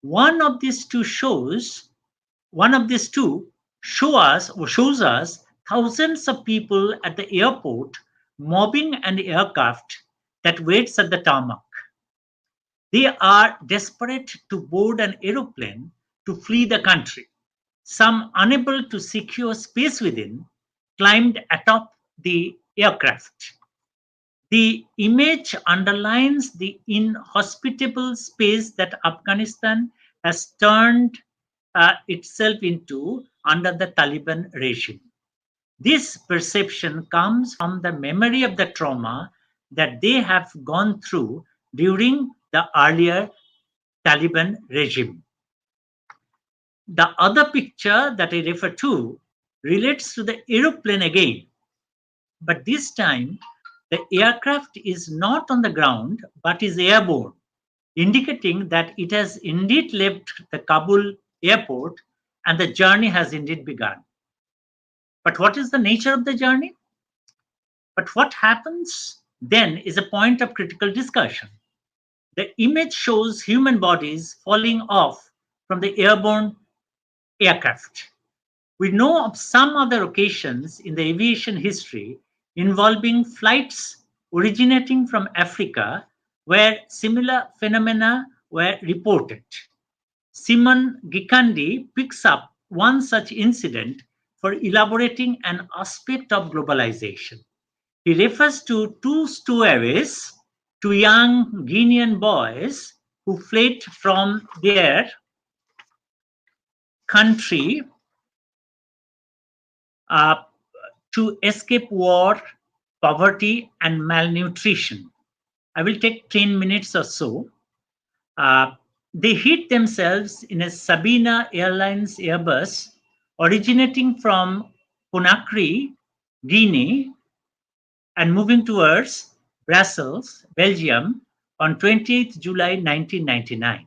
One of these two shows us thousands of people at the airport mobbing an aircraft that waits at the tarmac. They are desperate to board an aeroplane to flee the country. Some, unable to secure space within, climbed atop the aircraft. The image underlines the inhospitable space that Afghanistan has turned itself into under the Taliban regime. This perception comes from the memory of the trauma that they have gone through during the earlier Taliban regime. The other picture that I refer to relates to the aeroplane again, but this time the aircraft is not on the ground but is airborne, indicating that it has indeed left the Kabul airport and the journey has indeed begun. But what is the nature of the journey? But what happens then is a point of critical discussion. The image shows human bodies falling off from the airborne aircraft. We know of some other occasions in the aviation history involving flights originating from Africa where similar phenomena were reported. Simon Gikandi picks up one such incident for elaborating an aspect of globalization. He refers to two stowaways, two young Guinean boys who fled from their country to escape war, poverty, and malnutrition. I will take 10 minutes or so. They hid themselves in a Sabina Airlines Airbus originating from Conakry, Guinea, and moving towards Brussels, Belgium on 28th July 1999.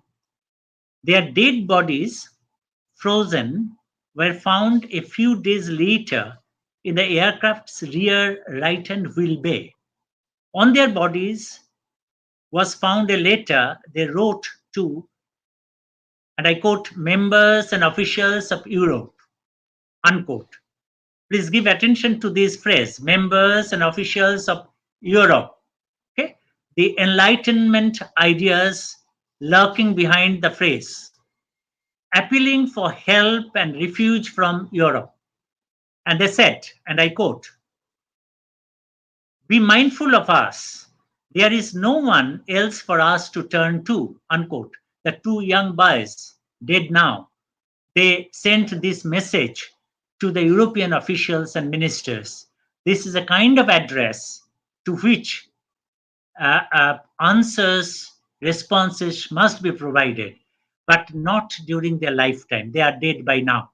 Their dead bodies, frozen, were found a few days later in the aircraft's rear right-hand wheel bay. On their bodies was found a letter they wrote to, and I quote, members and officials of Europe, unquote. Please give attention to this phrase, members and officials of Europe. Okay, the Enlightenment ideas lurking behind the phrase, appealing for help and refuge from Europe. And they said, and I quote, be mindful of us. There is no one else for us to turn to, unquote. The two young boys, dead now, they sent this message to the European officials and ministers. This is a kind of address to which answers, responses must be provided, but not during their lifetime. They are dead by now.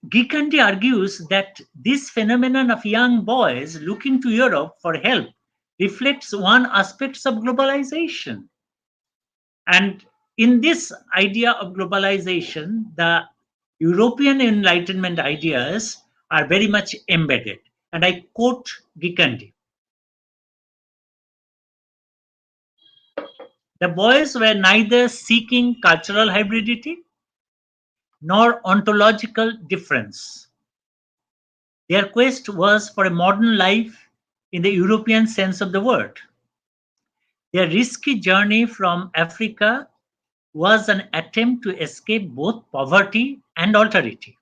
Gikandi argues that this phenomenon of young boys looking to Europe for help reflects one aspect of globalization. And in this idea of globalization, the European Enlightenment ideas are very much embedded. And I quote Gikandi. The boys were neither seeking cultural hybridity nor ontological difference. Their quest was for a modern life in the European sense of the word. Their risky journey from Africa was an attempt to escape both poverty and alterity.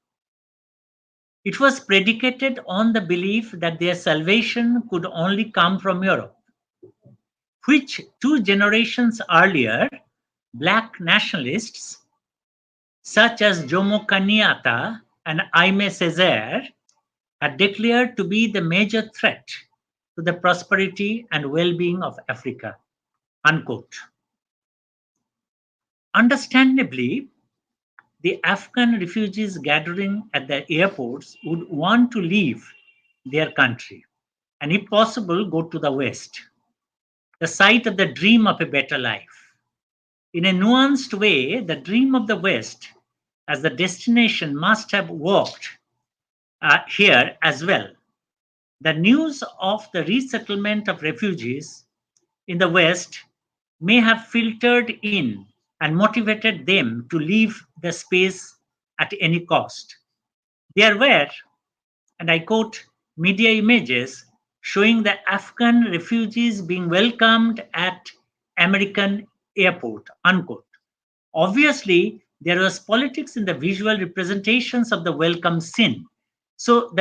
It was predicated on the belief that their salvation could only come from Europe, which 2 generations earlier, black nationalists such as Jomo Kenyatta and Aimé Césaire had declared to be the major threat to the prosperity and well-being of Africa, unquote. Understandably, the Afghan refugees gathering at the airports would want to leave their country and, if possible, go to the West, the site of the dream of a better life. In a nuanced way, the dream of the West as the destination must have worked here as well. The news of the resettlement of refugees in the West may have filtered in and motivated them to leave the space at any cost. There were, and I quote, media images showing the Afghan refugees being welcomed at American airport, unquote. Obviously, there was politics in the visual representations of the welcome scene. So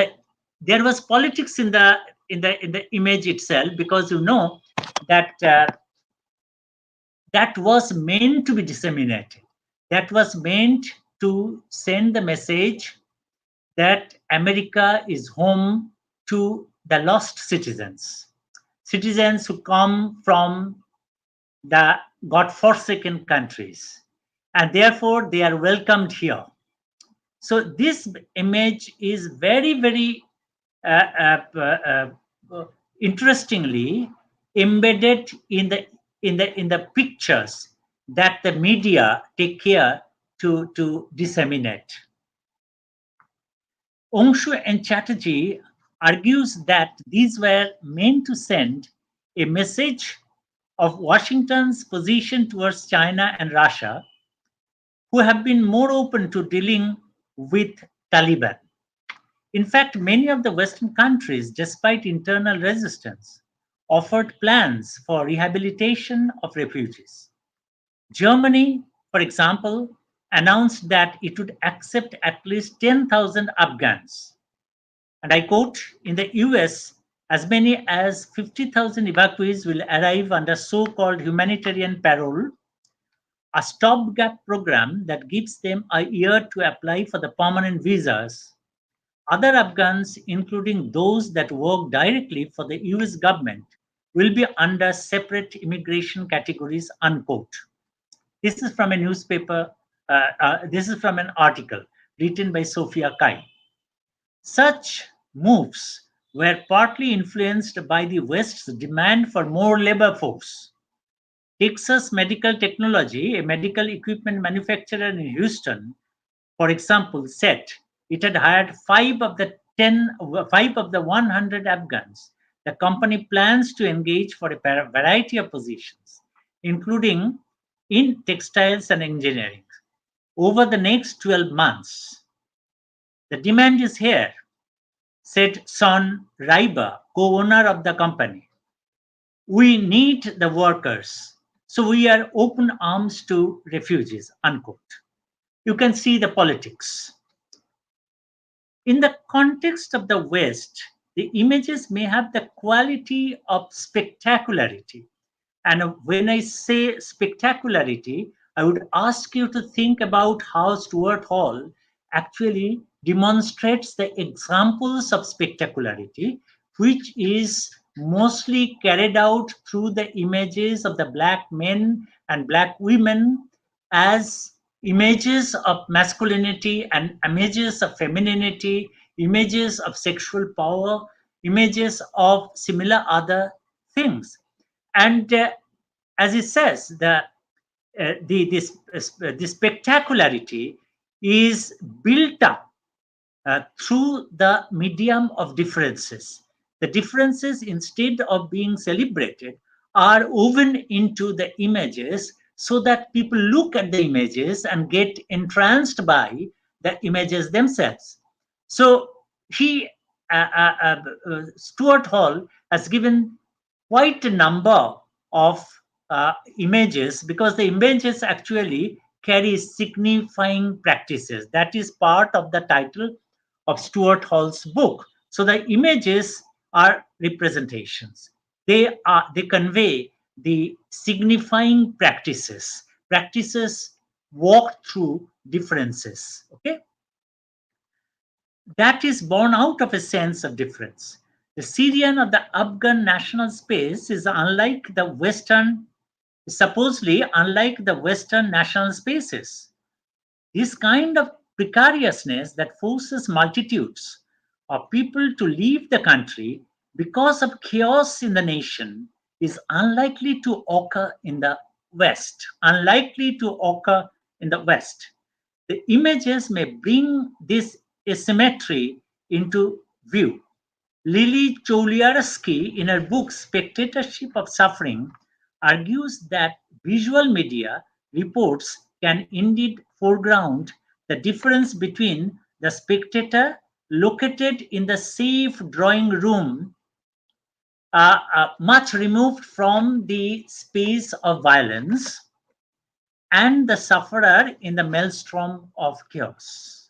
there was politics in the image itself, because you know that that was meant to be disseminated, that was meant to send the message that America is home to the lost citizens, citizens who come from the God-forsaken countries, and therefore they are welcomed here. So this image is very, very interestingly embedded in the pictures that the media take care to disseminate. Ongshu and Chatterjee argues that these were meant to send a message of Washington's position towards China and Russia, who have been more open to dealing with Taliban. In fact, many of the Western countries, despite internal resistance, offered plans for rehabilitation of refugees. Germany, for example, announced that it would accept at least 10,000 Afghans. And I quote, in the US, as many as 50,000 evacuees will arrive under so-called humanitarian parole, a stopgap program that gives them a year to apply for the permanent visas. Other Afghans, including those that work directly for the US government, will be under separate immigration categories, unquote. This is from a newspaper, this is from an article written by Sophia Kai. Such moves were partly influenced by the West's demand for more labor force. Texas Medical Technology, a medical equipment manufacturer in Houston, for example, said it had hired 5 of the 100 Afghans the company plans to engage for a variety of positions, including in textiles and engineering, over the next 12 months. The demand is here, said Son Reiber, co-owner of the company. We need the workers, so we are open arms to refugees, unquote. You can see the politics. In the context of the West, the images may have the quality of spectacularity. And when I say spectacularity, I would ask you to think about how Stuart Hall actually demonstrates the examples of spectacularity, which is mostly carried out through the images of the Black men and Black women as images of masculinity and images of femininity, images of sexual power, images of similar other things. And as it says, the spectacularity is built up through the medium of differences. The differences, instead of being celebrated, are woven into the images so that people look at the images and get entranced by the images themselves. So Stuart Hall has given quite a number of images, because the images actually carry signifying practices. That is part of the title of Stuart Hall's book. So the images are representations. They convey the signifying practices. Practices walk through differences. Okay, that is born out of a sense of difference. The Syrian or the Afghan national space is supposedly unlike the Western national spaces. This kind of precariousness that forces multitudes of people to leave the country because of chaos in the nation is unlikely to occur in the West. Unlikely to occur in the West. The images may bring this asymmetry into view. Lily Choliarsky, in her book Spectatorship of Suffering, argues that visual media reports can indeed foreground the difference between the spectator located in the safe drawing room, much removed from the space of violence, and the sufferer in the maelstrom of chaos.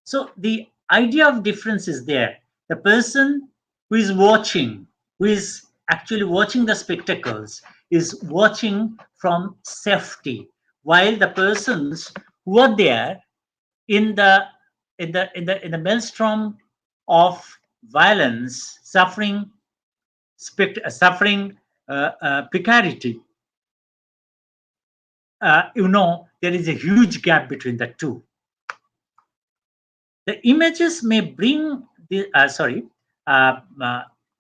So the idea of difference is there. The person who is watching, who is actually watching the spectacles, is watching from safety, while the persons who are there in the maelstrom of violence, suffering precarity, there is a huge gap between the two. The images may bring the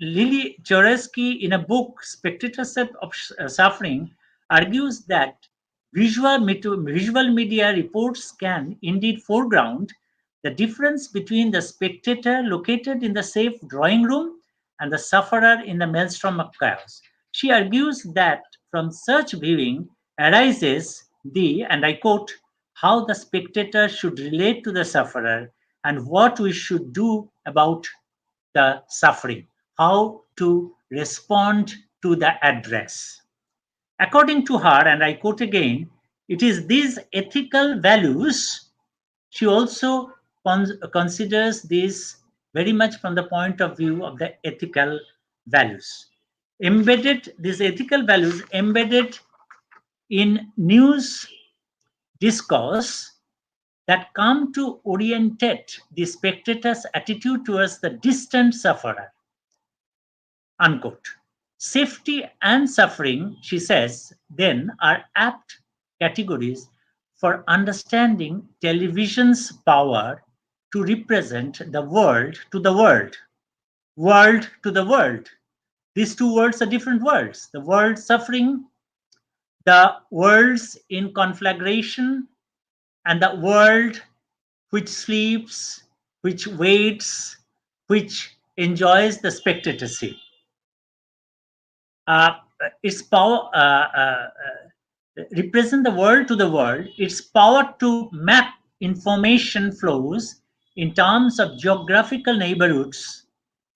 Lily Choresky, in a book Spectatorship of Suffering, argues that visual media reports can indeed foreground the difference between the spectator located in the safe drawing room and the sufferer in the maelstrom of chaos. She argues that from such viewing arises the, and I quote, how the spectator should relate to the sufferer and what we should do about the suffering, how to respond to the address. According to her, and I quote again, it is these ethical values. She also considers this very much from the point of view of the ethical values. These ethical values embedded in news discourse that come to orientate the spectator's attitude towards the distant sufferer. Unquote. Safety and suffering, she says, then are apt categories for understanding television's power to represent the world to the world. World to the world. These two worlds are different worlds. The world suffering, the worlds in conflagration, and the world which sleeps, which waits, which enjoys the spectatorship. Its power represent the world to the world. Its power to map information flows in terms of geographical neighborhoods,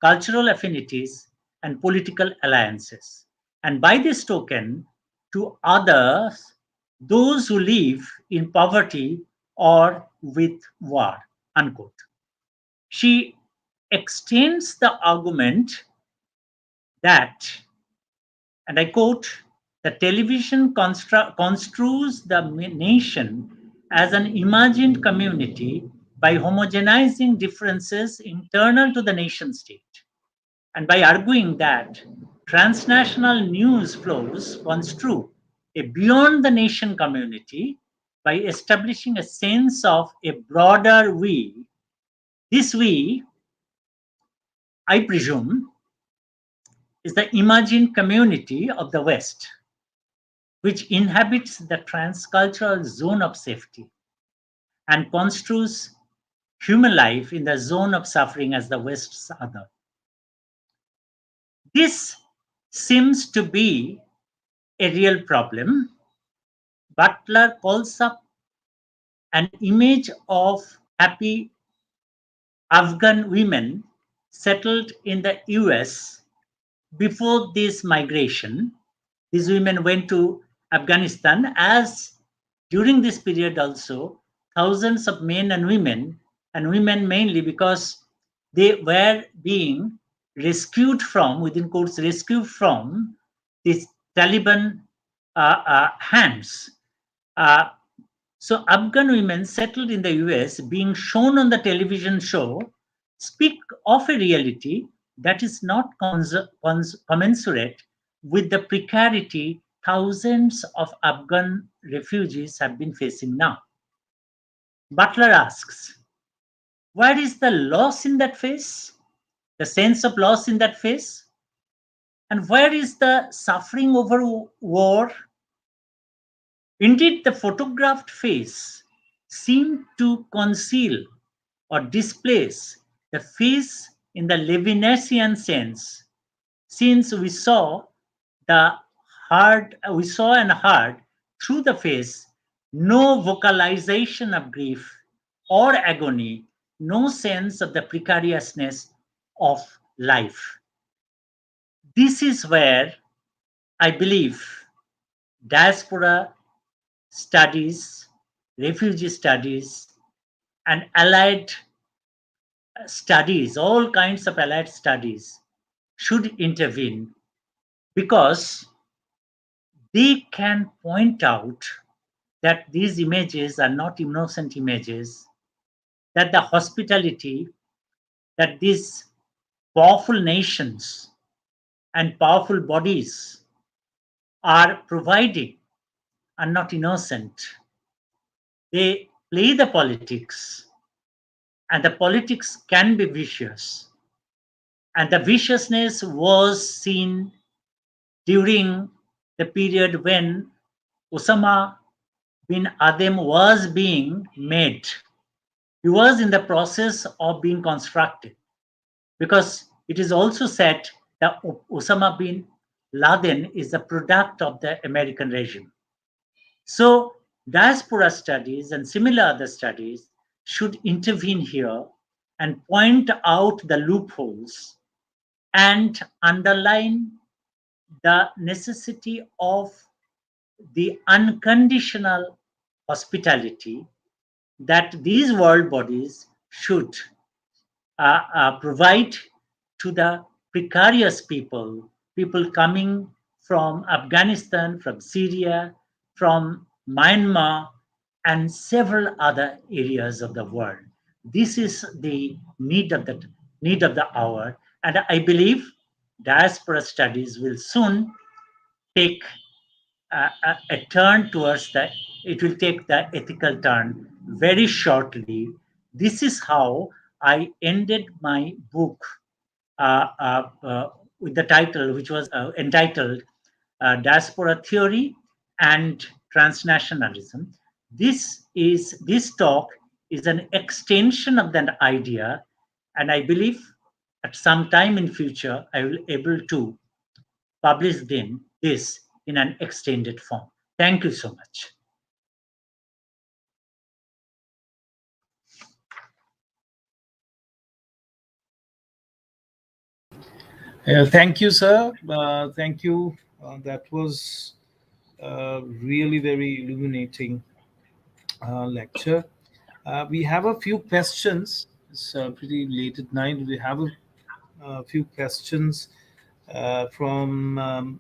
cultural affinities, and political alliances. And by this token, to others, those who live in poverty or with war, unquote. She extends the argument that, and I quote, the television construes the nation as an imagined community by homogenizing differences internal to the nation state, and by arguing that transnational news flows construe a beyond the nation community by establishing a sense of a broader we. This we, I presume, is the imagined community of the West, which inhabits the transcultural zone of safety and construes human life in the zone of suffering as the West's other. This seems to be a real problem. Butler calls up an image of happy Afghan women settled in the US before this migration. These women went to Afghanistan, as during this period also thousands of men and women mainly because they were being rescued from, within quotes, rescued from these Taliban hands. So Afghan women settled in the US being shown on the television show speak of a reality that is not commensurate with the precarity thousands of Afghan refugees have been facing now. Butler asks, where is the loss in that face? The sense of loss in that face? And where is the suffering over war? Indeed, the photographed face seemed to conceal or displace the face in the Levinasian sense, since we saw and heard through the face no vocalization of grief or agony, no sense of the precariousness of life. This is where I believe diaspora studies, refugee studies, and allied studies, all kinds of allied studies should intervene, because they can point out that these images are not innocent images, that the hospitality that these powerful nations and powerful bodies are providing are not innocent. They play the politics, and the politics can be vicious. And the viciousness was seen during the period when Osama bin Laden was being made. He was in the process of being constructed, because it is also said that Osama bin Laden is a product of the American regime. So diaspora studies and similar other studies should intervene here and point out the loopholes and underline the necessity of the unconditional hospitality that these world bodies should provide to the precarious people coming from Afghanistan, from Syria, from Myanmar, and several other areas of the world. This is the need of the hour, and I believe diaspora studies will soon take a turn towards the. It will take the ethical turn very shortly. This is how I ended my book with the title, which was entitled Diaspora Theory and Transnationalism. This talk is an extension of that idea, and I believe at some time in future I will be able to publish this in an extended form. Thank you so much. Thank you, sir. Thank you. That was really very illuminating lecture. We have a few questions. It's pretty late at night. We have a few questions from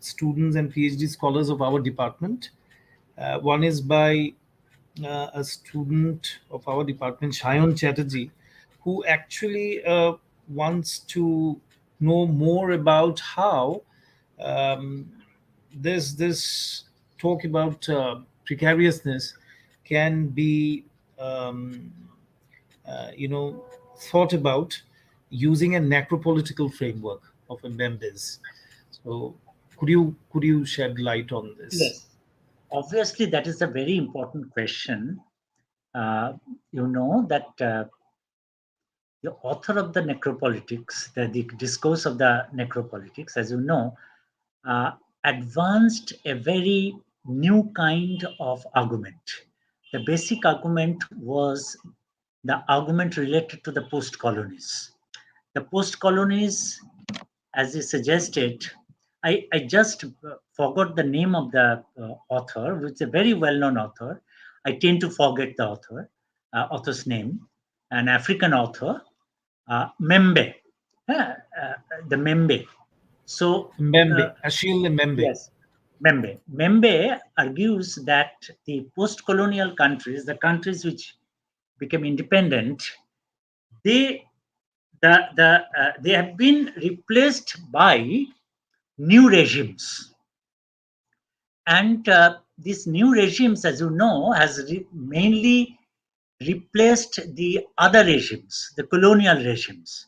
students and PhD scholars of our department. One is by a student of our department, Shayan Chatterjee, who actually wants to know more about how this talk about precariousness can be thought about using a necropolitical framework of members. So could you shed light on this? Yes, obviously that is a very important question. You know that the author of the necropolitics, the discourse of the necropolitics, as you know, advanced a very new kind of argument. The basic argument was the argument related to the post-colonies. The post-colonies, as he suggested, I just forgot the name of the author, which is a very well-known author. I tend to forget the author's name, an African author, Membe, the Membe. So Membe, Achille Membe. Yes, Membe. Membe argues that the post-colonial countries, the countries which became independent, they have been replaced by new regimes, and these new regimes, as you know, has mainly replaced the other regimes, the colonial regimes.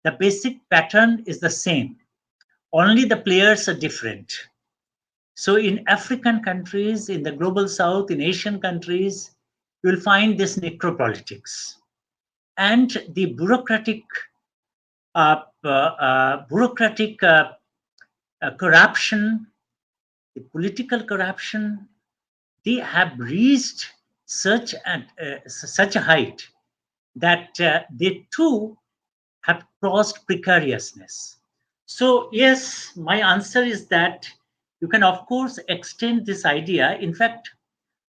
The basic pattern is the same, only the players are different. So in African countries, in the global south, in Asian countries, you will find this necropolitics and the bureaucratic corruption, the political corruption. They have reached such a height that they too have crossed precariousness. So yes, my answer is that you can of course extend this idea. In fact,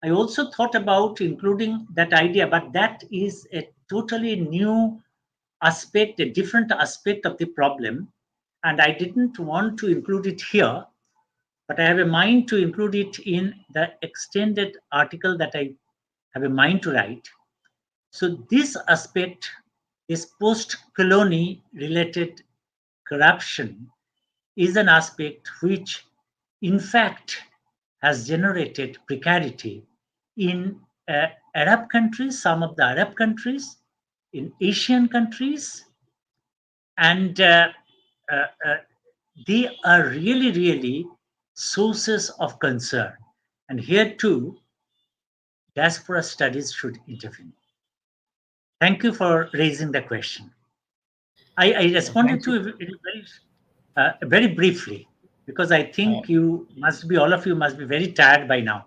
I also thought about including that idea, but that is a totally new aspect, a different aspect of the problem, and I didn't want to include it here. but I have a mind to include it in the extended article that I have a mind to write. So this aspect, this post-colony related corruption, is an aspect which in fact has generated precarity in Arab countries, some of the Arab countries, in Asian countries, and they are really, really sources of concern. And here too, diaspora studies should intervene. Thank you for raising the question. I responded to it very briefly, because I think all of you must be very tired by now.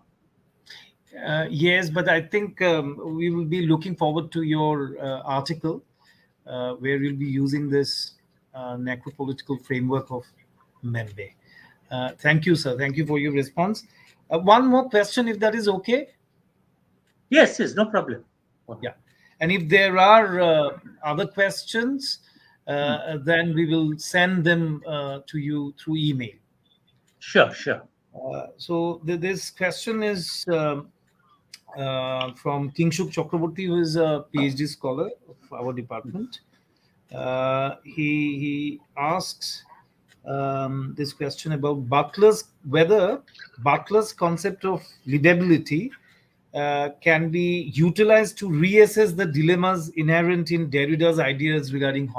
Yes, but I think we will be looking forward to your article where you'll be using this necropolitical framework of Membe. Thank you, sir. Thank you for your response. One more question, if that is okay. Yes, no problem. Yeah. And if there are other questions, then we will send them to you through email. Sure. So this question is from Kingshuk Chakraborty, who is a PhD scholar of our department. He asks this question about whether Butler's concept of livability can be utilized to reassess the dilemmas inherent in Derrida's ideas regarding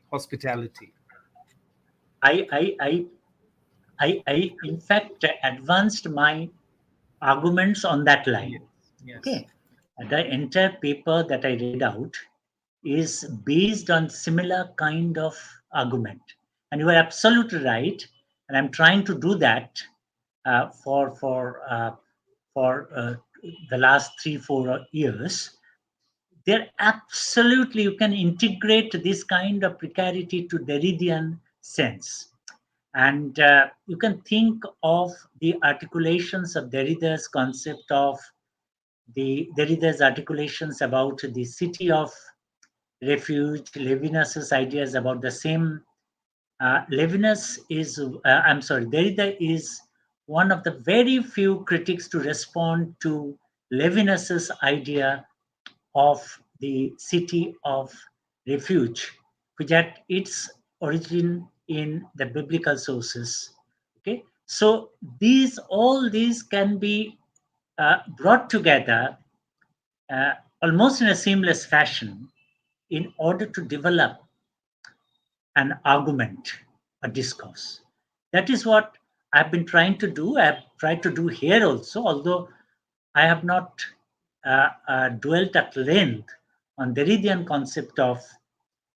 hospitality. I in fact advanced my arguments on that line. Yes. Okay, the entire paper that I read out is based on similar kind of argument, and you are absolutely right. And I'm trying to do that for the last 3-4 years. There absolutely, you can integrate this kind of precarity to Derridian sense. And you can think of the articulations of Derrida's concept of Derrida's articulations about the city of refuge, Levinas's ideas about the same. Derrida is one of the very few critics to respond to Levinas's idea of the city of refuge, which had its origin in the biblical sources. Okay, so all these can be brought together almost in a seamless fashion in order to develop an argument, a discourse. That is what I've been trying to do. I've tried to do here also, although I have not dwelt at length on the Derridian concept of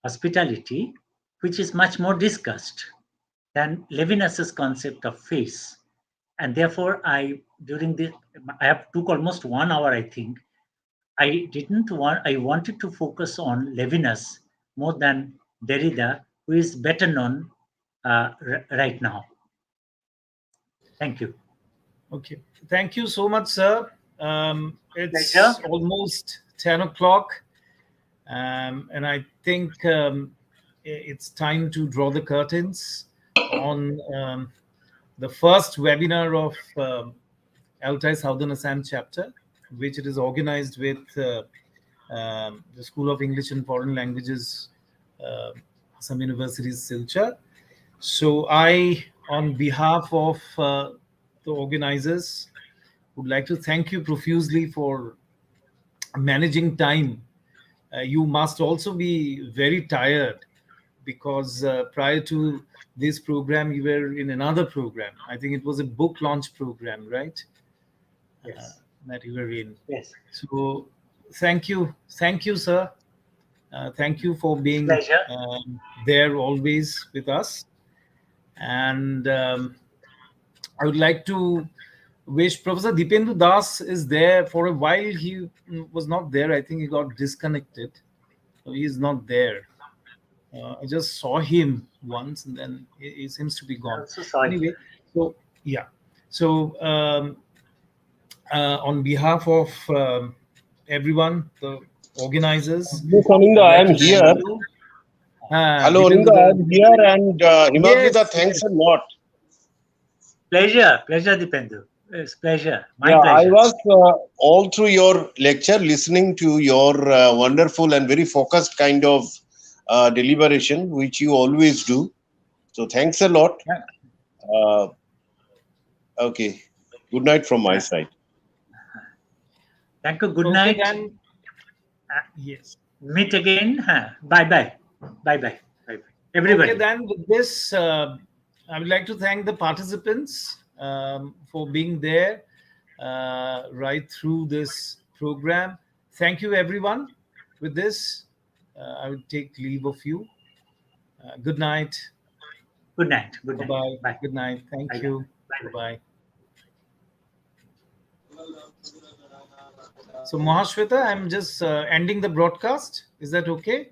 hospitality, which is much more discussed than Levinas's concept of face. And therefore, I have took almost 1 hour, I think. I wanted to focus on Levinas more than Derrida, who is better known right now. Thank you. Okay. Thank you so much, sir. It's Pleasure. Almost 10 o'clock. And I think it's time to draw the curtains on the first webinar of ELT I Southern Assam Chapter, which it is organized with the School of English and Foreign Languages, Assam University's Silchar. So I, on behalf of the organizers, would like to thank you profusely for managing time. You must also be very tired, because prior to this program, you were in another program. I think it was a book launch program, right? Yes. That you were in. Yes. So thank you, sir. Thank you for being there always with us. And I would like to wish Professor Dipendu Das is there. For a while he was not there. I think he got disconnected. So he is not there. I just saw him once, and then he seems to be gone. I'm so sorry. Anyway, so yeah. So on behalf of everyone, the organizers. Yes, Aninda, I am here. Hello, Aninda, I am here, and Himadri, thanks a lot. Pleasure, Dipendu. It's pleasure. My Yeah, I pleasure. was all through your lecture listening to your wonderful and very focused kind of deliberation, which you always do. So thanks a lot. Yeah. Okay. Good night from my Yeah. side. Thank you. Good Okay, night. then. Yes. Meet again. Bye bye. Bye bye. Bye bye. Everybody. Okay, then with this, I would like to thank the participants for being there right through this program. Thank you, everyone. With this, I will take leave of you. Good night. Good night. Good night. Bye-bye. Bye. Good night. Thank Bye. you. Bye. Bye-bye. So, Mahashweta, I'm just ending the broadcast. Is that okay?